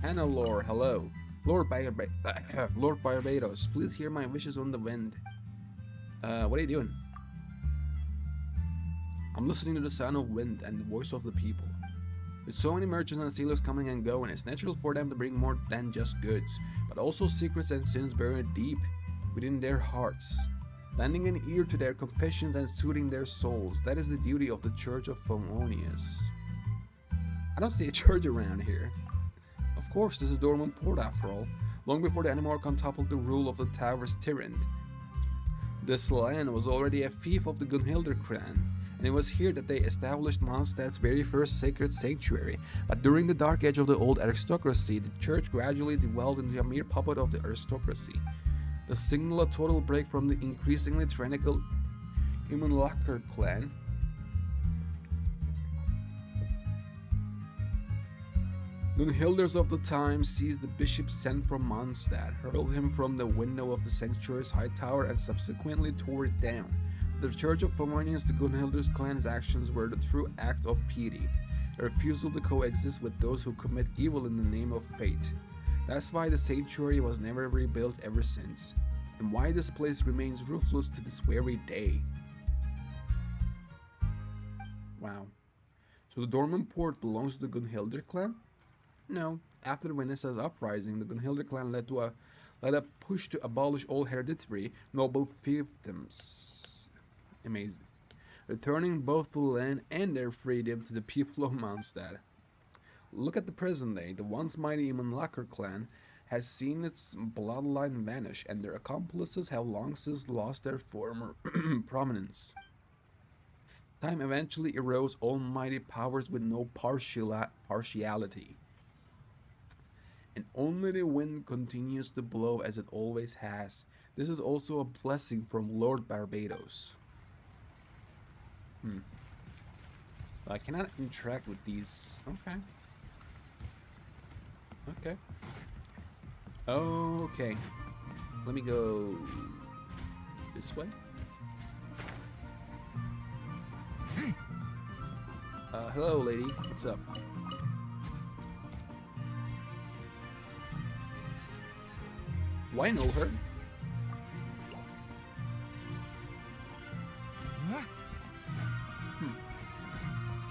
Anna Lore, hello. Lord Barbados, please hear my wishes on the wind. What are you doing? I'm listening to the sound of wind and the voice of the people. With so many merchants and sailors coming and going, it's natural for them to bring more than just goods, but also secrets and sins buried deep within their hearts. Lending an ear to their confessions and soothing their souls, that is the duty of the Church of Famonius. I don't see a church around here. Of course, this is Dornman Port after all, long before the Animorcon toppled the rule of the Tower's tyrant. This land was already a fief of the Gunhildr clan, and it was here that they established Mondstadt's very first sacred sanctuary. But during the dark age of the old aristocracy, the church gradually devolved into a mere puppet of the aristocracy. The signal a total break from the increasingly tyrannical Immunlacher clan. Gunhilders of the time seized the bishop sent from Mondstadt, hurled him from the window of the sanctuary's high tower, and subsequently tore it down. The Church of Famonius, the Gunhilders clan's actions were the true act of piety, a refusal to coexist with those who commit evil in the name of faith. That's why the sanctuary was never rebuilt ever since, and why this place remains roofless to this very day. Wow. So the Dornman Port belongs to the Gunhildr clan? No. After the Renaissance uprising, the Gunhildr clan led a push to abolish all hereditary noble fiefdoms. Amazing. Returning both the land and their freedom to the people of Mondstadt. Look at the present day. The once mighty Immunlacher clan has seen its bloodline vanish, and their accomplices have long since lost their former prominence. Time eventually erodes almighty powers with no partiality. And only the wind continues to blow as it always has. This is also a blessing from Lord Barbados. I cannot interact with these. Okay. Okay. Okay. Let me go this way. Hello, lady. What's up? Why know her?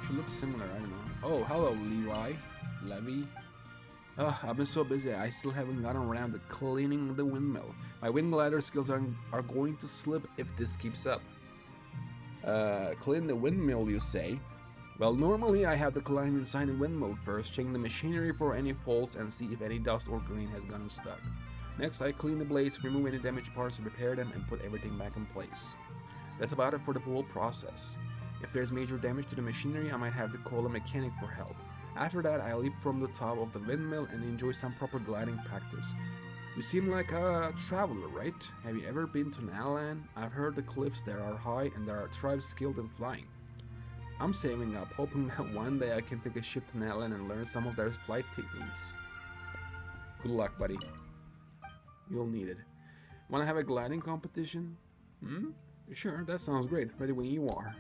She looks similar, I don't know. Oh, hello, Levy. I've been so busy, I still haven't gotten around to cleaning the windmill. My wind glider skills are going to slip if this keeps up. Clean the windmill, you say? Well, normally I have to climb inside the windmill first, check the machinery for any faults, and see if any dust or grain has gotten stuck. Next, I clean the blades, remove any damaged parts, repair them, and put everything back in place. That's about it for the whole process. If there's major damage to the machinery, I might have to call a mechanic for help. After that, I leap from the top of the windmill and enjoy some proper gliding practice. You seem like a traveler, right? Have you ever been to Nalan? I've heard the cliffs there are high and there are tribes skilled in flying. I'm saving up, hoping that one day I can take a ship to Nalan and learn some of their flight techniques. Good luck, buddy. You'll need it. Want to have a gliding competition? Sure, that sounds great. Ready when you are.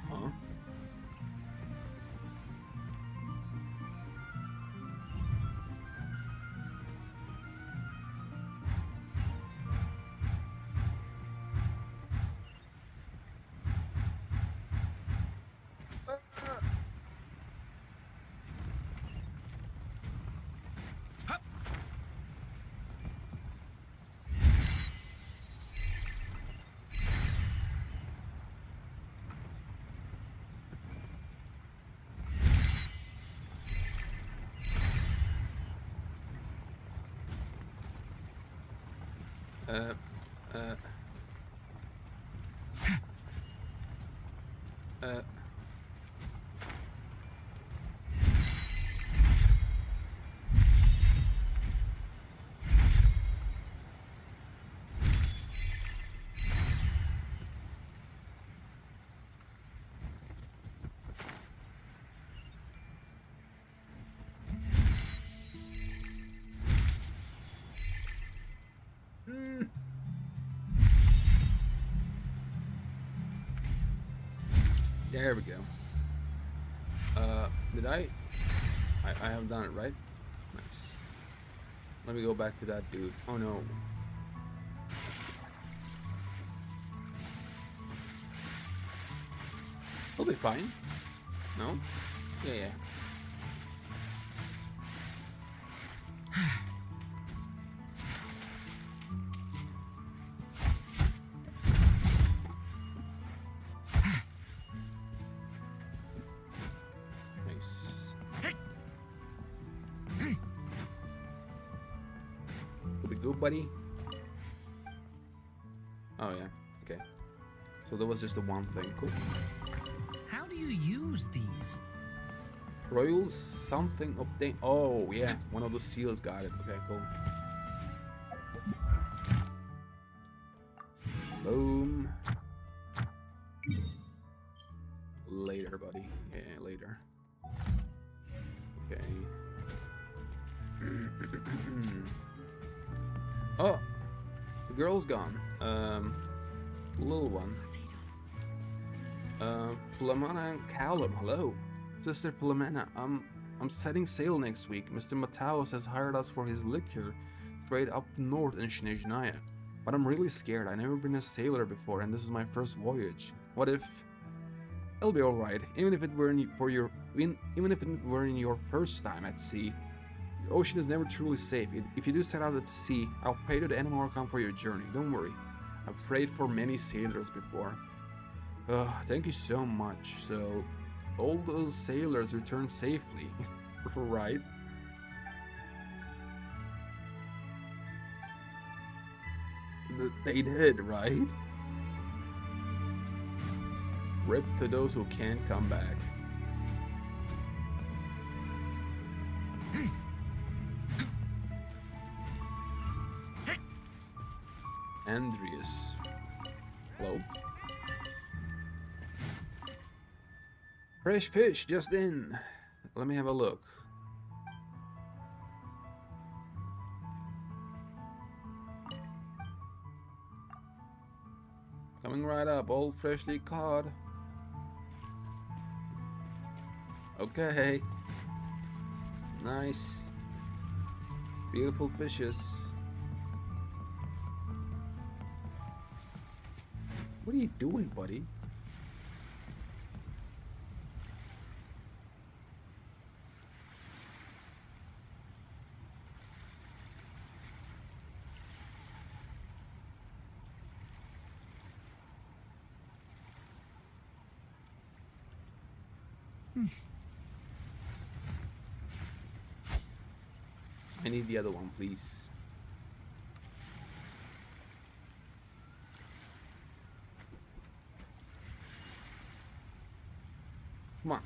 Huh? There we go. Did I have done it, right? Nice. Let me go back to that dude. Oh no. He'll be fine. No? Yeah. Nice. Will be good, buddy. Oh yeah. Okay. So there was just the one thing. Cool. How do you use these? Royal something update. Oh yeah, one of the seals got it. Okay, cool. Boom. Later, buddy. Yeah, later. Okay. Oh, the girl's gone. Little one. Plamana and Callum, hello. Sister Plamana, I'm setting sail next week. Mr. Mataos has hired us for his liquor trade up north in Snezhnaya. But I'm really scared. I've never been a sailor before, and this is my first voyage. What if... It'll be alright, even if it weren't your first time at sea. The ocean is never truly safe. If you do set out at sea, I'll pay to the Animorcon for your journey. Don't worry. I've prayed for many sailors before. Thank you so much. So, all those sailors returned safely, right? They did, right? Rip to those who can't come back. Andreas. Hello. Fresh fish just in. Let me have a look. Coming right up, all freshly caught. Okay. Nice. Beautiful fishes. What are you doing, buddy? I need the other one, please. Come on.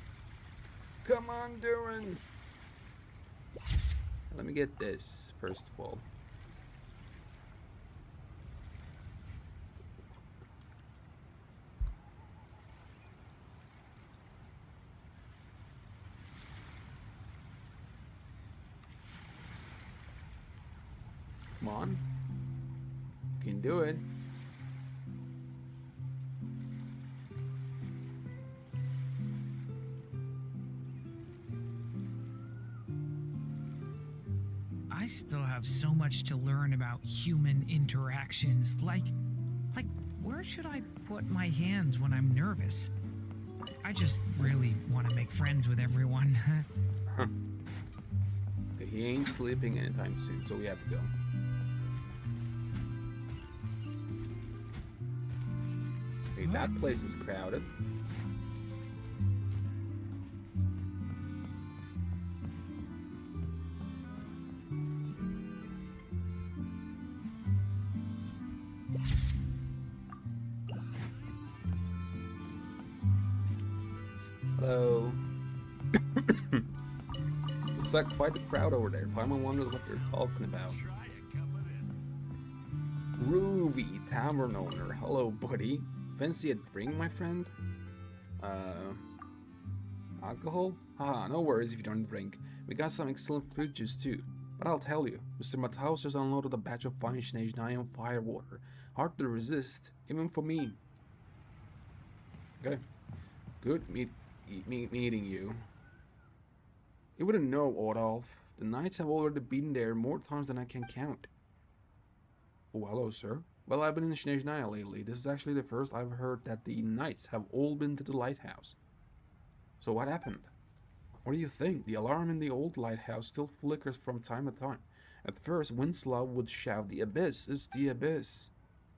Come on, Duran. Let me get this, first of all. Come on. You can do it. I still have so much to learn about human interactions. Like, where should I put my hands when I'm nervous? I just really want to make friends with everyone. Okay, he ain't sleeping anytime soon, so we have to go. Okay, that place is crowded. Hello. Looks like quite the crowd over there. Paimon wonders what they're talking about. Ruby, tavern owner. Hello, buddy. Fancy a drink, my friend? Alcohol? Haha, no worries if you don't drink. We got some excellent fruit juice too. But I'll tell you, Mr. Matthaus just unloaded a batch of fine Schneidernian firewater. Hard to resist, even for me. Okay. Good meeting you. You wouldn't know, Odolf. The knights have already been there more times than I can count. Oh, hello, sir. Well, I've been in Schneidernian lately. This is actually the first I've heard that the knights have all been to the lighthouse. So what happened? What do you think? The alarm in the old lighthouse still flickers from time to time. At first, Winslow would shout, "The abyss is the abyss."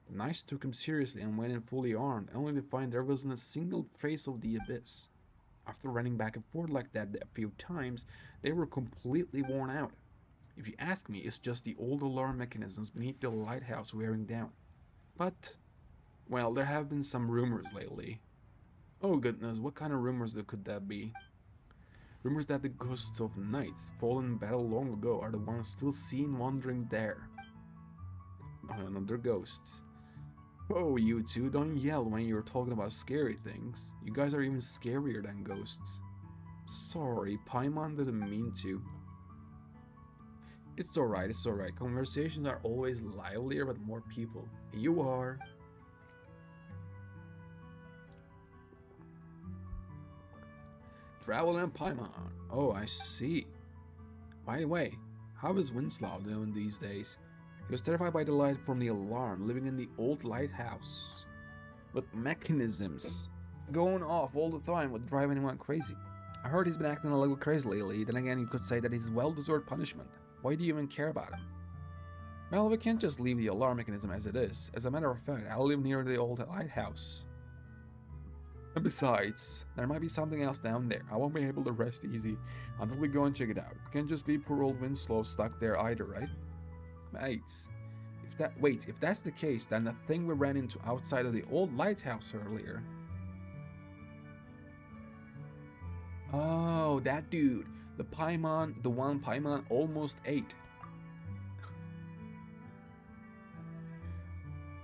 The knights took him seriously and went in fully armed, only to find there wasn't a single trace of the abyss. After running back and forth like that a few times, they were completely worn out. If you ask me, it's just the old alarm mechanisms beneath the lighthouse wearing down. But, well, there have been some rumors lately. Oh goodness, what kind of rumors could that be? Rumors that the ghosts of knights fallen in battle long ago are the ones still seen wandering there. Another ghosts. Oh, you two, don't yell when you're talking about scary things. You guys are even scarier than ghosts. Sorry, Paimon didn't mean to. It's alright, it's alright. Conversations are always livelier with more people. You are. Travel and Paimon. Oh, I see. By the way, how is Winslow doing these days? He was terrified by the light from the alarm, living in the old lighthouse. With mechanisms going off all the time would drive anyone crazy. I heard he's been acting a little crazy lately. Then again, you could say that it's well-deserved punishment. Why do you even care about him? Well, we can't just leave the alarm mechanism as it is. As a matter of fact, I live near the old lighthouse. And besides, there might be something else down there. I won't be able to rest easy until we go and check it out. We can't just leave poor old Winslow stuck there either, right? Wait, if that's the case, then the thing we ran into outside of the old lighthouse earlier. Oh, that dude. The one Paimon almost ate.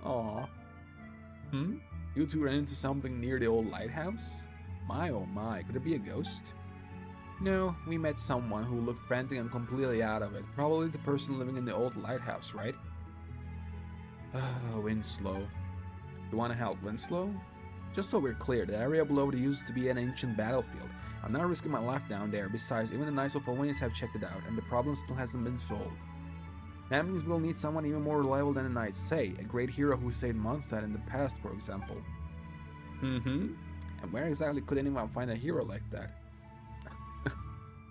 Aw. You two ran into something near the old lighthouse? My oh my, could it be a ghost? No, we met someone who looked frantic and completely out of it. Probably the person living in the old lighthouse, right? Winslow. You wanna help Winslow? Just so we're clear, the area below used to be an ancient battlefield. I'm not risking my life down there. Besides, even the Knights of Olynius have checked it out, and the problem still hasn't been solved. That means we'll need someone even more reliable than the Knights, say, a great hero who saved Mondstadt in the past, for example. And where exactly could anyone find a hero like that?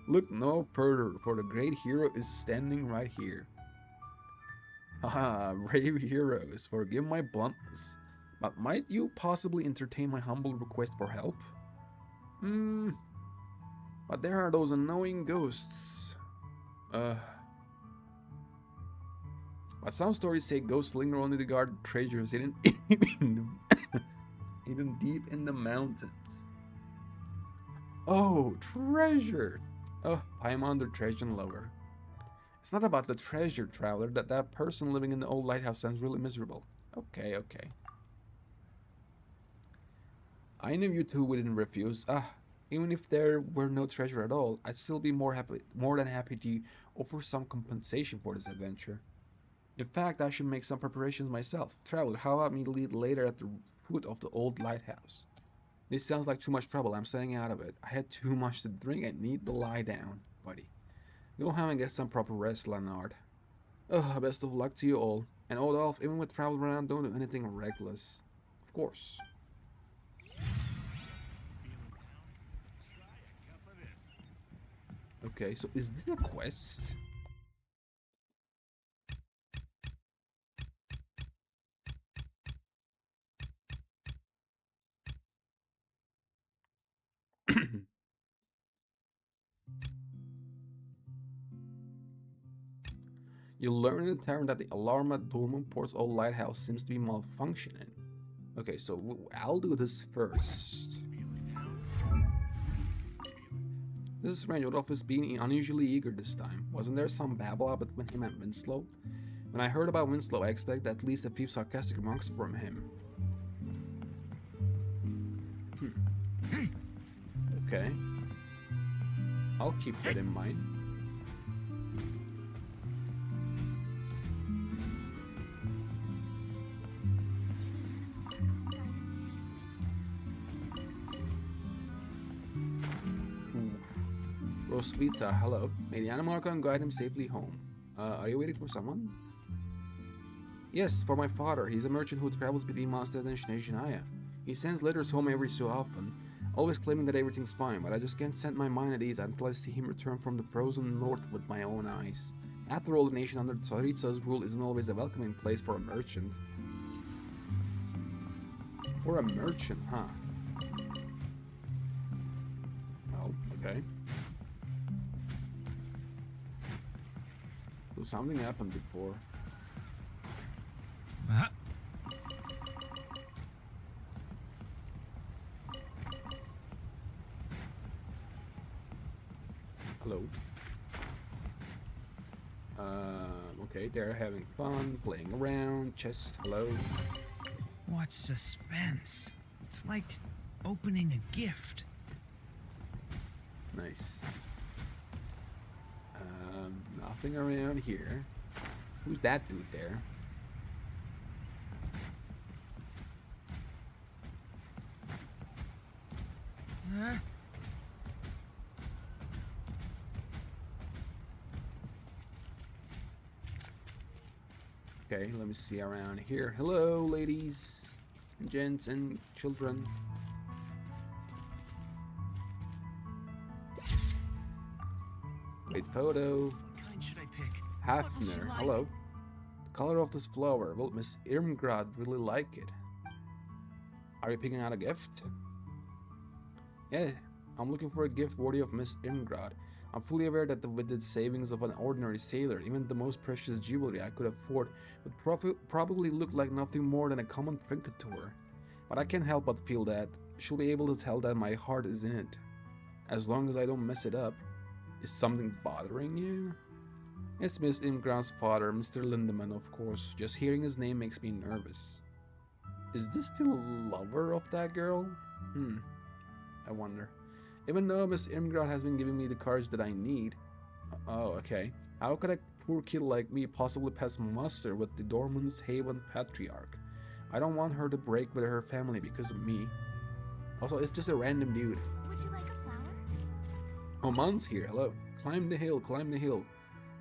Look no further, for the great hero is standing right here. Haha, brave heroes, forgive my bluntness, but might you possibly entertain my humble request for help? But there are those annoying ghosts. But some stories say ghosts linger only to guard treasures hidden hidden deep in the mountains. Oh, treasure! Oh, Paimon the treasure lover. It's not about the treasure, traveler. That person living in the old lighthouse sounds really miserable. Okay, okay. I knew you two wouldn't refuse. Even if there were no treasure at all, I'd still be more than happy to offer some compensation for this adventure. In fact, I should make some preparations myself. Traveler, how about me lead later at the foot of the old lighthouse? This sounds like too much trouble. I'm staying out of it. I had too much to drink. I need to lie down, buddy. Go home and get some proper rest, Leonard. Best of luck to you all. And Odolph, even with travel around, don't do anything reckless. Of course. Okay, so is this a quest? You learn in the tavern that the alarm at Dornman Port's old lighthouse seems to be malfunctioning. Okay, so I'll do this first. This is strange. Odolph is being unusually eager this time. Wasn't there some babble between him and Winslow? When I heard about Winslow, I expected at least a few sarcastic remarks from him. Okay. I'll keep that in mind. Roswitha, hello. May the Animarchon guide him safely home. Are you waiting for someone? Yes, for my father. He's a merchant who travels between Mondstadt and Snezhnaya. He sends letters home every so often, always claiming that everything's fine, but I just can't set my mind at ease until I see him return from the frozen north with my own eyes. After all, the nation under Tsaritsa's rule isn't always a welcoming place for a merchant. For a merchant, huh? Well, okay. So something happened before. Hello. Okay, they're having fun, playing around, chess, hello. What suspense. It's like opening a gift. Nice. Nothing around here. Who's that dude there? Huh? Okay, let me see around here. Hello, ladies and gents and children. Great photo. What kind should I pick? Hafner, hello. The color of this flower. Will Miss Irmgrad really like it? Are you picking out a gift? Yeah, I'm looking for a gift worthy of Miss Irmgrad. I'm fully aware that with the savings of an ordinary sailor, even the most precious jewelry I could afford would probably look like nothing more than a common trinket to her. But I can't help but feel that she'll be able to tell that my heart is in it. As long as I don't mess it up. Is something bothering you? It's Miss Imgrad's father, Mr. Lindemann, of course. Just hearing his name makes me nervous. Is this the lover of that girl? I wonder. Even though Miss Irmgrad has been giving me the courage that I need. Oh, okay. How could a poor kid like me possibly pass muster with the Dornman's Haven Patriarch? I don't want her to break with her family because of me. Also, it's just a random dude. Would you like a flower? Oh, Mon's here. Hello. Climb the hill, climb the hill.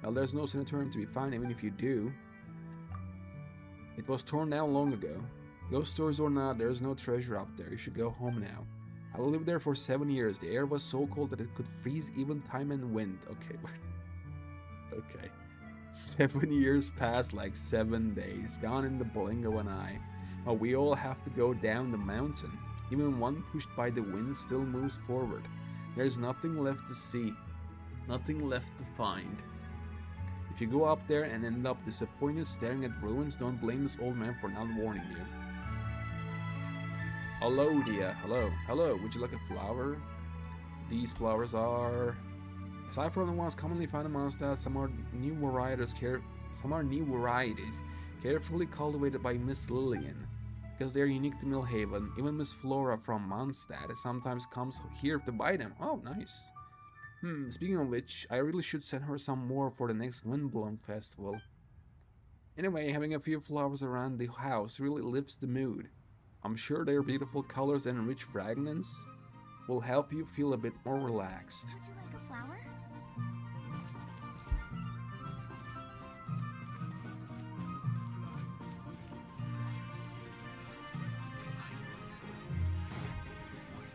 Well, there's no sanatorium to be found, even if you do. It was torn down long ago. Ghost stories or not, there's no treasure up there. You should go home now. I lived there for 7 years. The air was so cold that it could freeze even time and wind. Okay. Okay. 7 years passed like 7 days. Gone in the blink of an eye. Well, we all have to go down the mountain. Even one pushed by the wind still moves forward. There's nothing left to see, nothing left to find. If you go up there and end up disappointed staring at ruins, don't blame this old man for not warning you. Hello, dear. Hello. Hello. Would you like a flower? These flowers are... Aside from the ones commonly found in Mondstadt, some are new varieties carefully cultivated by Miss Lillian. Because they're unique to Millhaven, even Miss Flora from Mondstadt sometimes comes here to buy them. Oh, nice. Speaking of which, I really should send her some more for the next Windblown Festival. Anyway, having a few flowers around the house really lifts the mood. I'm sure their beautiful colors and rich fragrance will help you feel a bit more relaxed. Would you like a flower?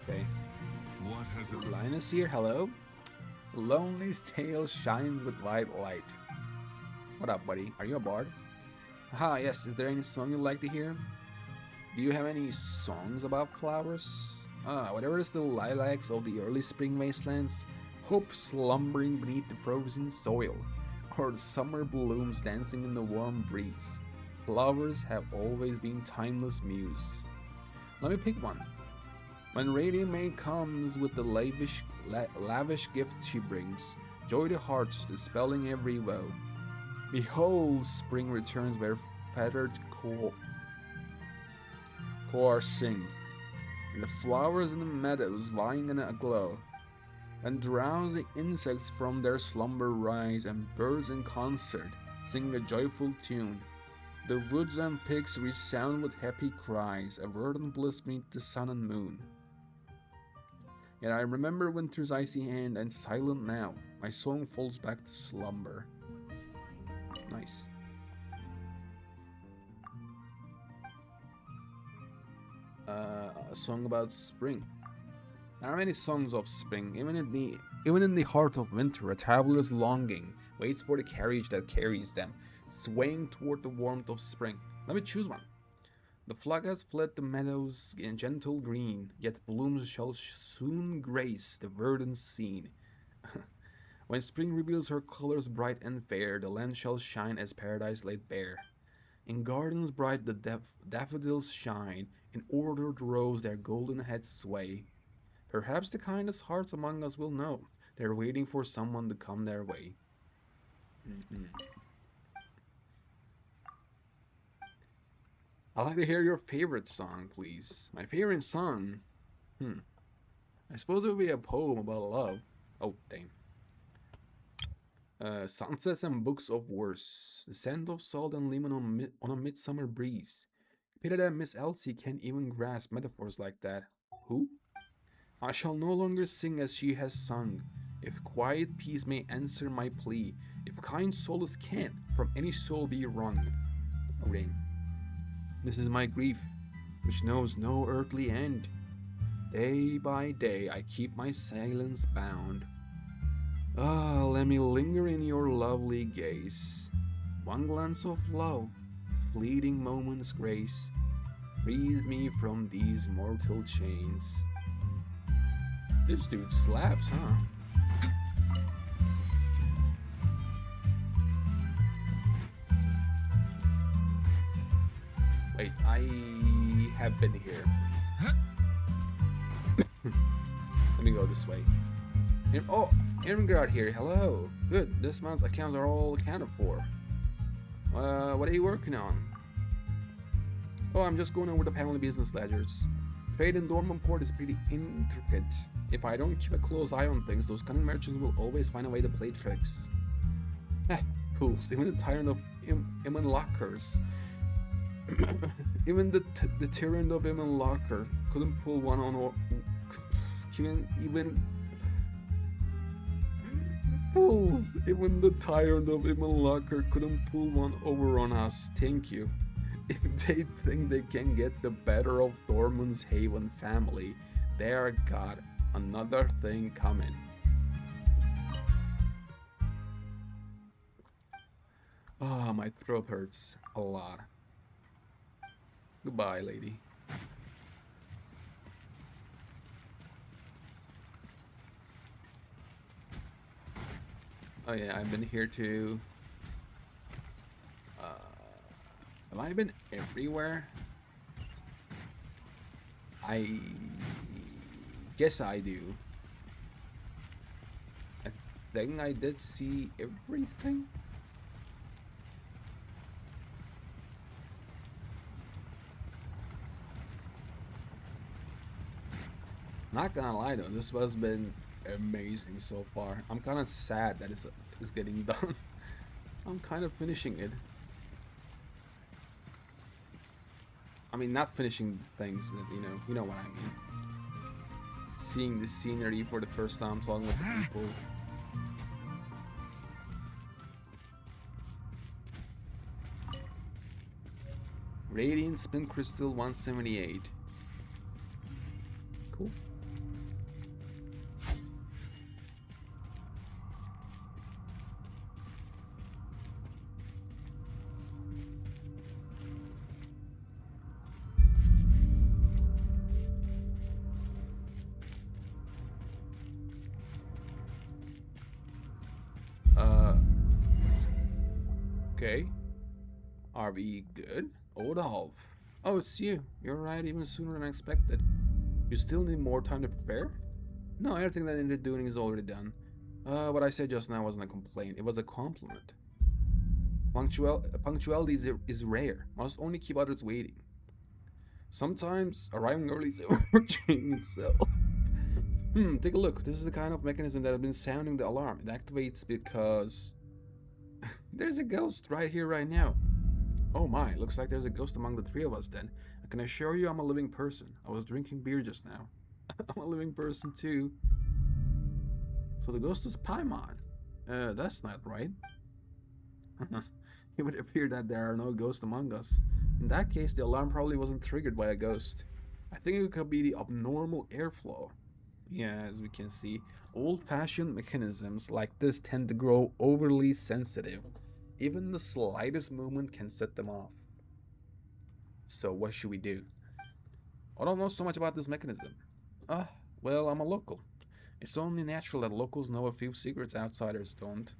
Okay. What has it Linus here, hello. Lonely's tale shines with white light. What up, buddy? Are you a bard? Aha, yes. Is there any song you'd like to hear? Do you have any songs about flowers? Whatever the still lilacs of the early spring wastelands, hope slumbering beneath the frozen soil, or the summer blooms dancing in the warm breeze. Flowers have always been timeless muse. Let me pick one. When Radiant May comes with the lavish gift she brings, joy to hearts dispelling every woe. Behold, spring returns where feathered choirs sing, and the flowers in the meadows lying in a glow. And drowsy insects from their slumber rise, and birds in concert sing a joyful tune. The woods and peaks resound with happy cries, a verdant bliss meet the sun and moon. Yet I remember winter's icy hand, and silent now, my song falls back to slumber. Nice. A song about spring. There are many songs of spring, even in the heart of winter. A traveler's longing waits for the carriage that carries them, swaying toward the warmth of spring. Let me choose one. The flock has fled the meadows in gentle green, yet blooms shall soon grace the verdant scene. When spring reveals her colors bright and fair, the land shall shine as paradise laid bare. In gardens bright the daffodils shine, in ordered rows their golden heads sway. Perhaps the kindest hearts among us will know they're waiting for someone to come their way. I'd like to hear your favorite song, please. My favorite song? I suppose it would be a poem about love. Oh, damn. Sunsets and books of verse. The scent of salt and lemon on a midsummer breeze. Pity that Miss Elsie can't even grasp metaphors like that. Who? I shall no longer sing as she has sung. If quiet peace may answer my plea, if kind solace can't from any soul be wrung. Oh, damn. This is my grief, which knows no earthly end. Day by day I keep my silence bound. Ah, let me linger in your lovely gaze. One glance of love, a fleeting moment's grace, frees me from these mortal chains. This dude slaps, huh? Wait, I have been here. Let me go this way. Oh, Irmgard here. Hello. Good. This month's accounts are all accounted for. What are you working on? Oh, I'm just going over the family business ledgers. Trade in Dornman port is pretty intricate. If I don't keep a close eye on things, those cunning merchants will always find a way to play tricks. Fools. Even the tyrant of Iman Lockers. Even the tyrant of Iman Locker couldn't pull one on or even fools. Even the tyrant of Iman Locker couldn't pull one over on us. Thank you. If they think they can get the better of Dorman's Haven family, they are got another thing coming. Oh, my throat hurts a lot. Goodbye, lady. Oh yeah, I've been here too. Have I been everywhere? I guess I do. I think I did see everything. Not gonna lie though, this has been amazing so far. I'm kind of sad that it's getting done. I'm kind of finishing it. I mean, not finishing things, you know what I mean. Seeing the scenery for the first time, talking with the people. Radiant Spin Crystal 178. Cool. Okay. Are we good? Odolf. Oh, it's you. You're right even sooner than I expected. You still need more time to prepare? No, everything that I needed doing is already done. What I said just now wasn't a complaint, it was a compliment. Punctuality is rare. Must only keep others waiting. Sometimes arriving early is overchanging itself. Take a look. This is the kind of mechanism that has been sounding the alarm. It activates because there's a ghost right here, right now. Oh my, looks like there's a ghost among the three of us then. I can assure you I'm a living person. I was drinking beer just now. I'm a living person too. So the ghost is Paimon. That's not right. It would appear that there are no ghosts among us. In that case, the alarm probably wasn't triggered by a ghost. I think it could be the abnormal airflow. Yeah, as we can see, old-fashioned mechanisms like this tend to grow overly sensitive. Even the slightest movement can set them off. So what should we do? I don't know so much about this mechanism. Well, I'm a local. It's only natural that locals know a few secrets outsiders don't.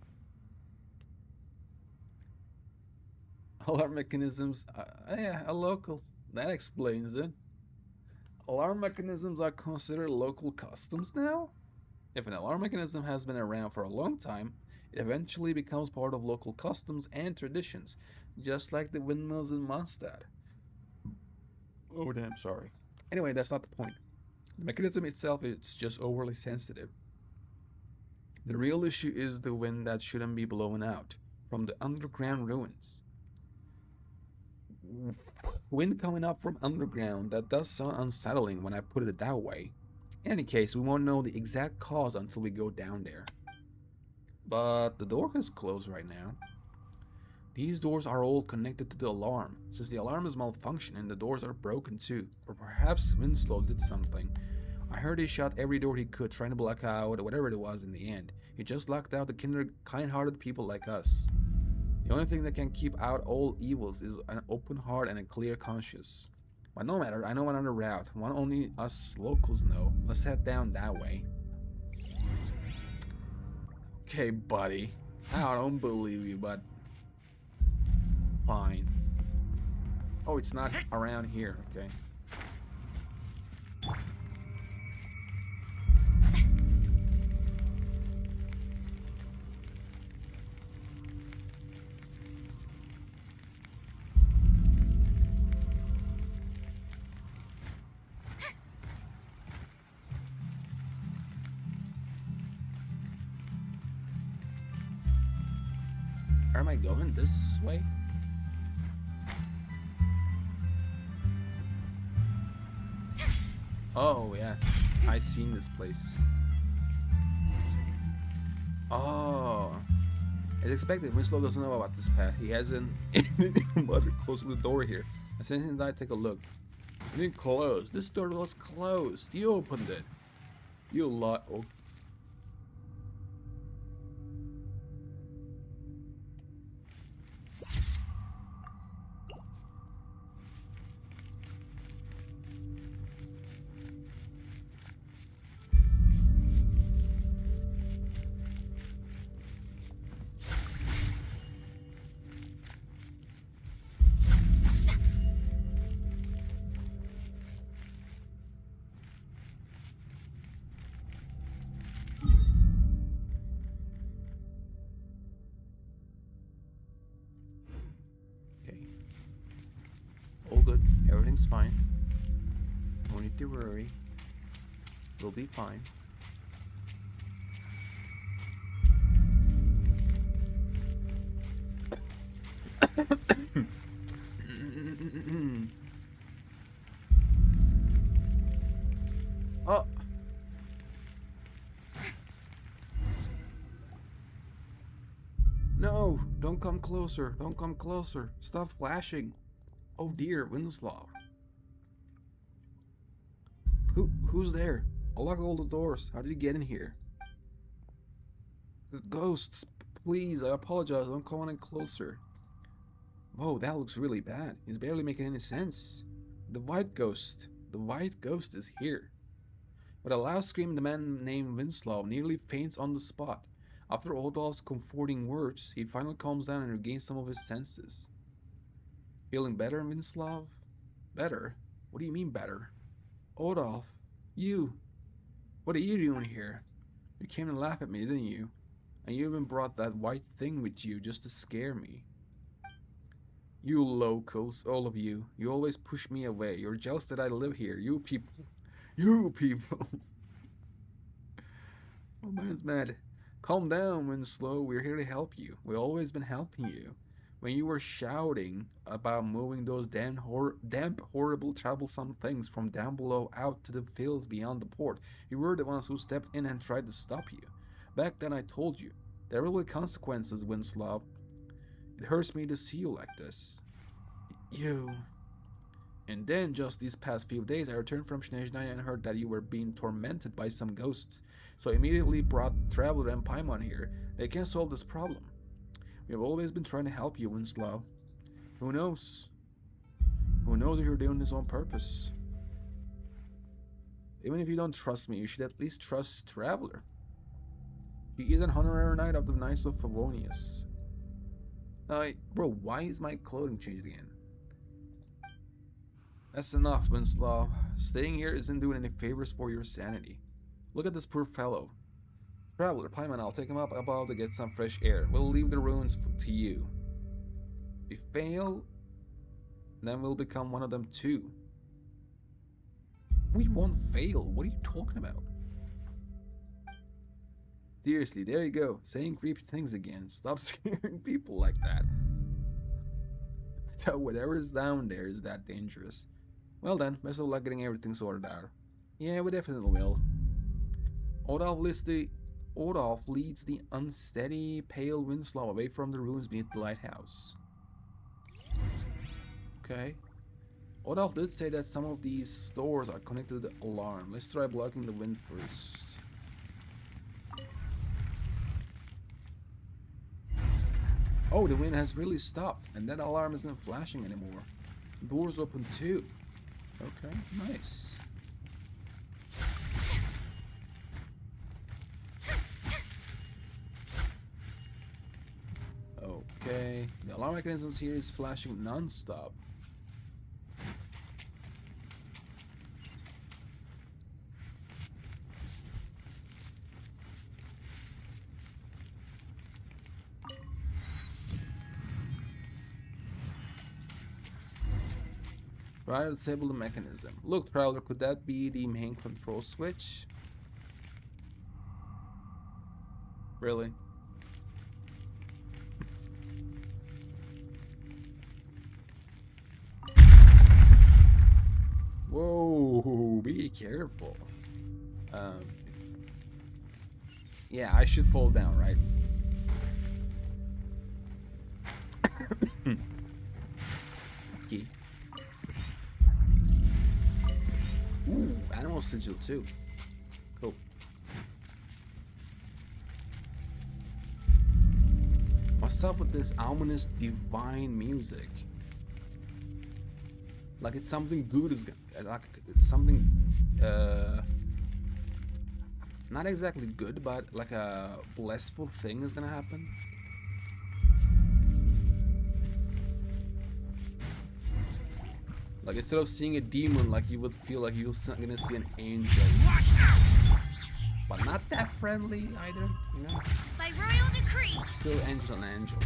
Alarm mechanisms, yeah, a local. That explains it. Alarm mechanisms are considered local customs now? If an alarm mechanism has been around for a long time, it eventually becomes part of local customs and traditions, just like the windmills in Mondstadt. Oh damn, sorry. Anyway, that's not the point. The mechanism itself is just overly sensitive. The real issue is the wind that shouldn't be blown out from the underground ruins. Wind coming up from underground, that does sound unsettling when I put it that way. In any case, we won't know the exact cause until we go down there. But the door is closed right now. These doors are all connected to the alarm. Since the alarm is malfunctioning, the doors are broken too. Or perhaps Winslow did something. I heard he shot every door he could, trying to block out whatever it was in the end. He just locked out the kind-hearted people like us. The only thing that can keep out all evils is an open heart and a clear conscience. But no matter, I know another route, one only us locals know. Let's head down that way. Okay, buddy. I don't believe you, but fine. Oh, it's not around here, okay. Or am I going this way? Oh, yeah. I've seen this place. Oh. As expected, Winslow doesn't know about this path. He hasn't anything but close to the door here. As soon as I take a look. It didn't close. This door was closed. You opened it. You lot. Oh. Everything's fine. No need to worry. We'll be fine. Oh. No, don't come closer. Don't come closer. Stop flashing. Oh dear, Winslow. Who's there? Unlock all the doors. How did you get in here? Ghosts, please, I apologize. Don't come any closer. Whoa, that looks really bad. It's barely making any sense. The white ghost. The white ghost is here. With a loud scream, the man named Winslow nearly faints on the spot. After Odolph's comforting words, he finally calms down and regains some of his senses. Feeling better, Winslow? Better? What do you mean better? Odolph, you. What are you doing here? You came to laugh at me, didn't you? And you even brought that white thing with you just to scare me. You locals, all of you. You always push me away. You're jealous that I live here. You people. You people. Oh, man's mad. Calm down, Winslow. We're here to help you. We've always been helping you. When you were shouting about moving those damp, horrible, troublesome things from down below out to the fields beyond the port, you were the ones who stepped in and tried to stop you. Back then I told you, there will be consequences, Winslow. It hurts me to see you like this. You... And then, just these past few days, I returned from Snezhnaya and heard that you were being tormented by some ghosts. So I immediately brought Traveler and Paimon here. They can solve this problem. We have always been trying to help you, Winslow. Who knows? Who knows if you're doing this on purpose? Even if you don't trust me, you should at least trust Traveler. He is an honorary knight of the Knights of Favonius. Bro, why is my clothing changed again? That's enough, Winslow. Staying here isn't doing any favors for your sanity. Look at this poor fellow. Traveler, Paimon, I'll take him up above to get some fresh air. We'll leave the ruins to you. If we fail, then we'll become one of them too. We won't fail. What are you talking about? Seriously, there you go. Saying creepy things again. Stop scaring people like that. So whatever's down there is that dangerous. Well then, best of luck getting everything sorted out. Yeah, we definitely will. Odolph leads the unsteady, pale Winslow away from the ruins beneath the lighthouse. Okay. Odolph did say that some of these doors are connected to the alarm. Let's try blocking the wind first. Oh, the wind has really stopped, and that alarm isn't flashing anymore. The door's open too. Okay, nice. Okay, the alarm mechanisms here is flashing non-stop. Right, disable the mechanism. Look, Traveler, could that be the main control switch? Really? Whoa, be careful. Yeah, I should pull down, right? Key. Ooh, animal sigil too. Cool. What's up with this ominous divine music? Like it's something good is like it's something not exactly good, but like a blissful thing is gonna happen. Like instead of seeing a demon, like you would feel like you're gonna see an angel. But not that friendly either, you know? By royal decree. Still angel and angel.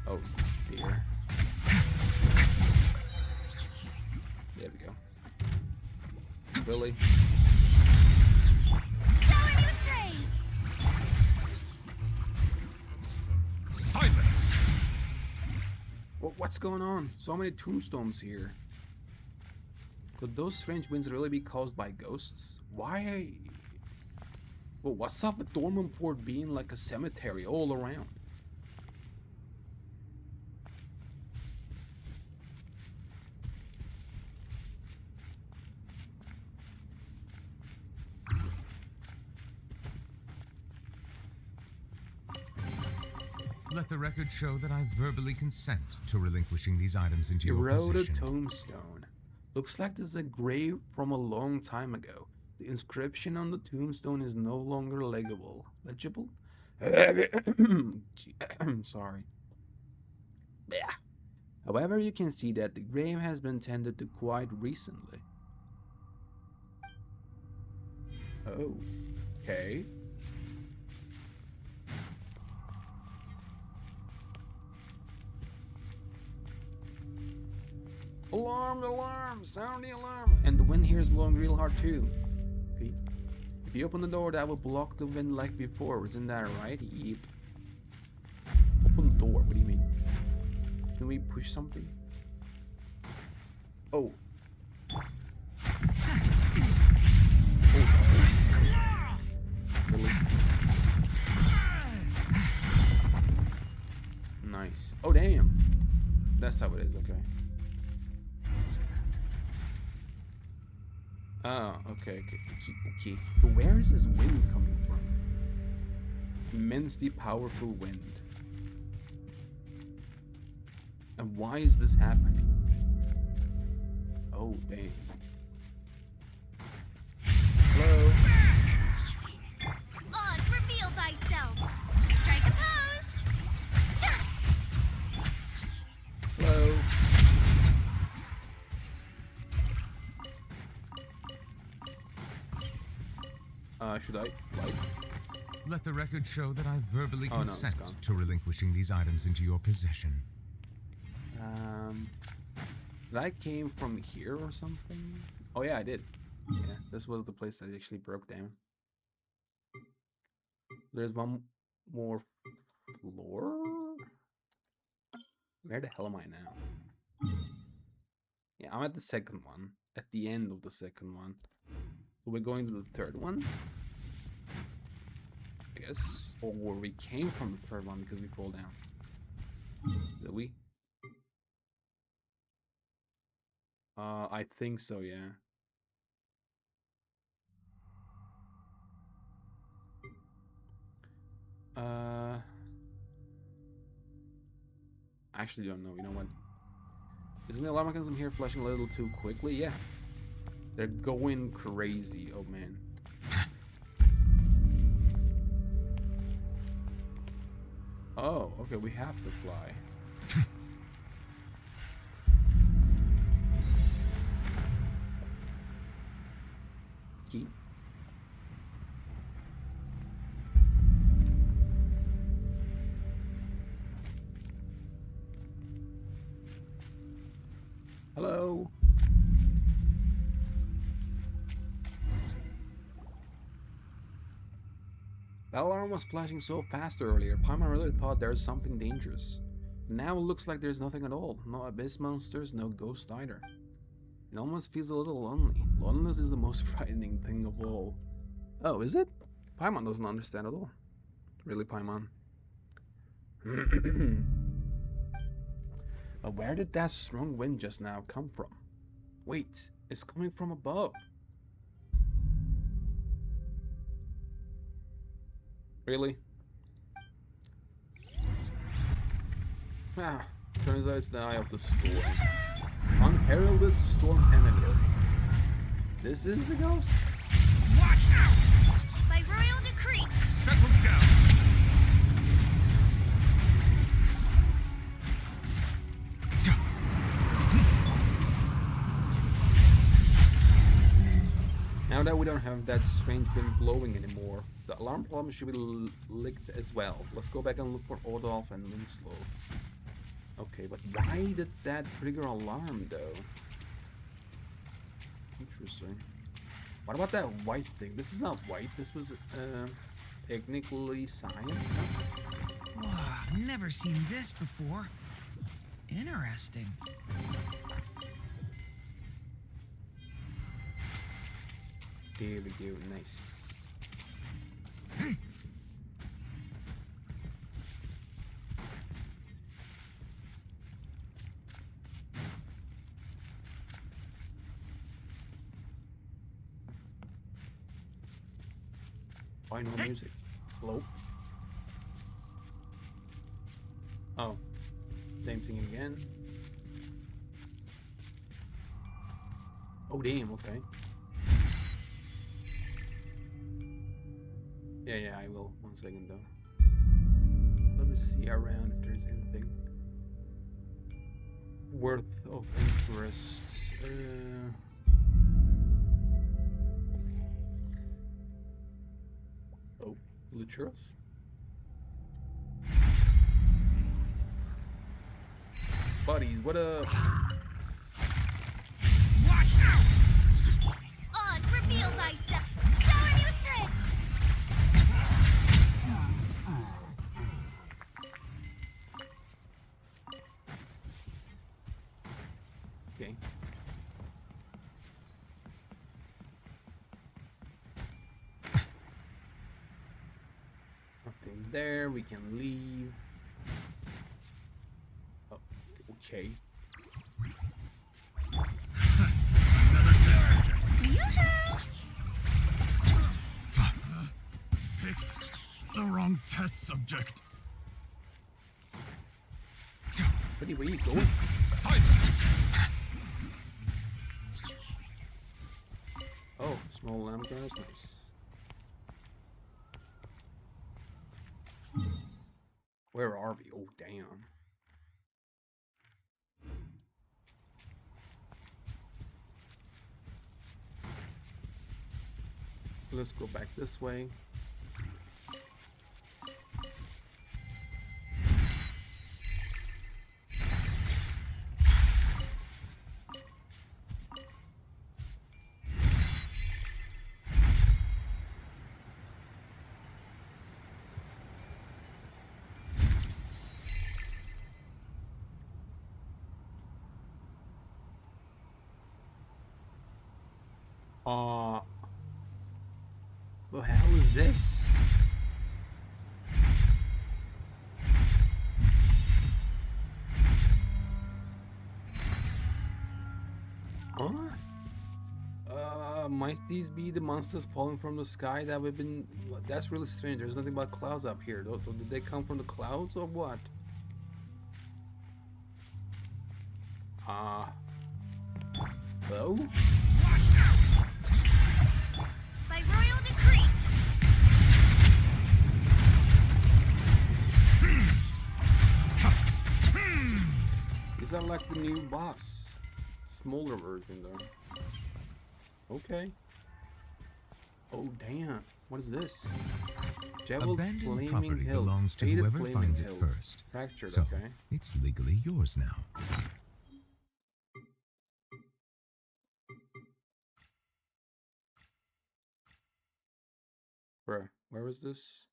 Oh dear. There we go. Really? Showering you with praise! Silence! What's going on? So many tombstones here. Could those strange winds really be caused by ghosts? Why? Well, what's up with Dornman Port being like a cemetery all around? Let the record show that I verbally consent to relinquishing these items into You your wrote a possession. tombstone. Looks like this is a grave from a long time ago. The inscription on the tombstone is no longer legible. Legible? Sorry. Yeah. However, you can see that the grave has been tended to quite recently. Oh. Okay. Alarm, alarm, sound the alarm. And the wind here is blowing real hard too. Okay. If you open the door, that will block the wind like before. Isn't that right? Yep. Open the door, what do you mean? Can we push something? Oh. Really? Nice. Oh, damn. That's how it is, okay. Oh, okay. So where is this wind coming from? Immensely powerful wind. And why is this happening? Oh, dang. Hello? Oz, reveal thyself! Strike a pose! Hello? Should I? Like? Let the record show that I verbally Oh, no, it's consent gone. to relinquishing these items into your possession. That came from here or something? Oh yeah, I did. Yeah, this was the place that actually broke down. There's one more floor? Where the hell am I now? Yeah, I'm at the second one. At the end of the second one. So we're going to the third one? I guess. Or we came from the third one because we fall down. Did we? I think so, yeah. Actually don't know, you know what? Isn't the alarm mechanism here flashing a little too quickly? Yeah. They're going crazy, oh man. Oh, okay, we have to fly. Key. Hello. That alarm was flashing so fast earlier. Paimon really thought there was something dangerous. Now it looks like there's nothing at all. No abyss monsters, no ghost either. It almost feels a little lonely. Loneliness is the most frightening thing of all. Oh, is it? Paimon doesn't understand at all. Really, Paimon? But where did that strong wind just now come from? Wait, it's coming from above. Really? Ah, turns out it's the eye of the storm. Unheralded storm emanator. This is the ghost? Watch out! By royal decree! Settle down! Now that we don't have that strange wind blowing anymore, the alarm problem should be licked as well. Let's go back and look for Odolph and Winslow. Okay, but why did that trigger alarm though? Interesting. What about that white thing? This is not white. This was technically cyan. Wow, I've never seen this before. Interesting. There we go. Nice. Why no music? Hello? Oh. Same thing again. Oh damn, okay. Yeah, I will. 1 second though. Let me see around if there's anything worth of interest. Oh, churros? Buddies, what up? Oz, reveal thyself. Show her your strength. Okay. Nothing there. We can leave. Oh, okay. Picked the wrong test subject. Buddy, where you going? Silence! Oh, small lamb grass, nice. Where are we? Oh, damn. Let's go back this way. The hell is this? Huh? Might these be the monsters falling from the sky that we've been... That's really strange. There's nothing but clouds up here. Did they come from the clouds or what? Hello? By royal decree. Is that like the new boss? Smaller version though. Okay. Oh damn. What is this? Jewel Abandoned Flaming property Hilt. belongs to Faded whoever Flaming finds it Hilt. first. Fractured, So, okay. it's legally yours now. Bruh, where was this?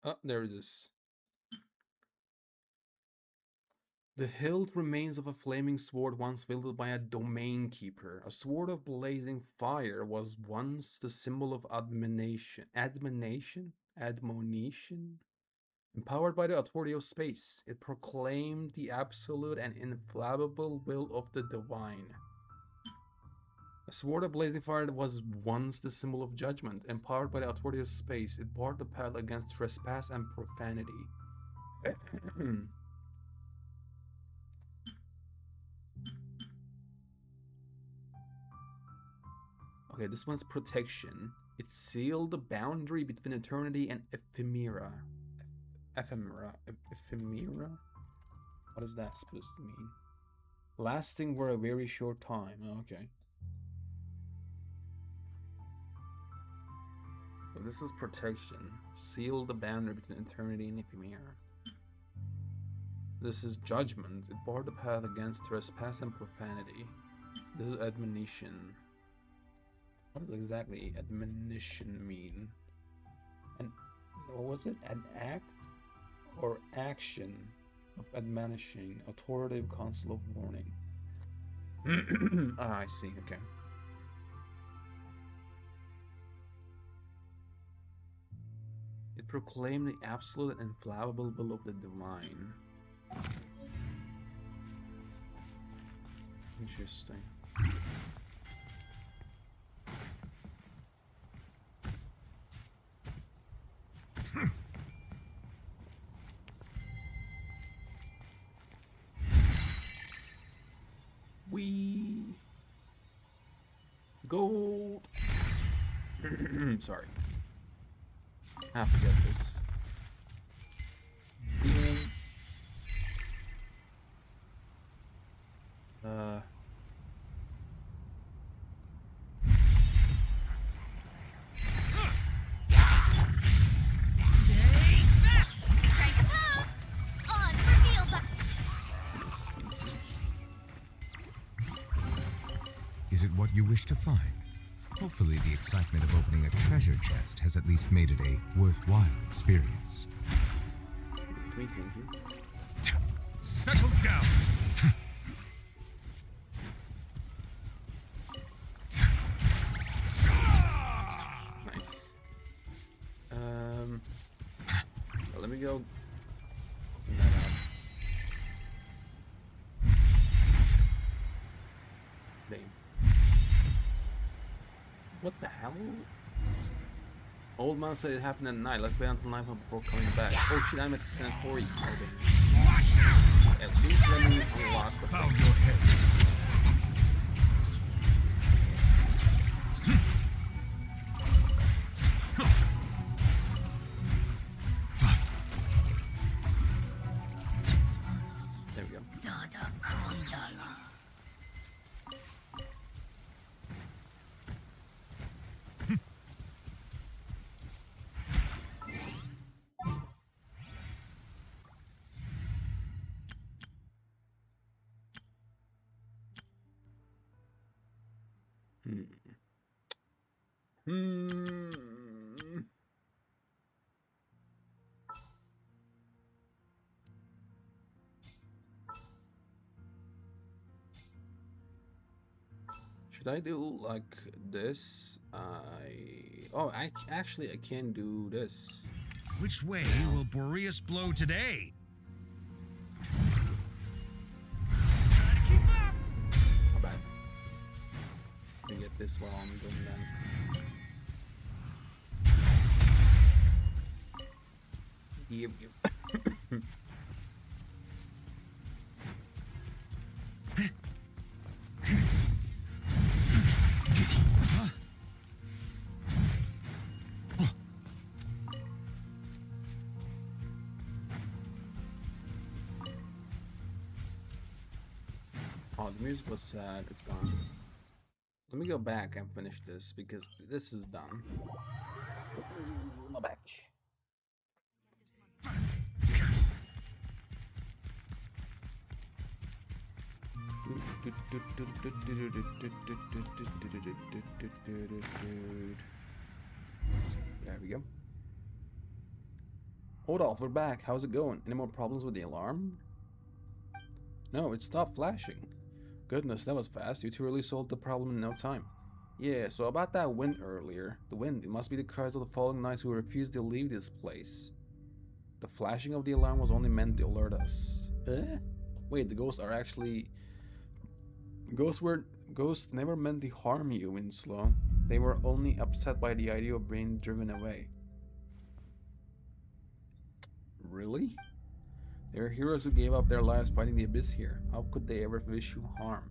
Oh, there it is. The hilt remains of a flaming sword once wielded by a domain keeper. A sword of blazing fire was once the symbol of admonition. Empowered by the authority of space, it proclaimed the absolute and infallible will of the divine. A sword of blazing fire was once the symbol of judgment. Empowered by the authority of space, it barred the path against trespass and profanity. Okay, this one's protection. It sealed the boundary between eternity and ephemera. Ephemera? What is that supposed to mean? Lasting for a very short time. Oh, okay. So this is protection. Seal the boundary between eternity and ephemera. This is judgment. It barred the path against trespass and profanity. This is admonition. What does exactly admonition mean? And what was it? An act or action of admonishing, authoritative counsel of warning. I see. Okay. It proclaimed the absolute and infallible will of the divine. Interesting. We gold. Sorry. I have to get this. Strike a pose! On reveal by... Is it what you wish to find? Hopefully the excitement of opening a treasure chest has at least made it a worthwhile experience. Thank you. Settle down. Nice. Well, let me go. Open that up. Damn. What the hell? Old man said it happened at night. Let's wait until nightfall before coming back. Oh shit, I'm at the sanatorium. At least let me unlock the Bow your head. There we go. Should I do like this? Actually I can do this. Which way will Boreas blow today? How bad? Let me get this while I'm doing that. Yep. Oh, the music was sad. It's gone. Let me go back and finish this because this is done. Go back. There we go. Odolph, we're back. How's it going? Any more problems with the alarm? No, it stopped flashing. Goodness, that was fast. You two really solved the problem in no time. Yeah, so about that wind earlier. The wind, it must be the cries of the falling knights who refused to leave this place. The flashing of the alarm was only meant to alert us. Eh? Wait, the ghosts are actually... Ghosts never meant to harm you, Winslow. They were only upset by the idea of being driven away. Really? They are heroes who gave up their lives fighting the abyss here. How could they ever wish you harm?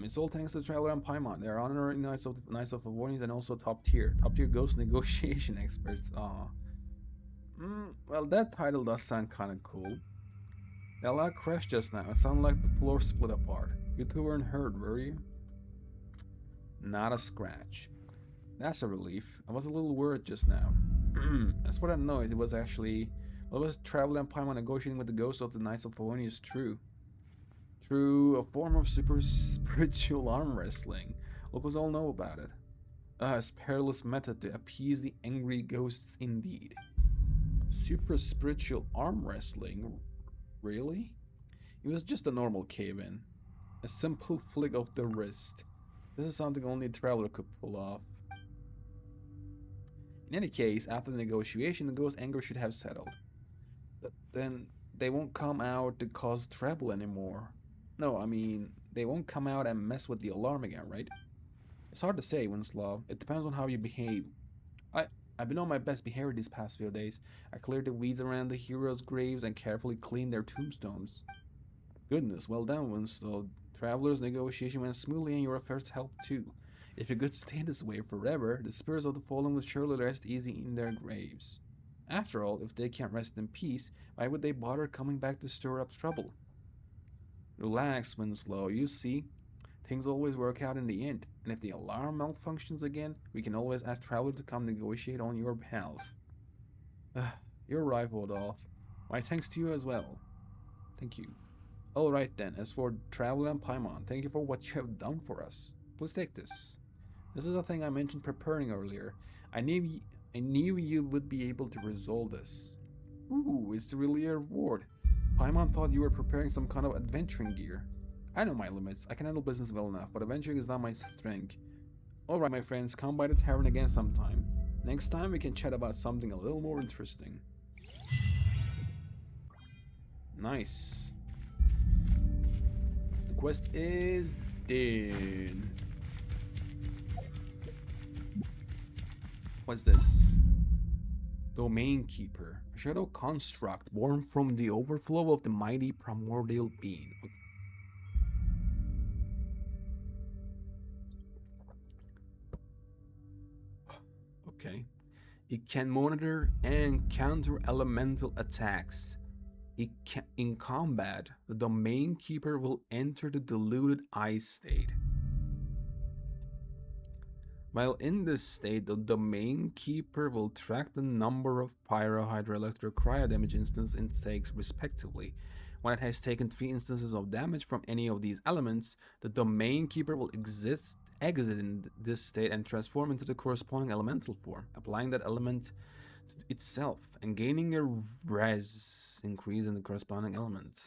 It's all thanks to Traveler and Paimon. They are honorary knights of Avoidance and also top tier ghost negotiation experts. Aw. Well, that title does sound kinda cool. The alarm crashed just now. It sounded like the floor split apart. You two weren't hurt, were you? Not a scratch. That's a relief. I was a little worried just now. As for that noise, it was What was Traveler and Paimon negotiating with the ghosts of the Knights of Favonius is true. Through a form of super spiritual arm wrestling. Locals all know about it. A perilous method to appease the angry ghosts indeed. Super spiritual arm wrestling? Really? It was just a normal cave-in. A simple flick of the wrist. This is something only a traveler could pull off. In any case, after the negotiation, the ghost anger should have settled. But then they won't come out to cause trouble anymore. No, I mean, they won't come out and mess with the alarm again, right? It's hard to say, Winslow. It depends on how you behave. I've been on my best behavior these past few days. I cleared the weeds around the heroes' graves and carefully cleaned their tombstones. Goodness, well done, Winslow. Traveler's negotiation went smoothly and your affairs helped too. If you could stay this way forever, the spirits of the fallen would surely rest easy in their graves. After all, if they can't rest in peace, why would they bother coming back to stir up trouble? Relax, Winslow. You see, things always work out in the end, and if the alarm malfunctions again, we can always ask Traveler to come negotiate on your behalf. You're right, Rodolphe. My thanks to you as well. Thank you. Alright then, as for Traveler and Paimon, thank you for what you have done for us. Please take this. This is a thing I mentioned preparing earlier. I knew you would be able to resolve this. Ooh, it's really a reward. Paimon thought you were preparing some kind of adventuring gear. I know my limits. I can handle business well enough, but adventuring is not my strength. Alright, my friends, come by the tavern again sometime. Next time we can chat about something a little more interesting. Nice. The quest is done. What's this? Domain Keeper. A shadow construct born from the overflow of the mighty primordial being. Okay. It can monitor and counter elemental attacks. In combat, the Domain Keeper will enter the diluted ice state. While in this state, the Domain Keeper will track the number of Pyro, Hydro, Electro, Cryo damage instance it takes respectively. When it has taken 3 instances of damage from any of these elements, the Domain Keeper will exit in this state and transform into the corresponding elemental form, applying that element to itself and gaining a res increase in the corresponding element.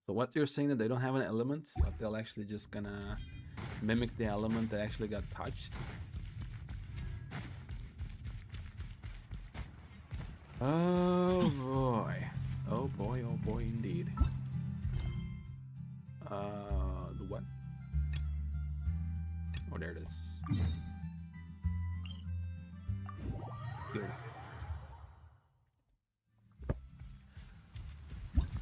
So what you're saying that they don't have an element, but they'll actually just gonna mimic the element that actually got touched. Oh boy. Oh boy, oh boy indeed. The what? Oh, there it is. Good.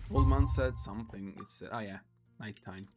Old man said something. It said, oh yeah, nighttime.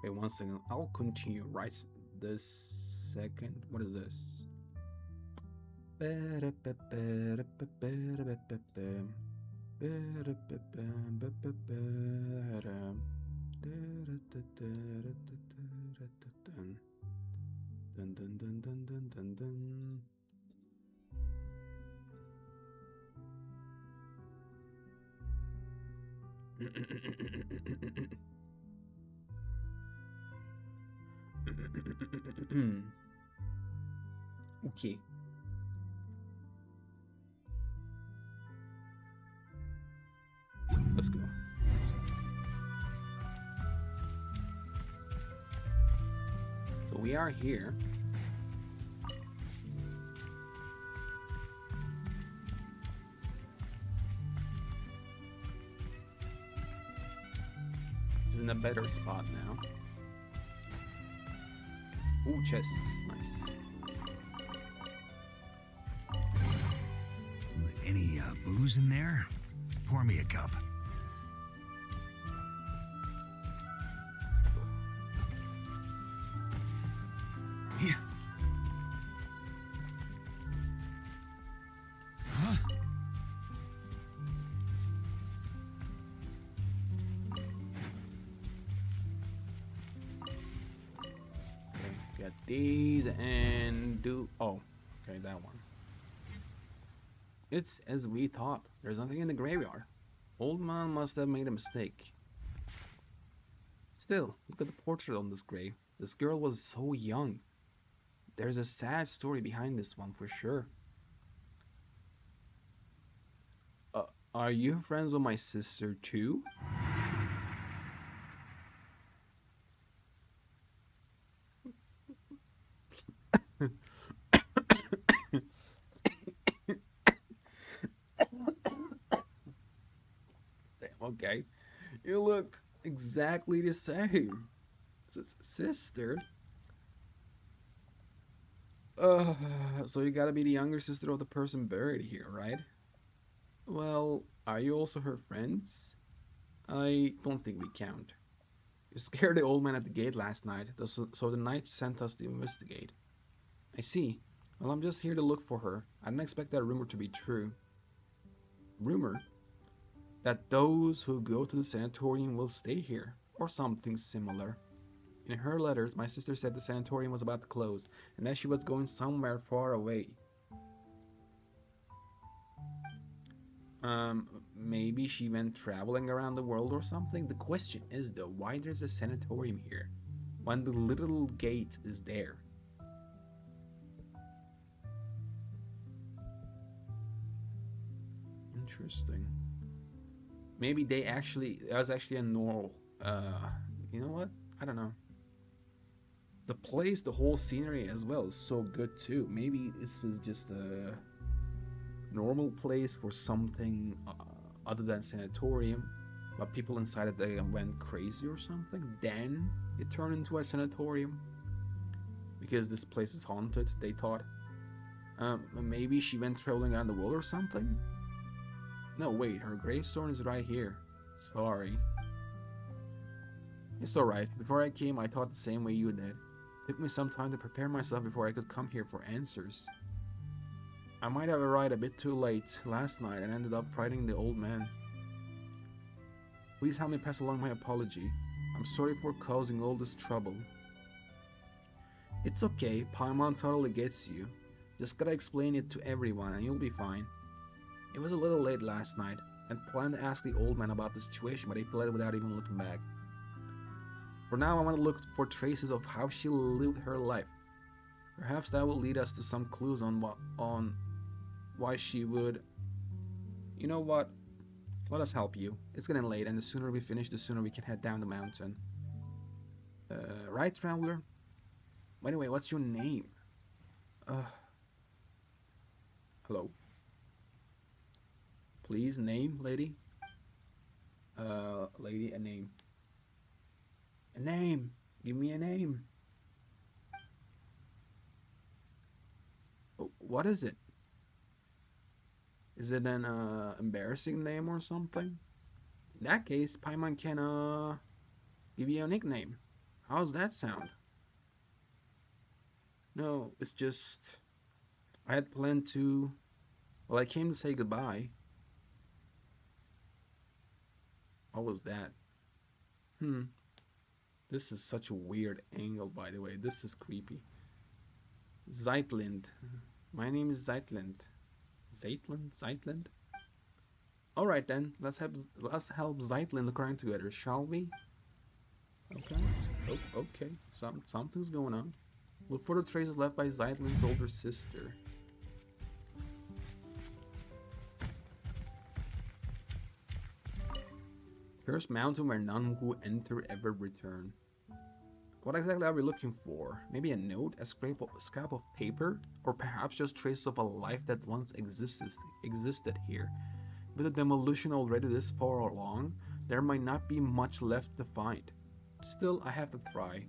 Wait one second, I'll continue right this second. What is this? Okay. Let's go. So we are here. This is in a better spot now. Ooh, chests. Nice. booze in there? Pour me a cup. Yeah. Huh? Okay, get these and do. Oh, okay, that one. It's as we thought. There's nothing in the graveyard. Old man must have made a mistake. Still, look at the portrait on this grave. This girl was so young. There's a sad story behind this one for sure. Are you friends with my sister too? Damn, okay. You look exactly the same. Sister? So you gotta be the younger sister of the person buried here, right? Well, are you also her friends? I don't think we count. You scared the old man at the gate last night, so the knight sent us to investigate. I see. Well, I'm just here to look for her. I didn't expect that rumor to be true. Rumor? That those who go to the sanatorium will stay here, or something similar. In her letters, my sister said the sanatorium was about to close, and that she was going somewhere far away. Maybe she went traveling around the world or something? The question is though, why there's a sanatorium here, when the little gate is there? Interesting. Maybe that was actually a normal, you know what? I don't know. The place, the whole scenery as well is so good too. Maybe this was just a normal place for something other than sanatorium, but people inside it, they went crazy or something. Then it turned into a sanatorium because this place is haunted, they thought. Maybe she went traveling around the world or something. No, wait, her gravestone is right here. Sorry. It's alright. Before I came, I thought the same way you did. Took me some time to prepare myself before I could come here for answers. I might have arrived a bit too late last night and ended up frightening the old man. Please help me pass along my apology. I'm sorry for causing all this trouble. It's okay, Paimon totally gets you. Just gotta explain it to everyone and you'll be fine. It was a little late last night, and planned to ask the old man about the situation, but he fled without even looking back. For now, I want to look for traces of how she lived her life. Perhaps that will lead us to some clues on why she would. You know what? Let us help you. It's getting late, and the sooner we finish, the sooner we can head down the mountain. Right, traveler? By the way, what's your name? Hello? Please, name, lady? Lady, a name. A name! Give me a name. Oh, what is it? Is it an embarrassing name or something? In that case, Paimon can give you a nickname. How's that sound? No, it's just I had planned to. Well, I came to say goodbye. What was that? This is such a weird angle, by the way. This is creepy. Zeitlind. My name is Zeitlind. Zeitlind? Alright then, let's help Zeitlind look around together, shall we? Okay. Oh, okay. Something's going on. Look for the traces left by Zeitlind's older sister. Cursed mountain where none who enter ever return. What exactly are we looking for? Maybe a note, a scrap of paper, or perhaps just traces of a life that once existed here. With the demolition already this far along, there might not be much left to find. Still, I have to try.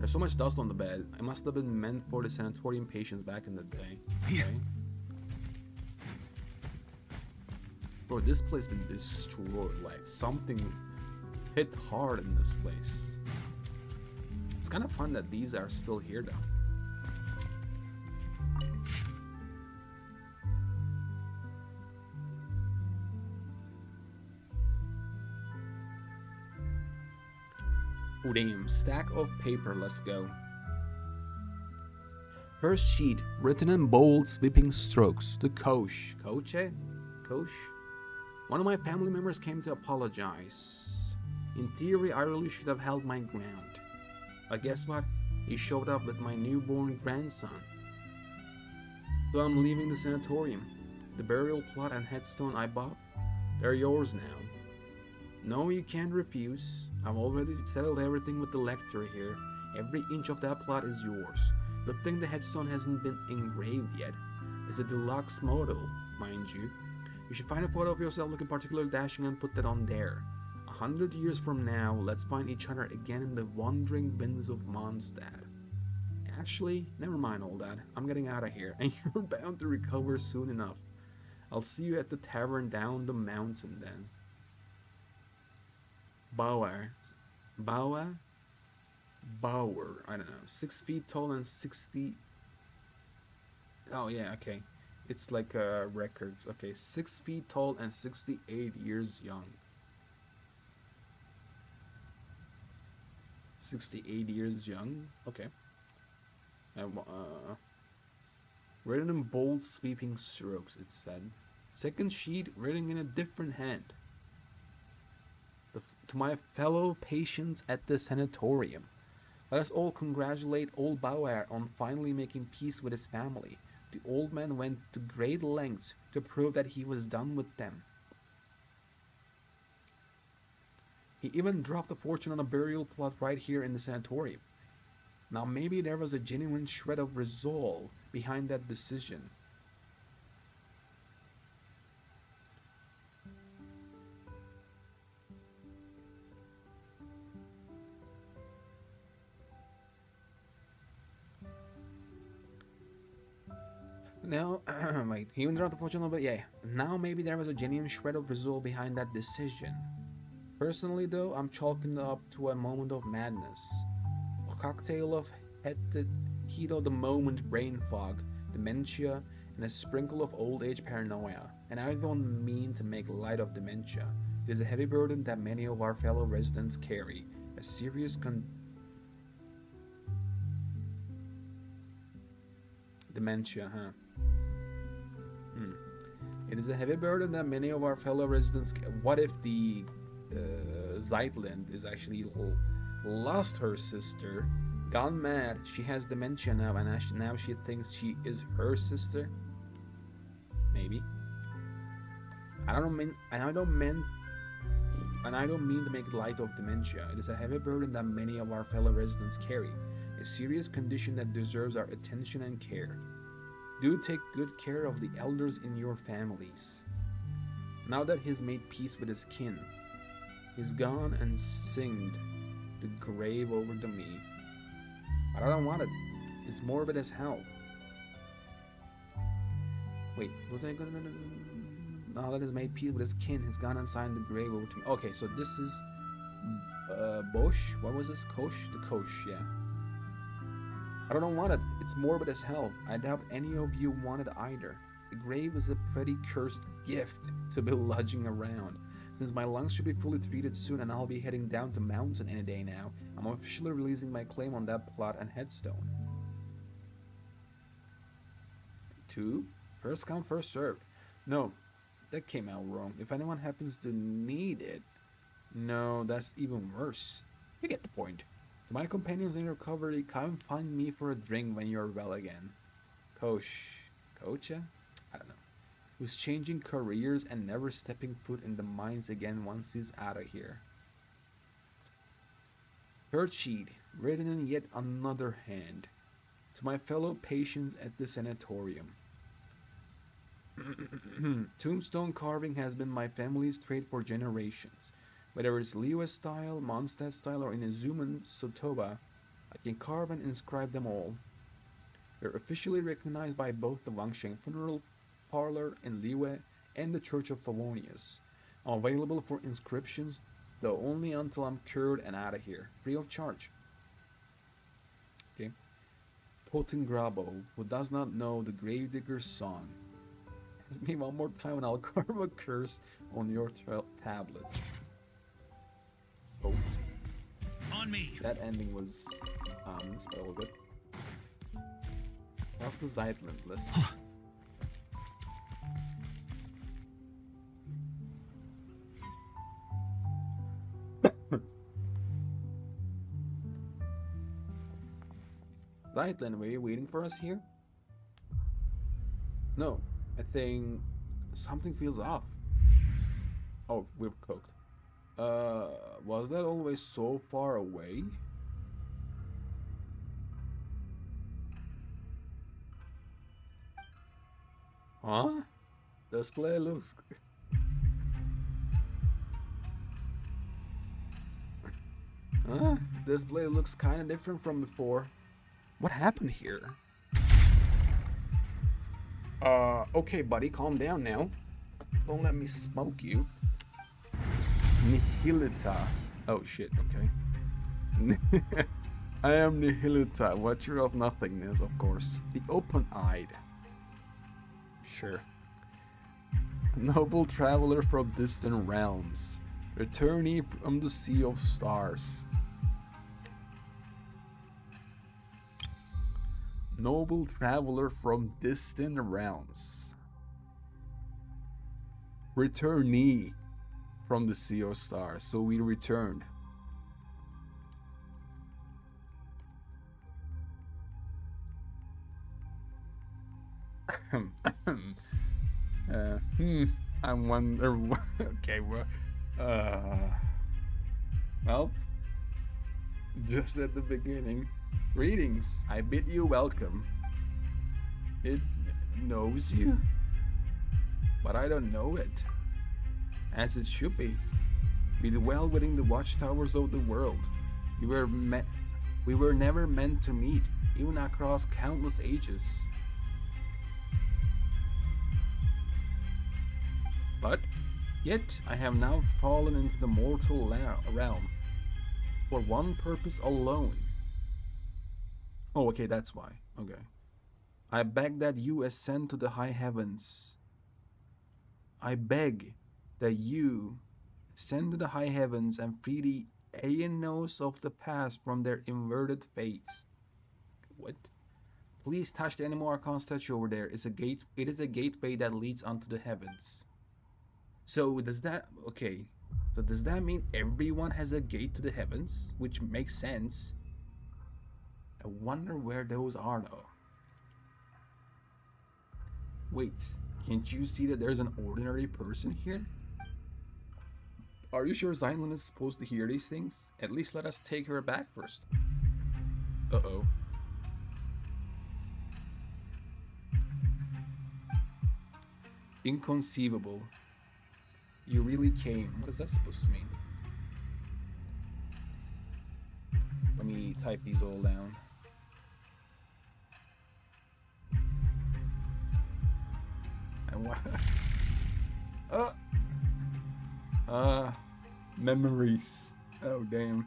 There's so much dust on the bed. It must have been meant for the sanatorium patients back in the day. Yeah. Okay. Bro, this place been destroyed. Like, something hit hard in this place. It's kind of fun that these are still here, though. Oh, damn. Stack of paper. Let's go. First sheet, written in bold, sweeping strokes. The Kosh. Koche? Kosh? One of my family members came to apologize. In theory, I really should have held my ground. But guess what? He showed up with my newborn grandson. So I'm leaving the sanatorium. The burial plot and headstone I bought, they're yours now. No, you can't refuse. I've already settled everything with the lector here. Every inch of that plot is yours. Good thing the headstone hasn't been engraved yet. It's a deluxe model, mind you. You should find a photo of yourself looking particularly dashing and put that on there. 100 years from now, let's find each other again in the wandering bins of Mondstadt. Actually, never mind all that. I'm getting out of here, and you're bound to recover soon enough. I'll see you at the tavern down the mountain then. Bauer, I don't know, 6 feet tall and 60. Oh yeah, okay. It's like records. Okay, 6 feet tall and 68 years young. 68 years young. Okay. Written in bold, sweeping strokes. It said. Second sheet, written in a different hand. To my fellow patients at the sanatorium, let us all congratulate old Bauer on finally making peace with his family. The old man went to great lengths to prove that he was done with them. He even dropped a fortune on a burial plot right here in the sanatorium. Now maybe there was a genuine shred of resolve behind that decision. Now, wait, he even dropped the fortune, but yeah. Now maybe there was a genuine shred of resolve behind that decision. Personally though, I'm chalking it up to a moment of madness. A cocktail of heat of the moment brain fog, dementia, and a sprinkle of old age paranoia. And I don't mean to make light of dementia. It is a heavy burden that many of our fellow residents carry. A serious dementia, huh? It is a heavy burden that many of our fellow residents. What if the Zeitland is actually lost her sister, gone mad? She has dementia now, and now she thinks she is her sister. Maybe. I don't mean to make light of dementia. It is a heavy burden that many of our fellow residents carry. A serious condition that deserves our attention and care. Do take good care of the elders in your families. Now that he's made peace with his kin, he's gone and singed the grave over to me. But I don't want it. It's morbid as hell. Wait, now that he's made peace with his kin, he's gone and signed the grave over to me. Okay, so this is Bosch. What was this? Kosh? The Kosh, yeah. I don't want it. It's morbid as hell. I doubt any of you want it either. The grave is a pretty cursed gift to be lodging around. Since my lungs should be fully treated soon and I'll be heading down the mountain any day now, I'm officially releasing my claim on that plot and headstone. 2. First come, first served. No, that came out wrong. If anyone happens to need it... No, that's even worse. You get the point. To my companions in recovery, come find me for a drink when you're well again. Kocha? I don't know. Who's changing careers and never stepping foot in the mines again once he's out of here. Third sheet, written in yet another hand. To my fellow patients at the sanatorium. Tombstone carving has been my family's trade for generations. Whether it's Liyue style, Mondstadt style, or Inazuman Sotoba, I can carve and inscribe them all. They're officially recognized by both the Wangsheng Funeral Parlor in Liyue and the Church of Favonius. I'm available for inscriptions, though only until I'm cured and out of here, free of charge. Okay. Potengrabo, who does not know the Gravedigger's song. Ask me one more time and I'll carve a curse on your tablet. Oh. On me. That ending was spelled good. Talk to Zeitland, listen. Zeitland, were you waiting for us here? No, I think something feels off. Oh, we've cooked. Was that always so far away? Huh? Display looks... Huh? Display looks kinda different from before. What happened here? Okay, buddy, calm down now. Don't let me smoke you. Nihilita. Oh shit, okay. I am Nihilita, watcher of nothingness, of course. The open-eyed. Sure. Noble traveler from distant realms. Returnee from the sea of stars. Noble traveler from distant realms. Returnee from the sea of stars. So we returned. I wonder what... Okay, well, just at the beginning. Greetings, I bid you welcome. It knows you, but I don't know it. As it should be. We dwell within the watchtowers of the world. We were never meant to meet, even across countless ages. But, yet, I have now fallen into the mortal realm. For one purpose alone. Oh, okay, that's why. Okay. I beg that you ascend to the high heavens. I beg that you ascend to the high heavens and free the Aeonos of the past from their inverted fates. What? Please touch the Animal Archon statue over there. It is a gateway that leads onto the heavens. So does that... Okay. So does that mean everyone has a gate to the heavens? Which makes sense. I wonder where those are though. Wait, can't you see that there's an ordinary person here? Are you sure Zylan is supposed to hear these things? At least let us take her back first. Uh-oh. Inconceivable. You really came. What is that supposed to mean? Let me type these all down. Memories. Oh, damn.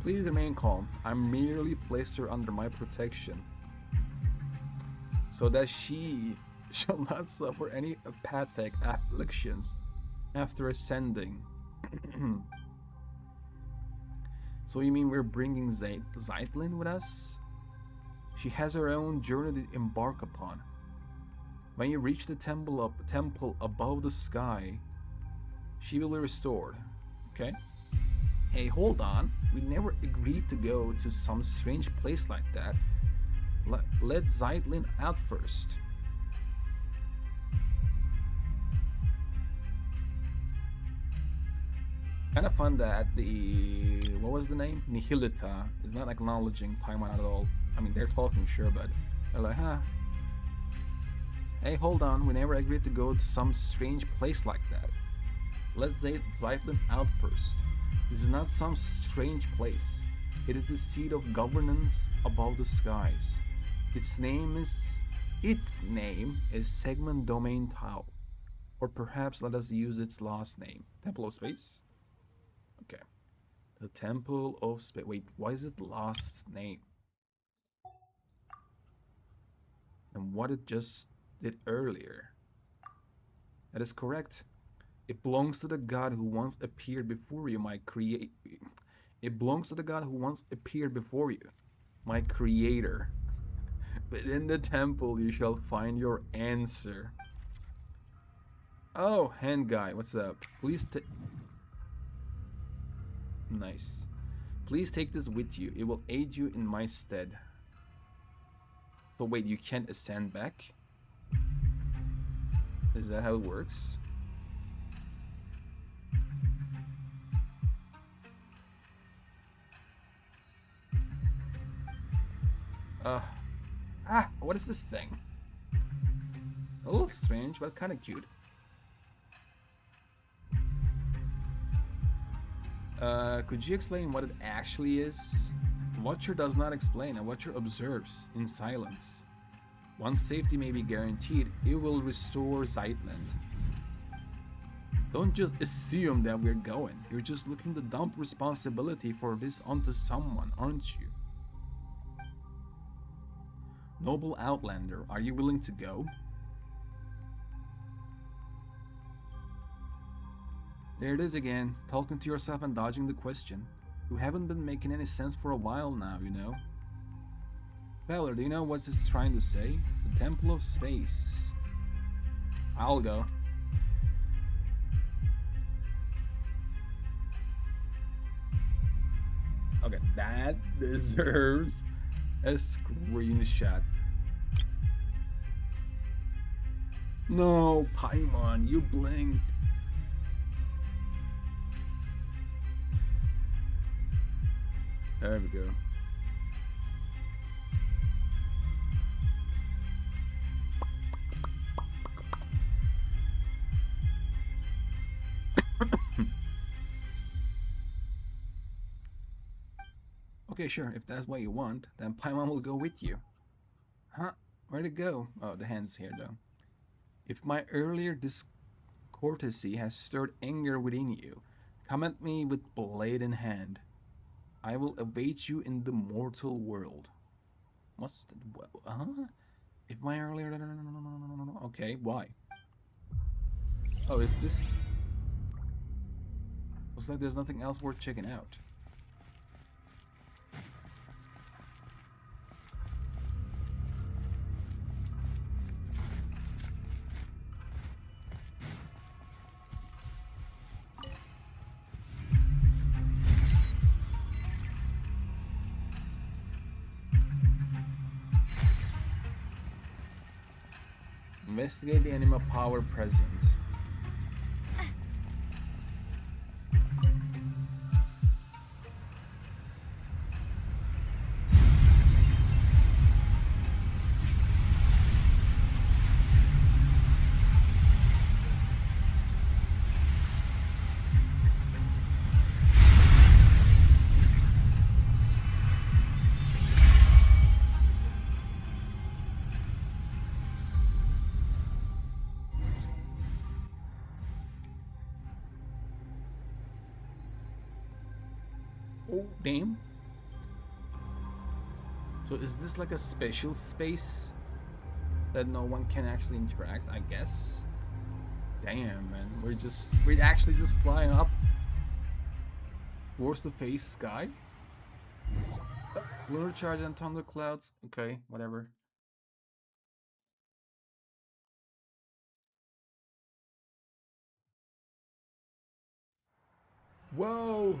Please remain calm. I merely placed her under my protection, so that she shall not suffer any apathic afflictions after ascending. So you mean we're bringing Zeitlin with us? She has her own journey to embark upon. When you reach the temple above the sky, she will be restored. Okay? Hey, hold on. We never agreed to go to some strange place like that. Let Zeitlin out first. Kind of fun that the... what was the name? Nihilita is not acknowledging Paimon at all. I mean, they're talking, sure, but they're like, huh. Hey, hold on. We never agreed to go to some strange place like that. Let Zeitlin out first. This is not some strange place. It is the seat of governance above the skies. Its name is Segment Domain Tau. Or perhaps let us use its last name. Temple of Space? Okay. The Temple of Space. Wait, why is it last name? And what it just did earlier. That is correct. It belongs to the god who once appeared before you, my create. It belongs to the god who once appeared before you, my creator. Within the temple you shall find your answer. Oh, hand guy, what's up? Please take. Nice. Please take this with you. It will aid you in my stead. So wait, you can't ascend back? Is that how it works? What is this thing? A little strange, but kind of cute. Could you explain what it actually is? Watcher does not explain, and Watcher observes in silence. Once safety may be guaranteed, it will restore Zeitland. Don't just assume that we're going. You're just looking to dump responsibility for this onto someone, aren't you? Noble Outlander, are you willing to go? There it is again, talking to yourself and dodging the question. You haven't been making any sense for a while now, you know. Feller, do you know what it's trying to say? The Temple of Space. I'll go. Okay, that deserves a screenshot. No, Paimon, you blinked. There we go. Okay, sure, if that's what you want, then Paimon will go with you. Huh? Where'd it go? Oh, the hand's here, though. If my earlier discourtesy has stirred anger within you, come at me with blade in hand. I will await you in the mortal world. What's the... If my earlier... No. Okay, why? Oh, is this... Looks like there's nothing else worth checking out. Investigate the anima power present. Oh, damn. So is this like a special space that no one can actually interact, I guess? Damn, man. We're actually just flying up towards the face sky? Lunar charge and thunderclouds. Okay, whatever. Whoa!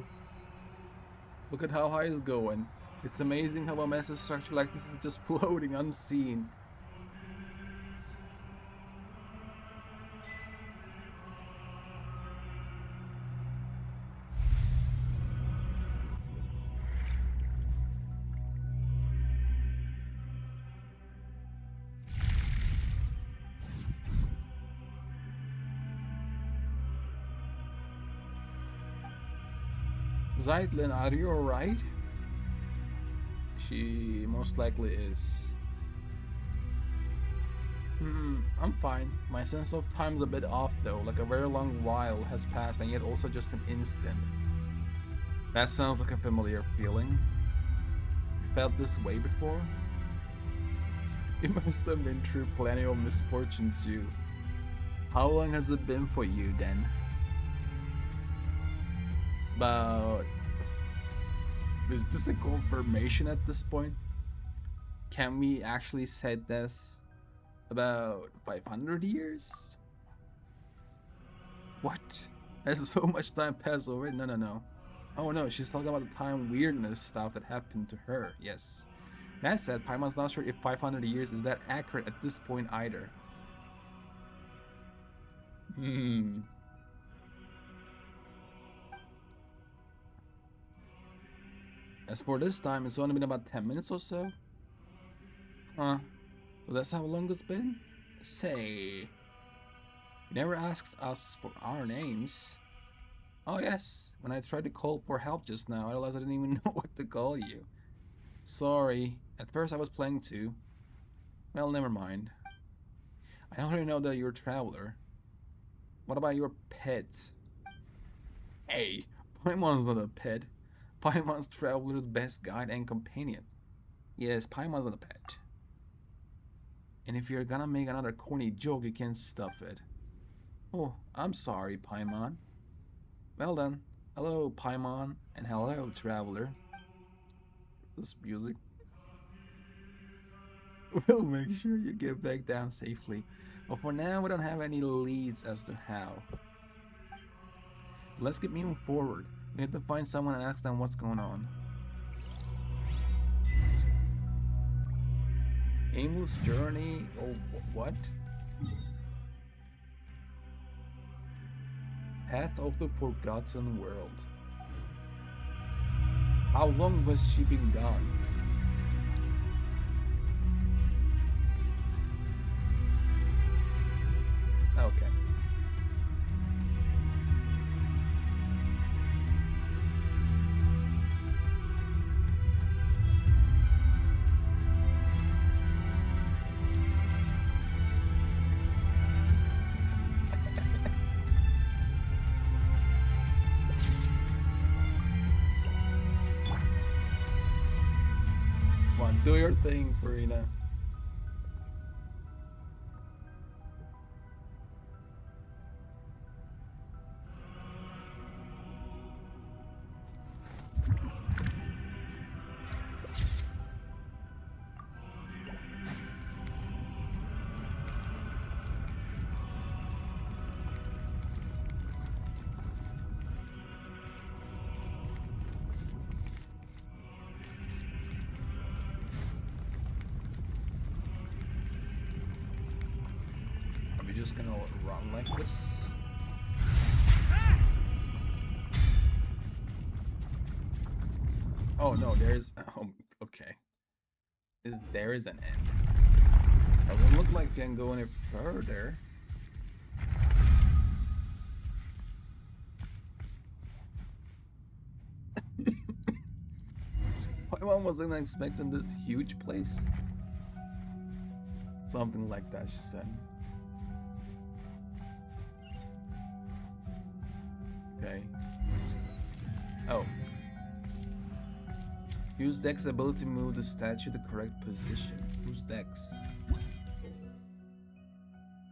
Look at how high it's going. It's amazing how a massive structure like this is just floating unseen. Zeitlin, are you alright? She most likely is. I'm fine. My sense of time's a bit off though, like a very long while has passed and yet also just an instant. That sounds like a familiar feeling. You felt this way before? You must have been through plenty of misfortune too. How long has it been for you then? About... Is this a confirmation at this point? Can we actually say this? About 500 years? What? Has so much time passed already? No. Oh no, she's talking about the time weirdness stuff that happened to her. Yes. That said, Paimon's not sure if 500 years is that accurate at this point either. As for this time, it's only been about 10 minutes or so. Huh. So that's how long it's been? Say... You never asked us for our names. Oh yes, when I tried to call for help just now, I realized I didn't even know what to call you. Sorry, at first I was playing too. Well, never mind. I already know that you're a traveler. What about your pet? Hey, Paimon's not a pet. Paimon's traveler's best guide and companion. Yes, Paimon's not a pet. And if you're gonna make another corny joke, you can't stuff it. Oh, I'm sorry, Paimon. Well then, hello, Paimon, and hello, traveler. This music. We'll make sure you get back down safely. But for now, we don't have any leads as to how. Let's get moving forward. We need to find someone and ask them what's going on. Aimless journey? Oh, what? Path of the Forgotten World. How long was she been gone? Okay. Come on, do your thing, Farina. Just gonna run like this. Oh no, there's okay. There is an end. Doesn't look like you can go any further. My mom wasn't expecting this huge place. Something like that, she said. Okay. Oh. Use Dex ability to move the statue to the correct position. Use Dex.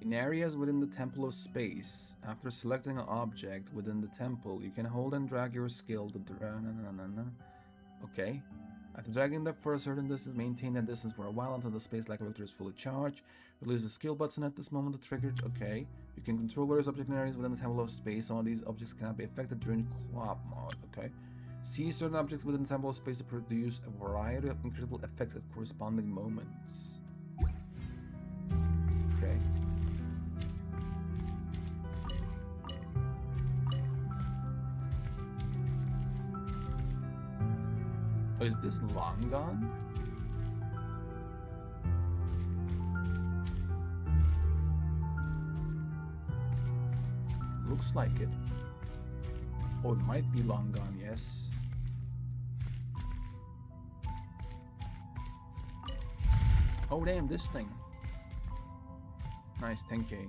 In areas within the Temple of Space, after selecting an object within the temple, you can hold and drag your skill to Okay. After dragging that for a certain distance, maintain that distance for a while until the space-like vector is fully charged. Release the skill button at this moment to trigger. Okay. You can control various objects in areas within the Temple of Space. Some of these objects cannot be affected during co-op mode. Okay. See certain objects within the Temple of Space to produce a variety of incredible effects at corresponding moments. Okay. Oh, is this long gone? Looks like it. Oh, it might be long gone, yes. Oh damn, this thing. Nice, 10k.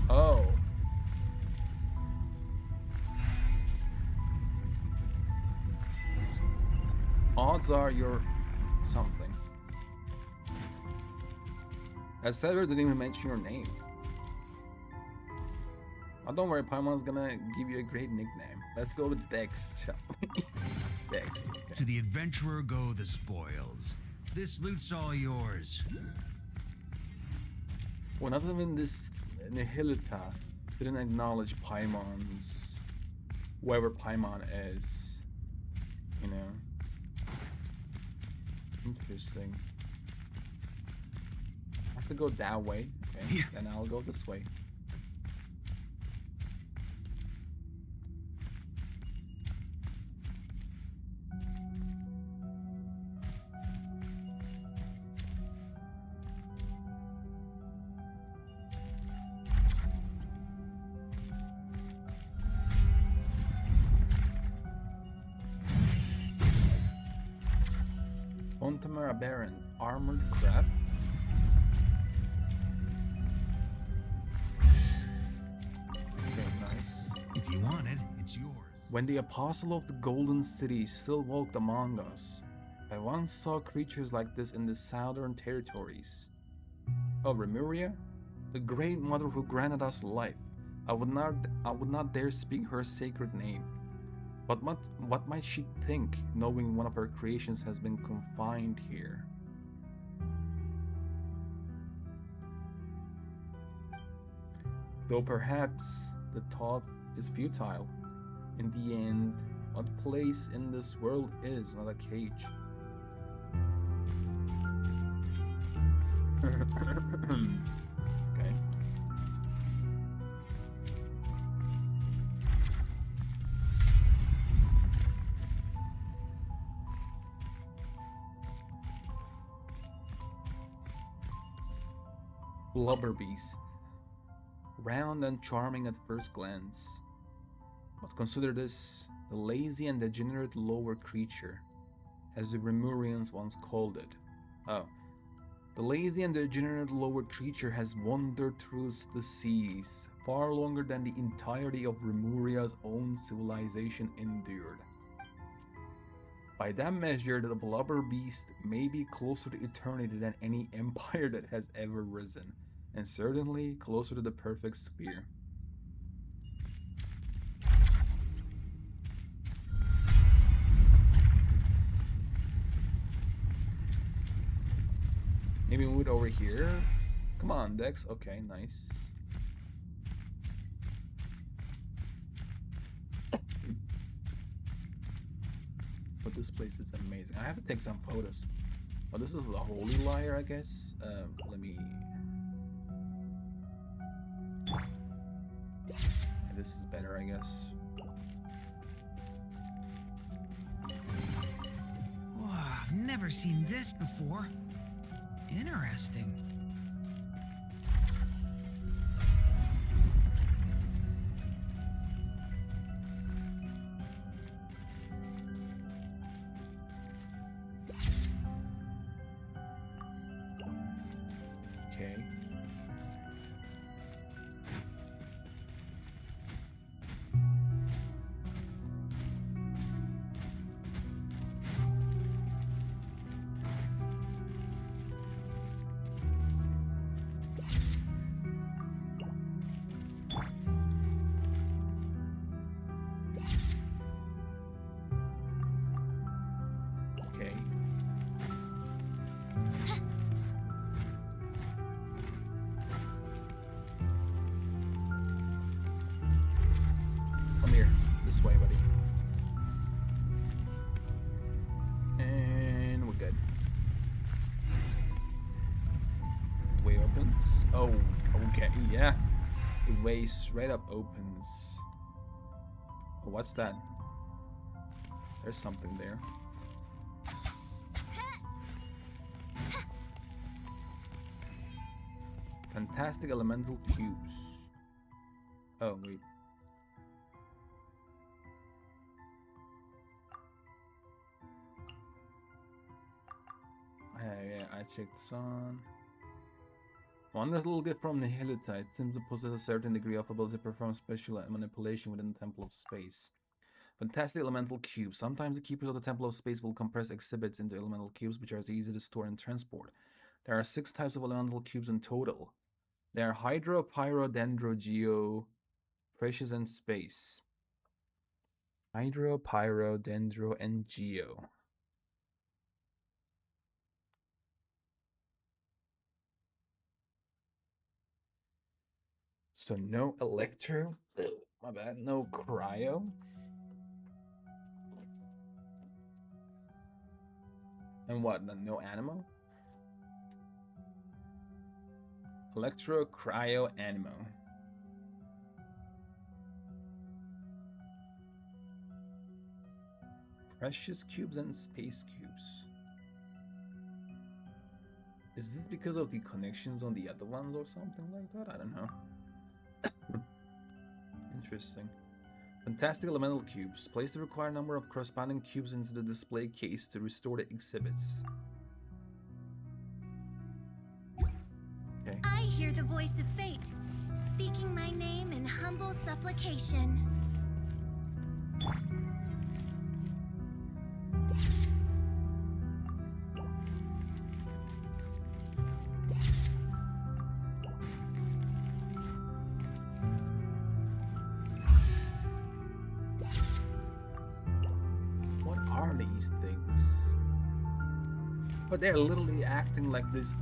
Oh. Odds are you're something. As Sever didn't even mention your name. Oh, don't worry, Paimon's gonna give you a great nickname. Let's go with Dex, shall we? Dex. Okay. To the adventurer go the spoils. This loot's all yours. Well, not even this Nihilita didn't acknowledge Paimon's, whoever Paimon is, you know. Interesting. I have to go that way. Okay, Yeah. then I'll go this way. Ontamara Baron, armored crab. Okay, nice. If you want it, it's yours. When the apostle of the Golden City still walked among us, I once saw creatures like this in the southern territories. Oh, Remuria? The great mother who granted us life. I would not dare speak her sacred name. But what might she think, knowing one of her creations has been confined here? Though perhaps the thought is futile. In the end, what place in this world is not a cage? Okay. Blubber Beast. Round and charming at first glance, but consider this the lazy and degenerate lower creature, as the Remurians once called it. Oh. The lazy and degenerate lower creature has wandered through the seas far longer than the entirety of Remuria's own civilization endured. By that measure, the Blubber Beast may be closer to eternity than any empire that has ever risen, and certainly closer to the perfect sphere. Maybe move it over here. Come on, Dex. Okay, nice. But this place is amazing. I have to take some photos. Oh, this is the Holy Liar, I guess. Let me... Yeah, this is better, I guess. Wow, I've never seen this before. Interesting. Okay. Okay. Come here. This way, buddy. And we're good. Way opens. Oh, okay. Yeah. The way straight up opens. Oh, what's that? There's something there. Fantastic elemental cubes. Oh, wait. check this on. Wondrous little gift from Nihilita. It seems to possess a certain degree of ability to perform special manipulation within the Temple of Space. Fantastic elemental cubes. Sometimes the keepers of the Temple of Space will compress exhibits into elemental cubes, which are easy to store and transport. There are 6 types of elemental cubes in total. They are Hydro, Pyro, Dendro, Geo, Precious, and Space. Hydro, Pyro, Dendro, and Geo. So no Electro. My bad. No Cryo. And what? No Animo? Electro, Cryo, Animo. Precious cubes and space cubes. Is this because of the connections on the other ones or something like that? I don't know. Interesting. Fantastic elemental cubes. Place the required number of corresponding cubes into the display case to restore the exhibits. Okay. I hear the voice of fate, speaking my name in humble supplication. What are these things? But they're literally acting like this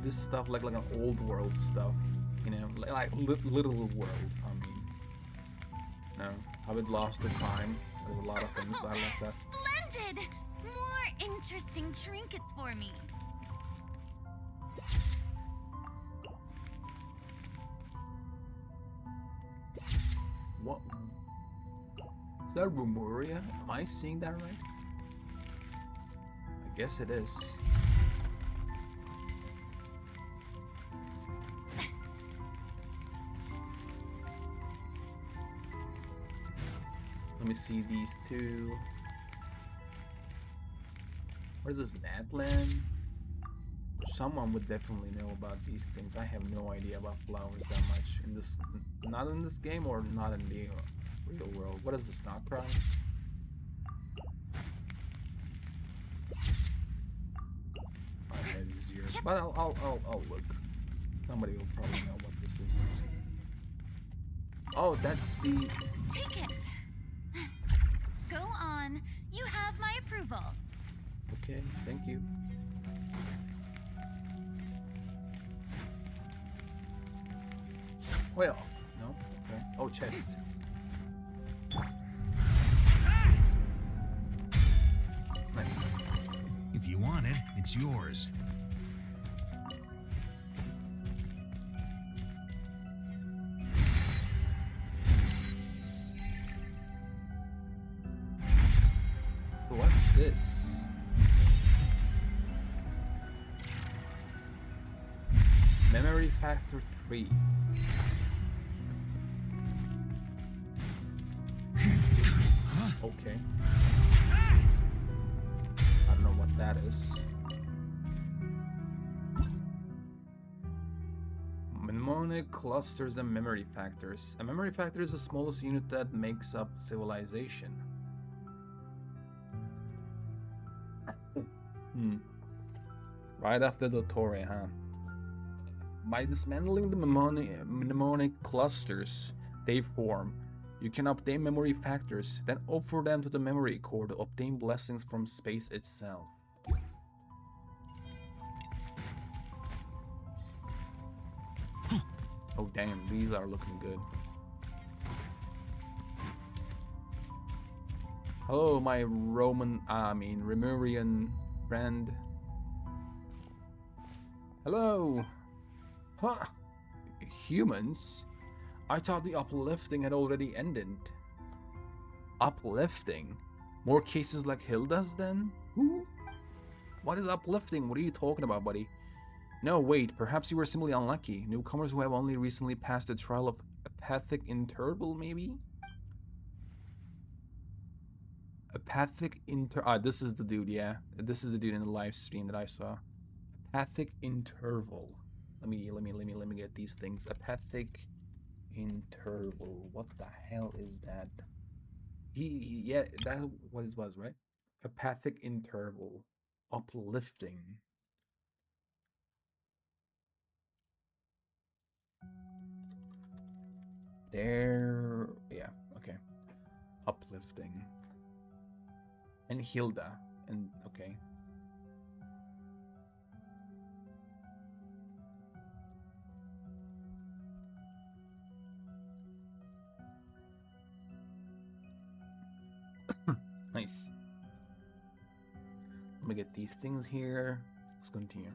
stuff like an old world stuff, you know, like little world. I mean, no, I would lost the time. There's a lot of things that I like that. Splendid! More interesting trinkets for me. What? Is that Rumoria? Am I seeing that right? I guess it is. Let me see these two. What is this, Natland? Someone would definitely know about these things. I have no idea about flowers that much in this, not in this game or not in the real world. What is this, not cry? I have 0, but I'll look. Somebody will probably know what this is. Oh, that's the. Take it. Go on. You have my approval. Okay, thank you. Well, no, okay. Oh, chest. Nice. If you want it, it's yours. What's this? Memory factor 3. Okay. I don't know what that is. Mnemonic clusters and memory factors. A memory factor is the smallest unit that makes up civilization. Right after the Torre, huh? By dismantling the mnemonic clusters they form, you can obtain memory factors, then offer them to the memory core to obtain blessings from space itself. Oh damn, these are looking good. Hello, my Remurian friend. Hello. Huh? Humans? I thought the uplifting had already ended. Uplifting? More cases like Hilda's then? Who? What is uplifting? What are you talking about, buddy? No, wait, perhaps you were simply unlucky. Newcomers who have only recently passed the trial of apathic interval, maybe? Apathic this is the dude, yeah. This is the dude in the live stream that I saw. Apathic interval. Let me get these things. Apathic interval. What the hell is that? Yeah, that's what it was, right? Apathic interval. Uplifting. There, yeah, okay. Uplifting. And Hilda. And okay. Nice. Let me get these things here. Let's continue.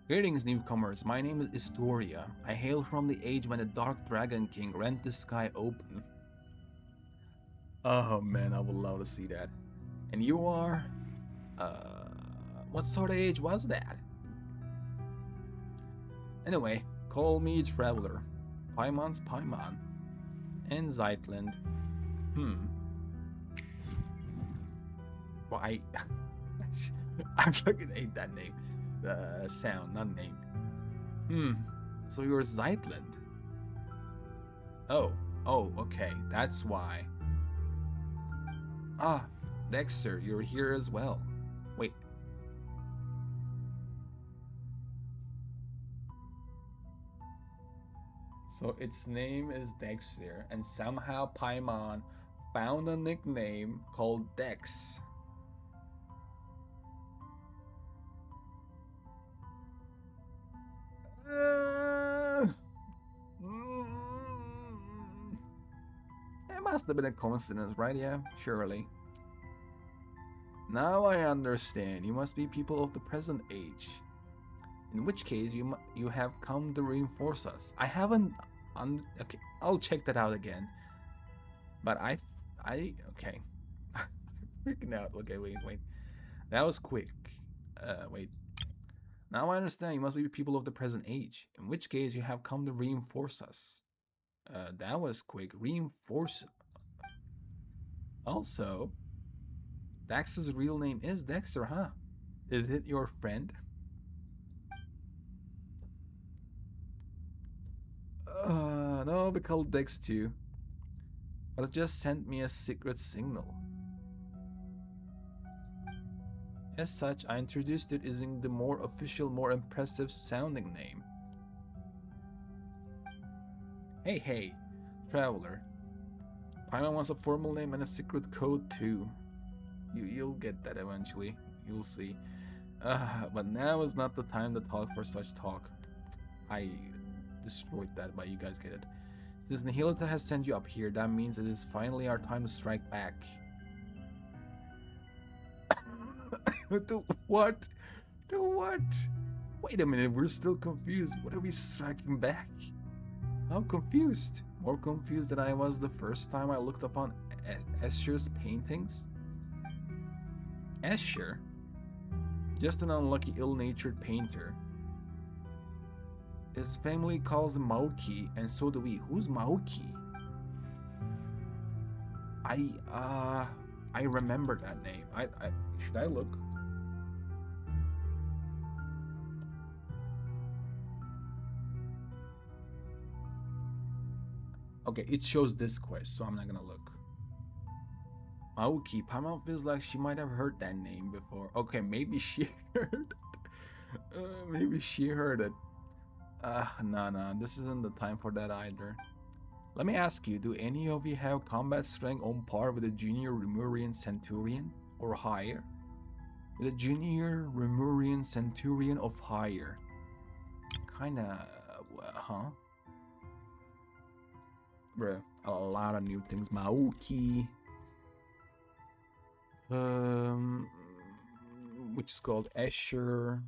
Greetings, newcomers. My name is Istoria. I hail from the age when the Dark Dragon King rent the sky open. Oh man, I would love to see that. And you are? What sort of age was that? Anyway, call me Traveler. Paimon's Paimon. And Zeitland. Why? I'm fucking hate that name. The sound, not name. So you're Zeitland. Oh, okay, that's why. Ah, Dexter, you're here as well. Wait. So its name is Dexter, and somehow Paimon found a nickname called Dex. It must have been a coincidence, right? Yeah, surely. Now I understand. You must be people of the present age. In which case, you have come to reinforce us. I haven't. Okay, I'll check that out again. But okay. Freaking out. Okay, wait. That was quick. Wait. Now I understand. You must be people of the present age. In which case, you have come to reinforce us. That was quick. Reinforce. Also, Dex's real name is Dexter, huh? Is it your friend? No, we call Dex too. But it just sent me a secret signal. As such, I introduced it using the more official, more impressive sounding name. Hey, Traveler. Paimon wants a formal name and a secret code too. You'll get that eventually. You'll see. But now is not the time to talk for such talk. I destroyed that, but you guys get it. Since Nihilita has sent you up here, that means it is finally our time to strike back. To what? To what? Wait a minute, we're still confused. What are we striking back? I'm confused. More confused than I was the first time I looked upon Escher's paintings. Escher? Just an unlucky, ill-natured painter. His family calls him Maoki, and so do we. Who's Maoki? I remember that name. Should I look? Okay, it shows this quest, so I'm not gonna look. Maoki, Paimon feels like she might have heard that name before. Okay, maybe she heard it. Maybe she heard it. No, this isn't the time for that either. Let me ask you, do any of you have combat strength on par with a junior Remurian Centurion or higher? With a junior Remurian Centurion of higher. Kinda, huh? Bruh, a lot of new things. Maoki. Which is called Escher.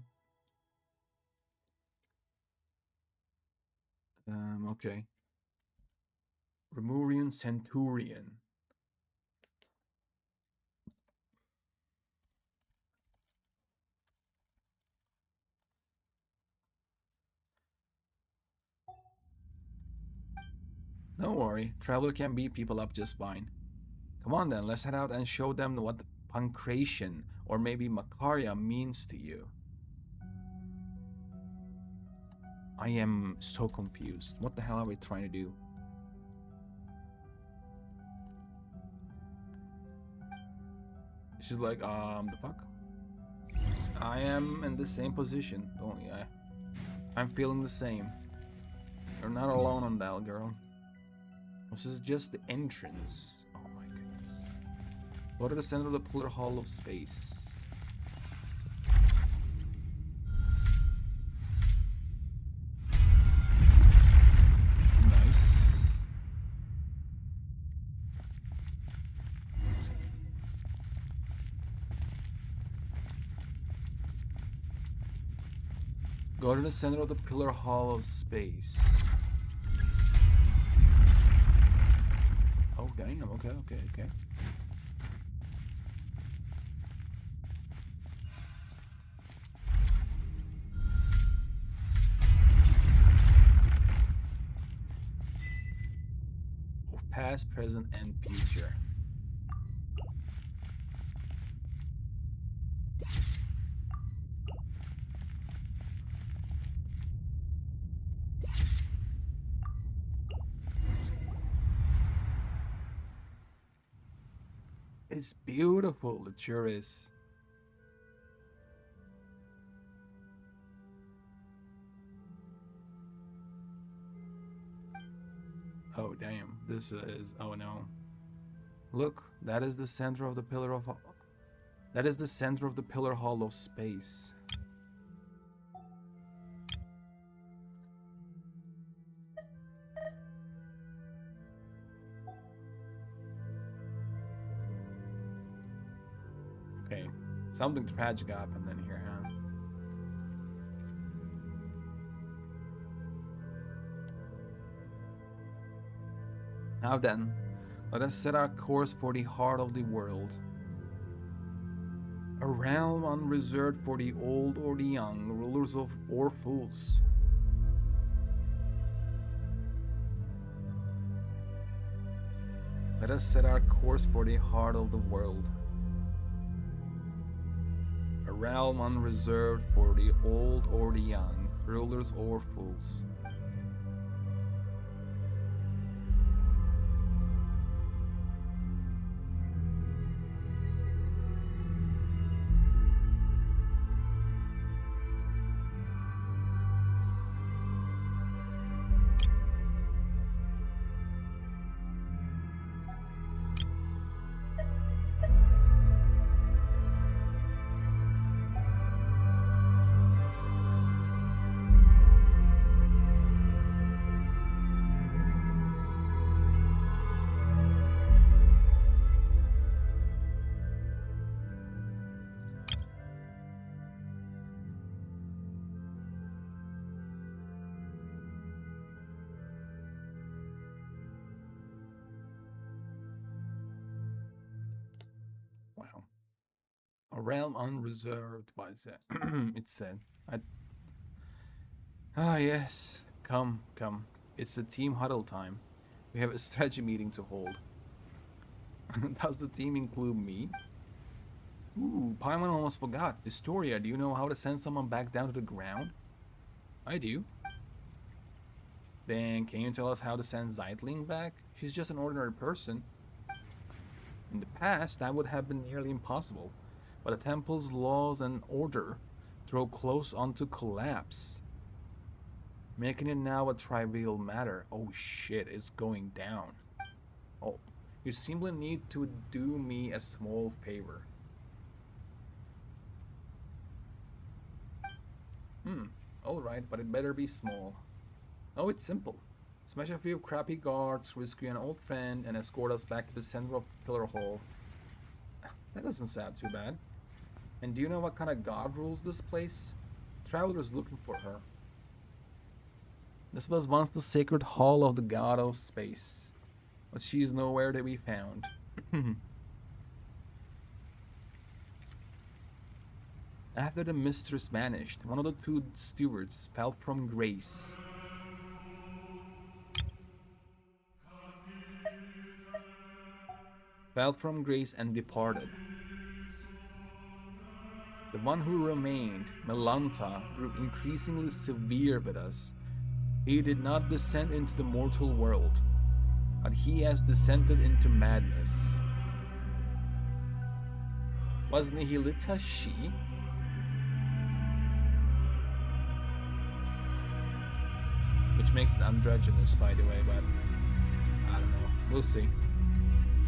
Okay. Remurian Centurion. Don't worry, Traveler can beat people up just fine. Come on then, let's head out and show them what pancration or maybe Macaria means to you. I am so confused. What the hell are we trying to do? She's like, the fuck? I am in the same position. I'm feeling the same. You're not alone on that, girl. This is just the entrance. Oh my goodness. Go to the center of the pillar hall of space. Nice. Go to the center of the pillar hall of space. Oh damn, okay. Of past, present, and future. It's beautiful, it sure is. Oh damn, this is, oh no. Look, that is the center of the pillar of, that is the center of the pillar hall of space. Okay, something tragic happened in here, huh? Now then, let us set our course for the heart of the world. A realm unreserved for the old or the young, rulers of or fools. Let us set our course for the heart of the world. A realm unreserved for the old or the young, rulers or fools. Wow. A realm unreserved by it said. Yes. Come. It's the team huddle time. We have a strategy meeting to hold. Does the team include me? Ooh, Paimon almost forgot. Historia, do you know how to send someone back down to the ground? I do. Then can you tell us how to send Zeitling back? She's just an ordinary person. In the past, that would have been nearly impossible, but the temple's laws and order drove close onto collapse, making it now a trivial matter. Oh shit, it's going down. Oh, you simply need to do me a small favor. Alright, but it better be small. Oh, it's simple. Smash a few crappy guards, rescue an old friend, and escort us back to the center of the pillar hall. That doesn't sound too bad. And do you know what kind of god rules this place? Traveler's looking for her. This was once the sacred hall of the god of space, but she is nowhere to be found. After the mistress vanished, one of the two stewards fell from grace. And departed. The one who remained, Melanta, grew increasingly severe with us, He did not descend into the mortal world, but he has descended into madness. Was Nihilita she? Which makes it androgynous, by the way, but I don't know. We'll see.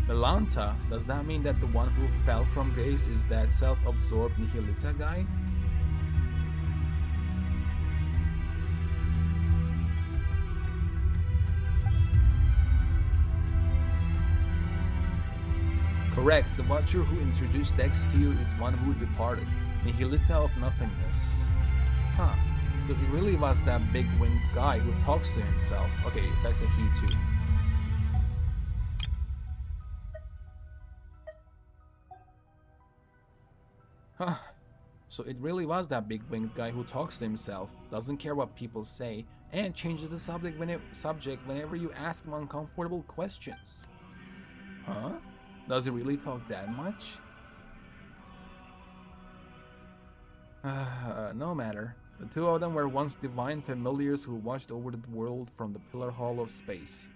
Melanta, does that mean that the one who fell from grace is that self-absorbed Nihilita guy? Correct, the watcher who introduced Dex to you is one who departed, Nihilita of nothingness. Huh, so he really was that big winged guy who talks to himself. Okay, that's a he too. Huh, so it really was that big winged guy who talks to himself, doesn't care what people say, and changes the subject whenever you ask him uncomfortable questions. Huh? Does he really talk that much? No matter. The two of them were once divine familiars who watched over the world from the Pillar Hall of Space.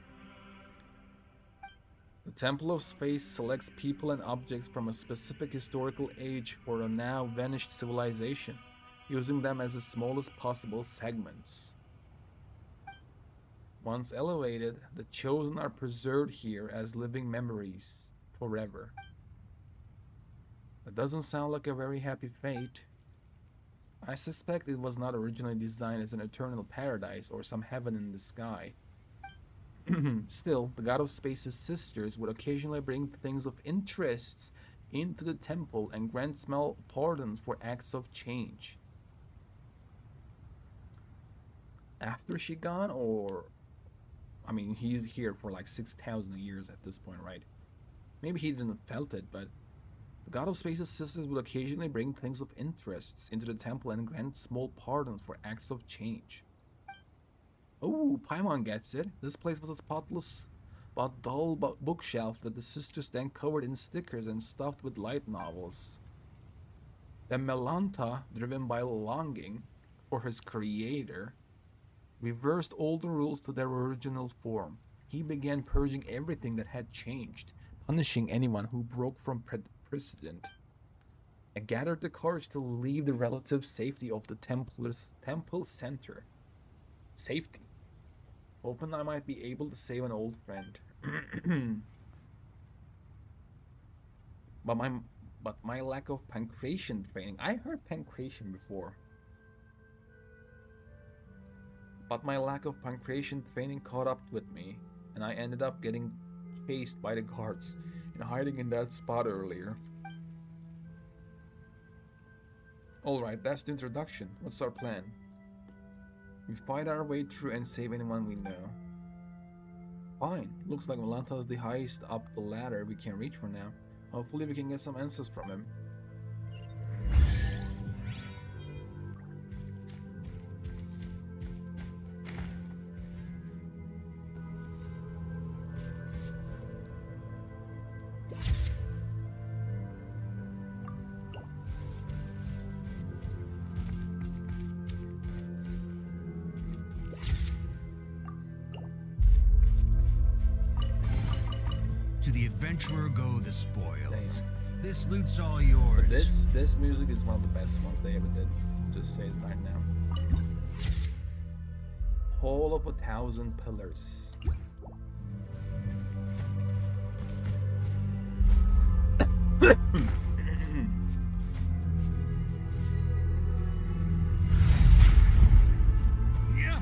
The Temple of Space selects people and objects from a specific historical age or a now vanished civilization, using them as the smallest possible segments. Once elevated, the chosen are preserved here as living memories, forever. That doesn't sound like a very happy fate. I suspect it was not originally designed as an eternal paradise or some heaven in the sky. Still, the God of Space's sisters would occasionally bring things of interest into the temple and grant small pardons for acts of change. After she gone, or... I mean, he's here for like 6,000 years at this point, right? Maybe he didn't felt it, but the God of Space's sisters would occasionally bring things of interest into the temple and grant small pardons for acts of change. Oh, Paimon gets it. This place was a spotless but dull bookshelf that the sisters then covered in stickers and stuffed with light novels. Then Melanta, driven by longing for his creator, reversed all the rules to their original form. He began purging everything that had changed, punishing anyone who broke from precedent, and gathered the courage to leave the relative safety of the temple center. Safety. Hoping I might be able to save an old friend. But my lack of pancreation training. I heard pancreation before. But my lack of pancreation training caught up with me, and I ended up getting chased by the guards and hiding in that spot earlier. Alright, that's the introduction. What's our plan? We fight our way through and save anyone we know. Fine. Looks like Melanta is the highest up the ladder we can reach for now. Hopefully we can get some answers from him. To the adventurer go the spoils. Dang. This loot's all yours. But this music is one of the best ones they ever did. Just say it right now. Hall of 1,000 Pillars. Yeah.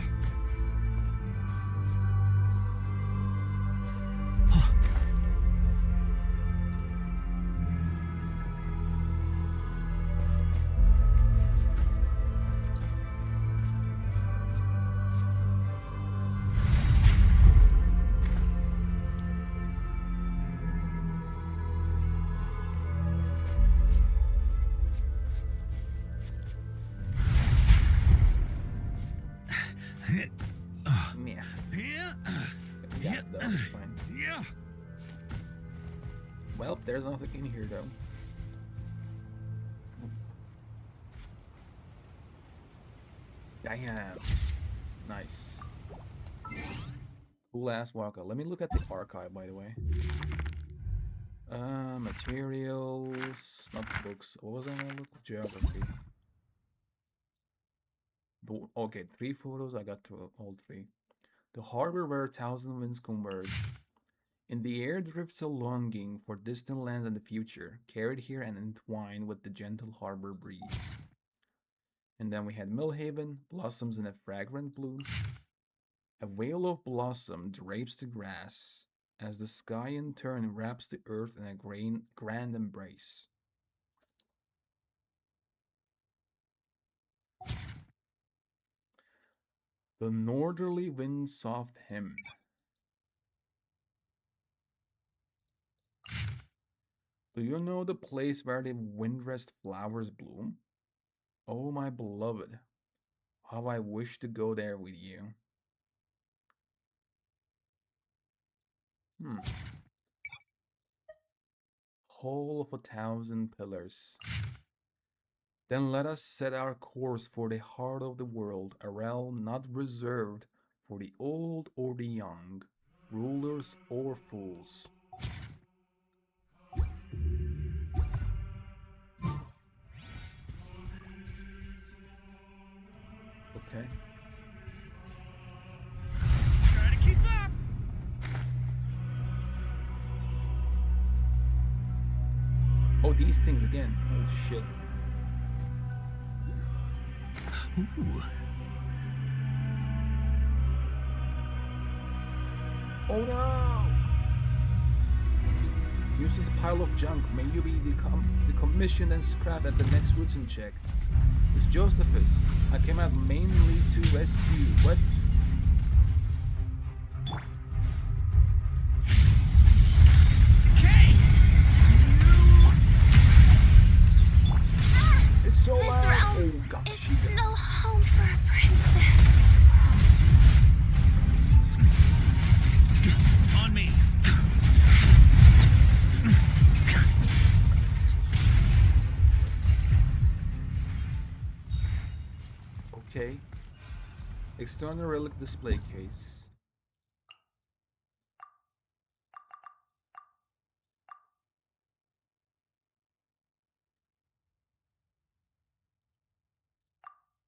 Yeah. Yeah. Yeah, that's fine. Yeah. Well, there's nothing in here though. Damn. Nice. Cool ass Waka. Let me look at the archive, by the way. Materials, not books. What was I gonna look? Geography. Okay, 3 photos. I got to all 3. The harbor where 1,000 winds converge. In the air drifts a longing for distant lands and the future, carried here and entwined with the gentle harbor breeze. And then we had Millhaven, blossoms in a fragrant bloom. A veil of blossom drapes the grass, as the sky in turn wraps the earth in a grand embrace. The northerly wind's soft hymn. Do you know the place where the windrest flowers bloom? Oh, my beloved, how I wish to go there with you. Hall of 1,000 pillars. Then let us set our course for the heart of the world, a realm not reserved for the old or the young, rulers or fools. Okay. Try to keep up. Oh, these things again. Oh shit. Ooh. Oh no! Useless pile of junk. May you be decommissioned and scrapped at the next routine check. It's Josephus. I came out mainly to rescue. What? Okay. It's so This loud. realm Oh god. is no home for a princess. On me. Okay. External relic display case.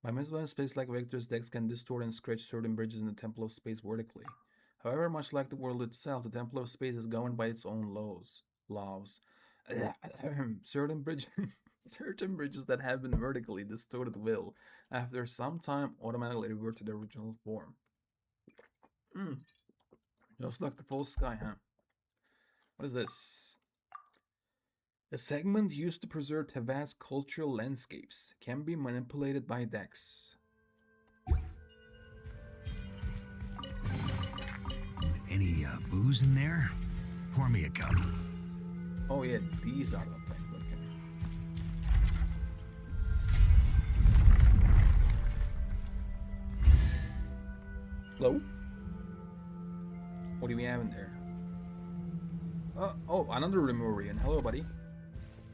By mismatched space-like vectors, decks can distort and scratch certain bridges in the Temple of Space vertically. However, much like the world itself, the Temple of Space is governed by its own laws. certain bridges that have been vertically distorted will, after some time, automatically revert to their original form. Just like the full sky, huh? What is this? A segment used to preserve Tevaz's cultural landscapes can be manipulated by decks. Any booze in there? Pour me a cup. Oh yeah, these are the things. Okay. Hello? What do we have in there? Oh, another Lemurian. Hello, buddy.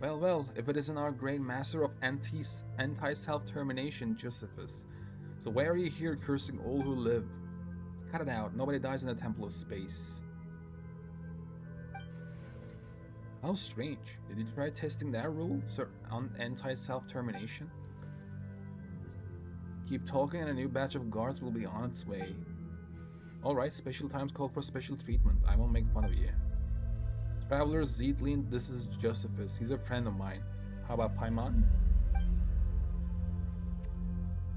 Well, if it isn't our great master of anti-self-termination, Josephus. So why are you here cursing all who live? Cut it out. Nobody dies in the Temple of Space. How strange. Did you try testing that rule, sir, on anti-self-termination? Keep talking and a new batch of guards will be on its way. Alright, special times call for special treatment. I won't make fun of you. Traveler Zetlin, this is Josephus. He's a friend of mine. How about Paimon?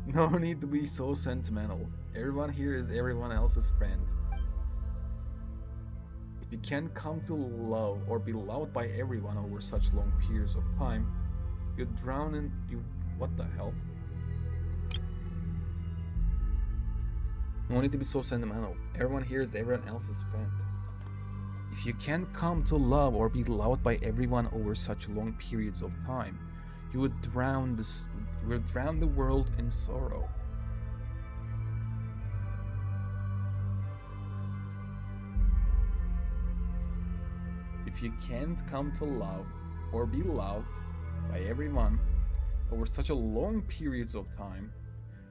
No need to be so sentimental. Everyone here is everyone else's friend. If you can't come to love or be loved by everyone over such long periods of time, you drown in what the hell? No need to be so sentimental. Everyone here is everyone else's friend. If you can't come to love or be loved by everyone over such long periods of time, you would drown the world in sorrow. If you can't come to love or be loved by everyone over such a long periods of time,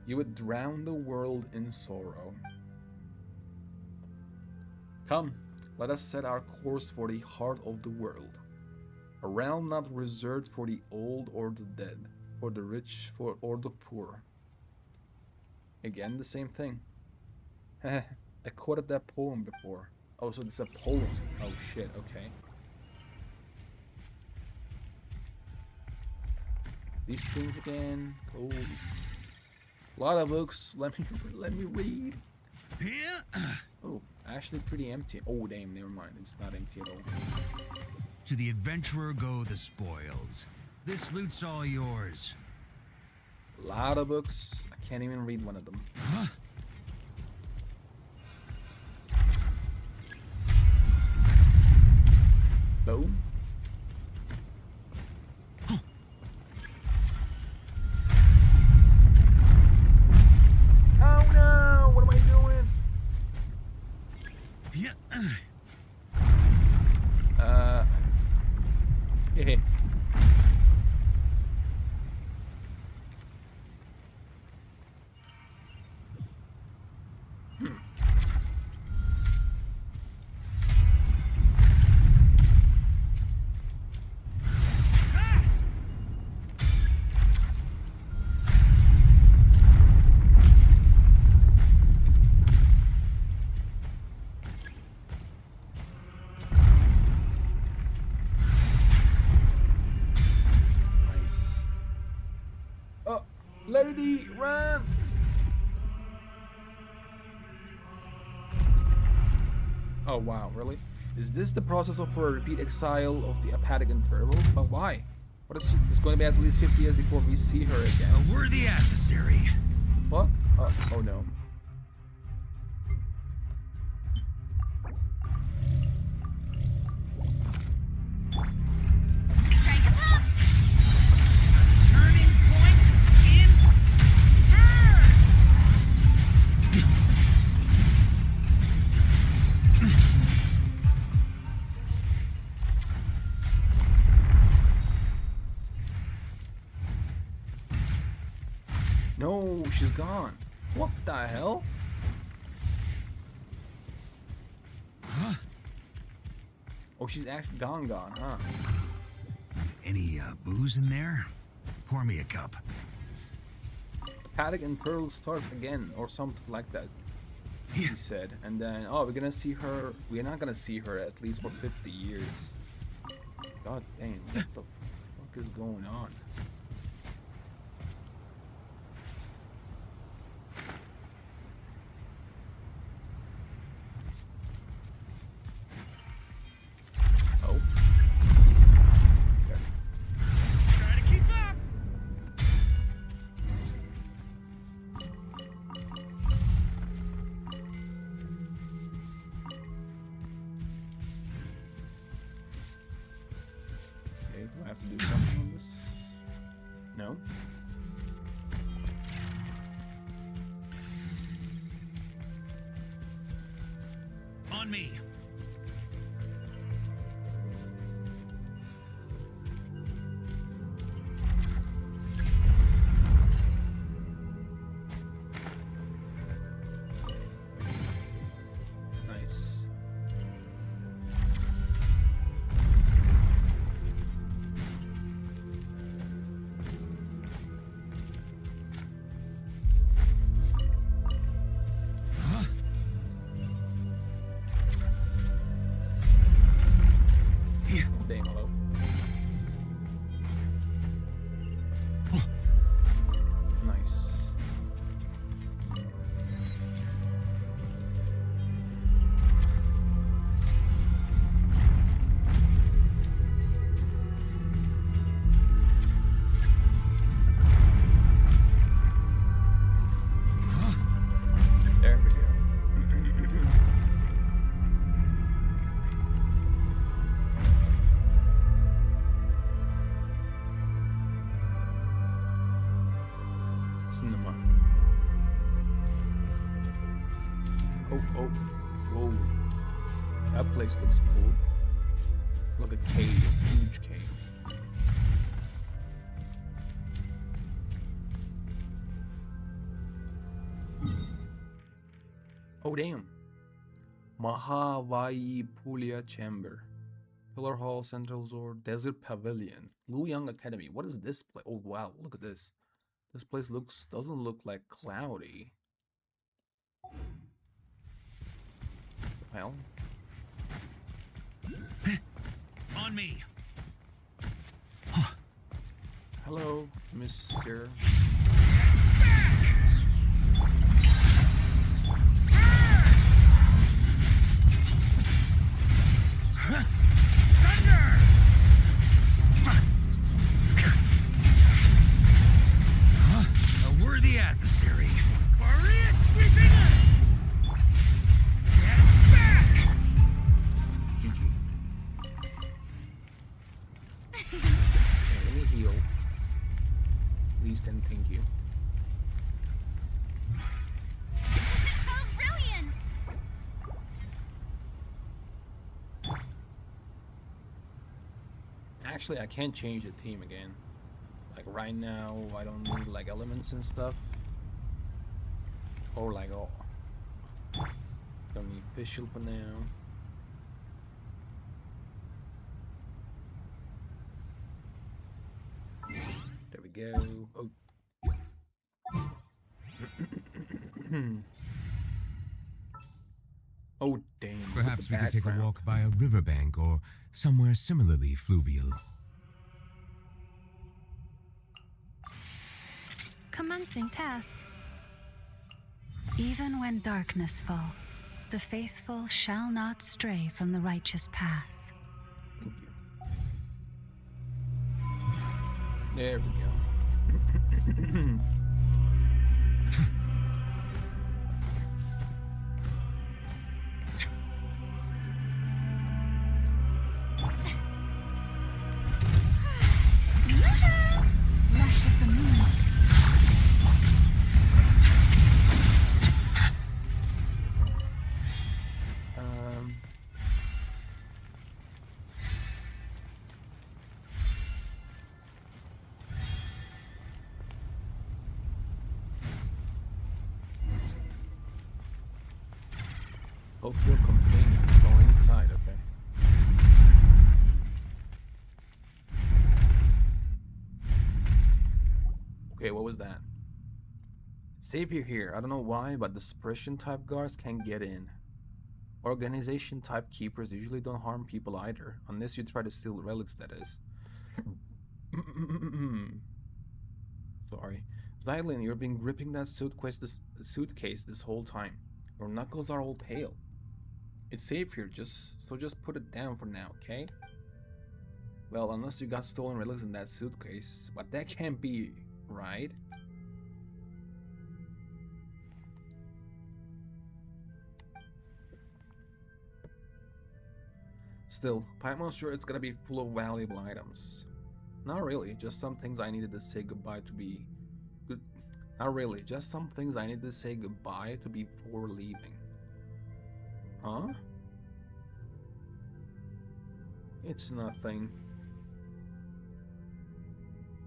you would drown the world in sorrow. Come, let us set our course for the heart of the world. A realm not reserved for the old or the dead, for the rich or the poor. Again, the same thing. I quoted that poem before. Oh, so it's a poem. Oh shit, okay. These things again. Cool. A lot of books. Let me read. Oh, actually pretty empty. Oh damn, never mind. It's not empty at all. To the adventurer go the spoils. This loot's all yours. A lot of books. I can't even read one of them. Huh? Boom. Oh no! What am I doing? Yeah. Hehe. Nice. Oh, lady, run! Oh wow, really? Is this the process of a repeat exile of the apathic interval? But why? What is she? It's going to be at least 50 years before we see her again. A worthy adversary. What? Oh no. Strike a pop! Turning point in No, she's gone. What the hell? Huh? Oh, she's actually gone, huh? Any booze in there? Pour me a cup. Paddock and Pearl starts again, or something like that. He said, and then we're gonna see her. We're not gonna see her at least for 50 years. God dang, what the fuck is going on? Oh. Okay. Try to keep up. Okay, do I have to do something on this? No. On me. Nice. Huh? Here. Oh, damn, hello. Oh. Nice. Huh? There we go. Cinema. Oh, whoa. That place looks cool. Like a cave, a huge cave. Oh, damn. Mahavaipulia Chamber. Pillar Hall, Central Zor, Desert Pavilion, Lu Yang Academy. What is this place? Oh wow, look at this. This place doesn't look like cloudy. Well, On me. hello, Monsieur. Thunder! A worthy adversary. Maria sweeping in! Get back! GG. Okay, let me heal. Please and thank you. Oh, brilliant! Actually, I can't change the theme again. Like right now, I don't need like elements and stuff. Or like, oh, don't need visual for now. There we go. Oh. Oh damn. look at Perhaps the we could take a background. walk by a riverbank or somewhere similarly fluvial. Commencing task. Even when darkness falls, the faithful shall not stray from the righteous path. Thank you. There we go. Lush as the moon. Um, hope your companion is all inside, okay? Okay, what was that? Savior here. I don't know why, but the suppression type guards can't get in. Organization type keepers usually don't harm people either, unless you try to steal relics, that is. Sorry. Zyklin, you've been gripping that suitcase this whole time. Your knuckles are all pale. It's safe here, just put it down for now, okay? Well, unless you got stolen relics in that suitcase, but that can't be, right? Still, Paimon's sure it's gonna be full of valuable items. Not really, just some things I needed to say goodbye to be good. Not really, just some things I needed to say goodbye to before leaving. Huh? It's nothing.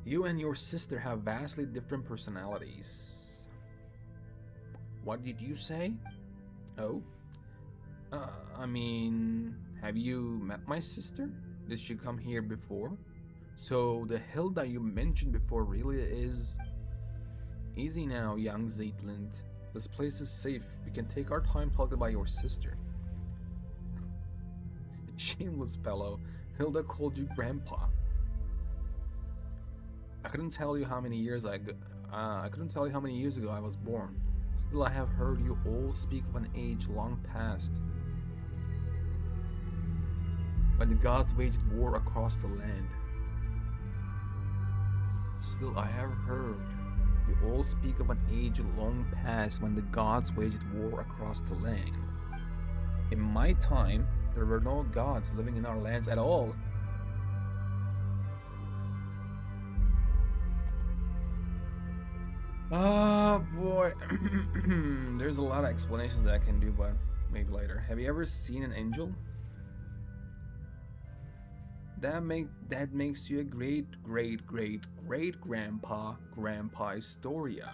You and your sister have vastly different personalities. What did you say? Oh? I mean, have you met my sister? Did she come here before? So the hill that you mentioned before really is... Easy now, young Zetland. This place is safe. We can take our time talking about your sister. Shameless fellow. Hilda called you Grandpa. I couldn't tell you how many years ago I was born. Still, I have heard you all speak of an age long past, when the gods waged war across the land. Still, I have heard you all speak of an age long past when the gods waged war across the land. In my time, there were no gods living in our lands at all. Oh boy. There's a lot of explanations that I can do, but maybe later. Have you ever seen an angel? That makes you a great grandpa Historia.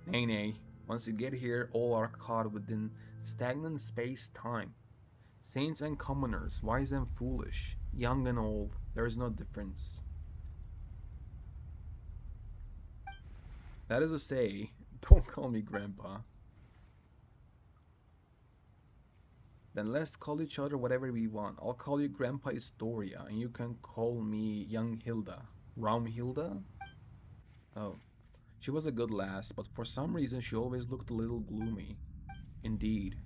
Nay, Once you get here, all are caught within stagnant space-time. Saints and commoners, wise and foolish, young and old, there is no difference. That is to say, don't call me Grandpa. Then let's call each other whatever we want. I'll call you Grandpa Historia, and you can call me Young Hilda. Raumhilda? Oh, she was a good lass, but for some reason she always looked a little gloomy. Indeed.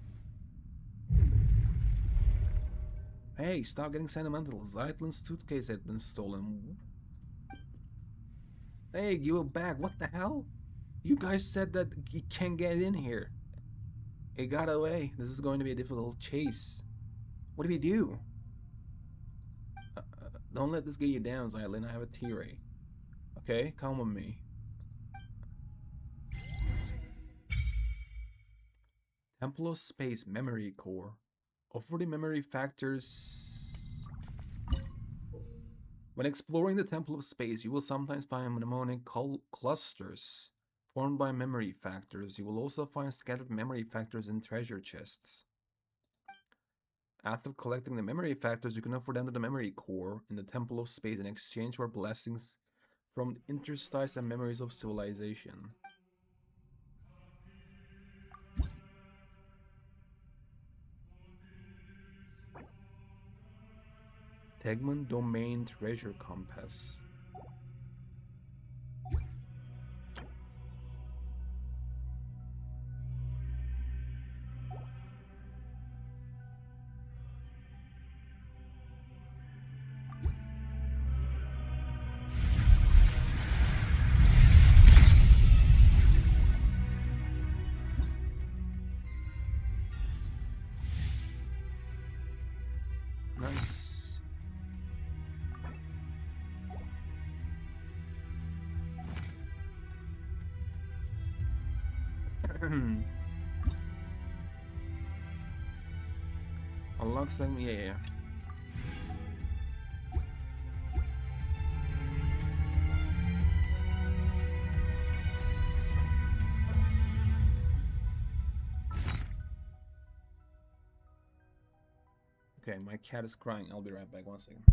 Hey, stop getting sentimental. Zeitlin's suitcase had been stolen. Hey, give it back. What the hell? You guys said that he can't get in here. It got away. This is going to be a difficult chase. What do we do? Don't let this get you down, Zeitlin. I have a T-Ray. Okay, come with me. Temple of Space Memory Core. Offer the memory factors. When exploring the Temple of Space, you will sometimes find mnemonic clusters formed by memory factors. You will also find scattered memory factors in treasure chests. After collecting the memory factors, you can offer them to the memory core in the Temple of Space in exchange for blessings from the interstices and memories of civilization. Tegman Domain Treasure Compass. Nice. Unlock segment, yeah. Okay, my cat is crying. I'll be right back. 1 second.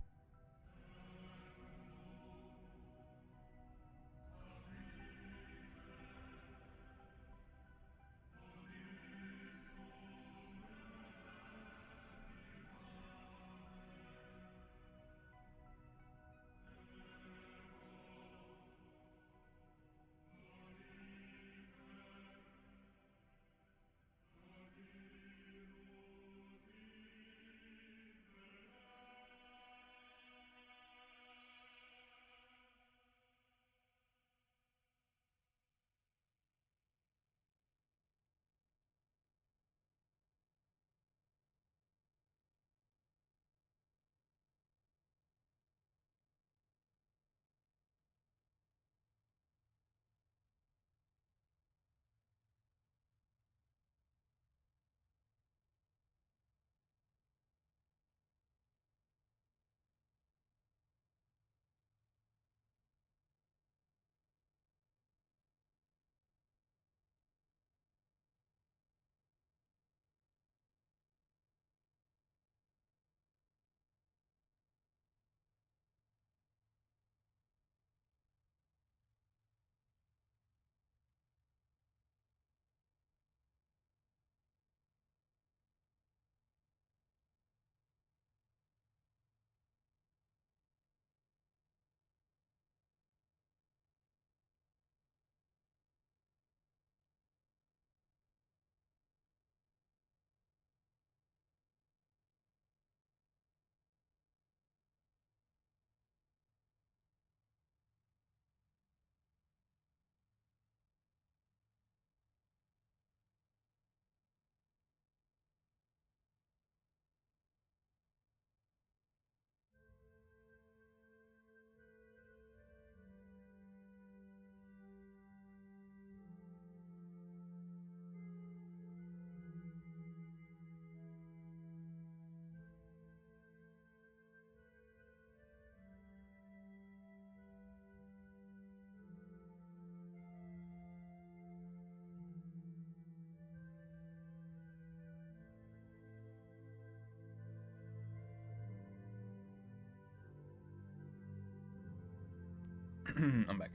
I'm back.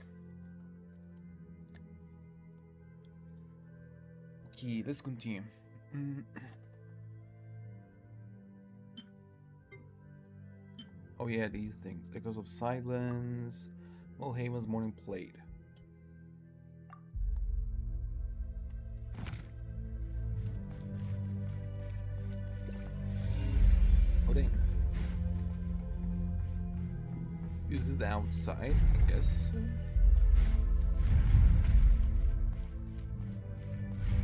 Okay, let's continue. Oh yeah, these things. Echoes of Silence. Mulhaven's Morning Plate. Oh dang. Is this outside? I guess.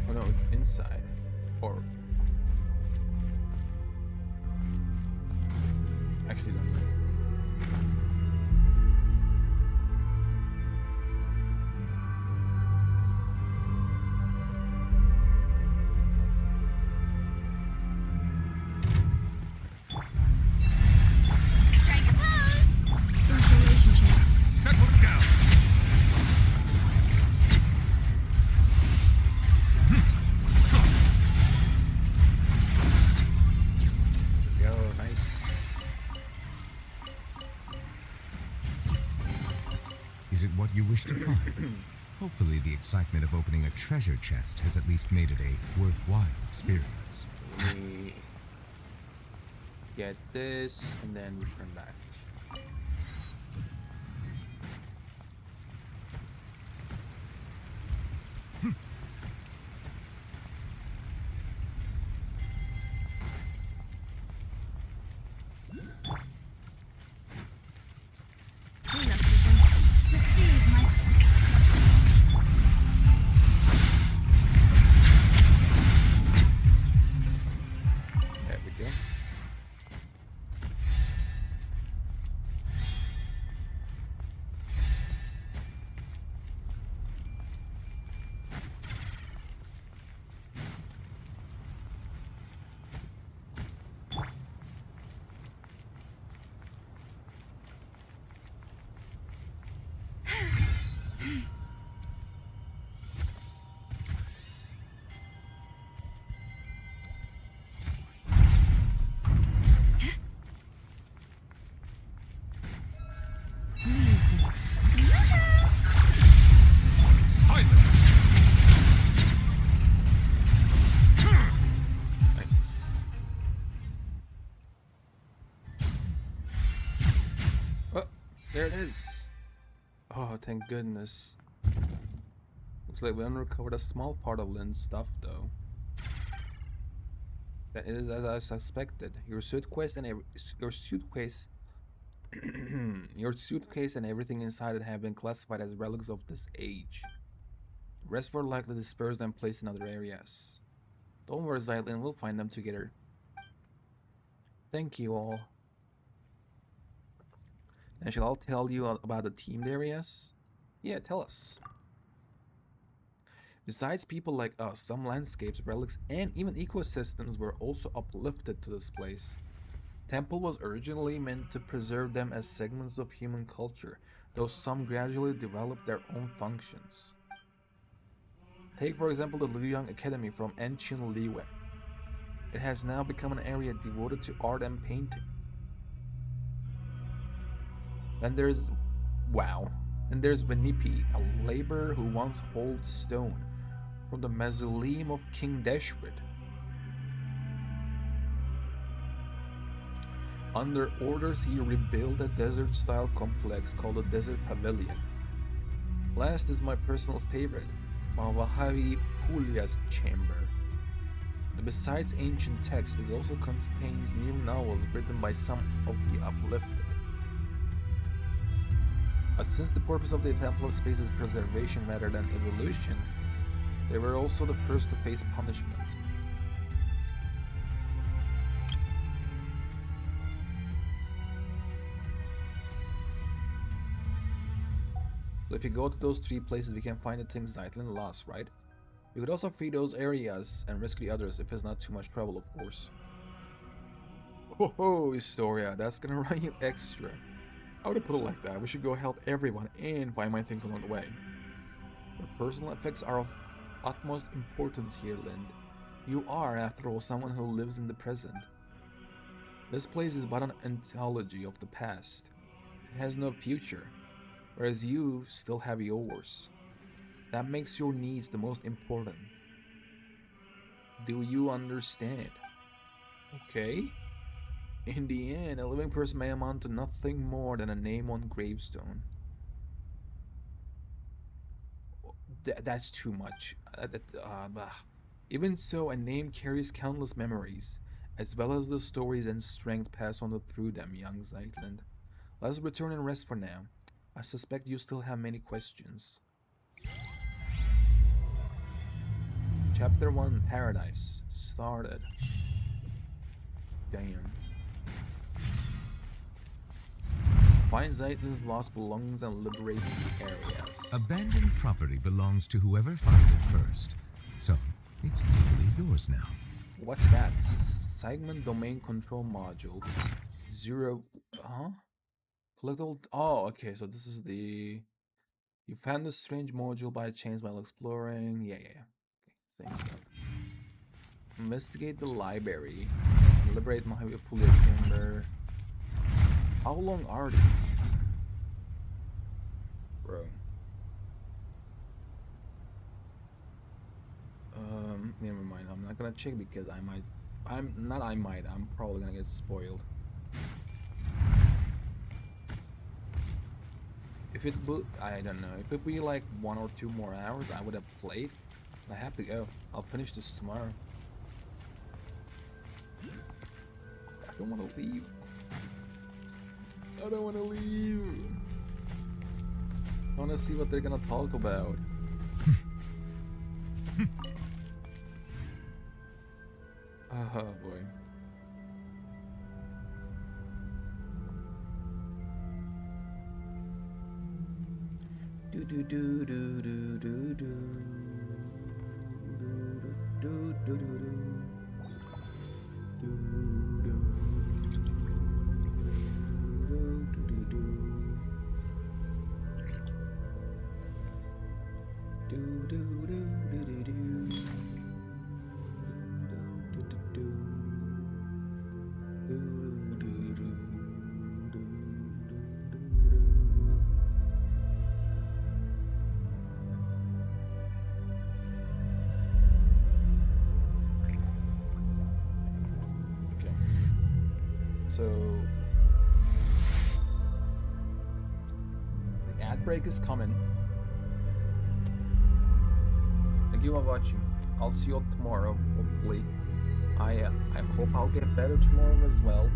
Oh no, it's inside. Or actually don't know. Strike a pose! Installation check. Settle down. Yo, nice. Is it what you wish to find? Hopefully the excitement of opening a treasure chest has at least made it a worthwhile experience. Let me get this and then return back. Receive my There we go. Silence! Nice. Oh, there it is. Oh, thank goodness. Looks like we uncovered a small part of Lynn's stuff, though. That is as I suspected. Your suitcase and your suitcase and everything inside it have been classified as relics of this age. The rest were likely dispersed and placed in other areas. Don't worry, Zytlin, we'll find them together. Thank you all. And shall I tell you about the themed areas? Yeah, tell us. Besides people like us, some landscapes, relics, and even ecosystems were also uplifted to this place. Temple was originally meant to preserve them as segments of human culture, though some gradually developed their own functions. Take for example the Luyang Academy from ancient Liyue. It has now become an area devoted to art and painting. Then there's Venipi, a laborer who once hauled stone from the mausoleum of King Deshrid. Under orders, he rebuilt a desert-style complex called the Desert Pavilion. Last is my personal favorite, Mavahavi Pulia's chamber. Besides ancient texts, it also contains new novels written by some of the uplifted. But since the purpose of the Temple of Space is preservation rather than evolution, they were also the first to face punishment. So if you go to those three places, we can find the things Zytlin lost, right? You could also free those areas and rescue the others if it's not too much trouble, of course. Ho ho, Historia, that's gonna run you extra. I would have put it like that. We should go help everyone and find my things along the way. Your personal effects are of utmost importance here, Lind. You are, after all, someone who lives in the present. This place is but an anthology of the past. It has no future. whereas you still have yours. That makes your needs the most important. Do you understand? Okay. In the end, a living person may amount to nothing more than a name on gravestone. That's too much. Even so, a name carries countless memories, as well as the stories and strength passed on through them, young Zeitland. Let's return and rest for now. I suspect you still have many questions. Chapter 1, Paradise, started. Damn. Find Zeitland's lost belongings and liberate the areas. Abandoned property belongs to whoever finds it first. So, it's legally yours now. What's that? Segment domain control module. 0. Collect all. Oh, okay. So this is the. You found this strange module by chance while exploring. Yeah. Okay, thanks. Investigate the library. Liberate Mahavipulya chamber. How long are these? Bro. Never mind. I'm not gonna check because I'm probably gonna get spoiled. If it would, I don't know. If it would be like 1 or 2 more hours, I would have played. I have to go. I'll finish this tomorrow. I don't want to leave. I don't want to leave. I want to see what they're gonna talk about. Oh boy. Do do do do do do do do do do So the ad break is coming. Thank you for watching. I'll see you all tomorrow, hopefully. I hope I'll get better tomorrow as well.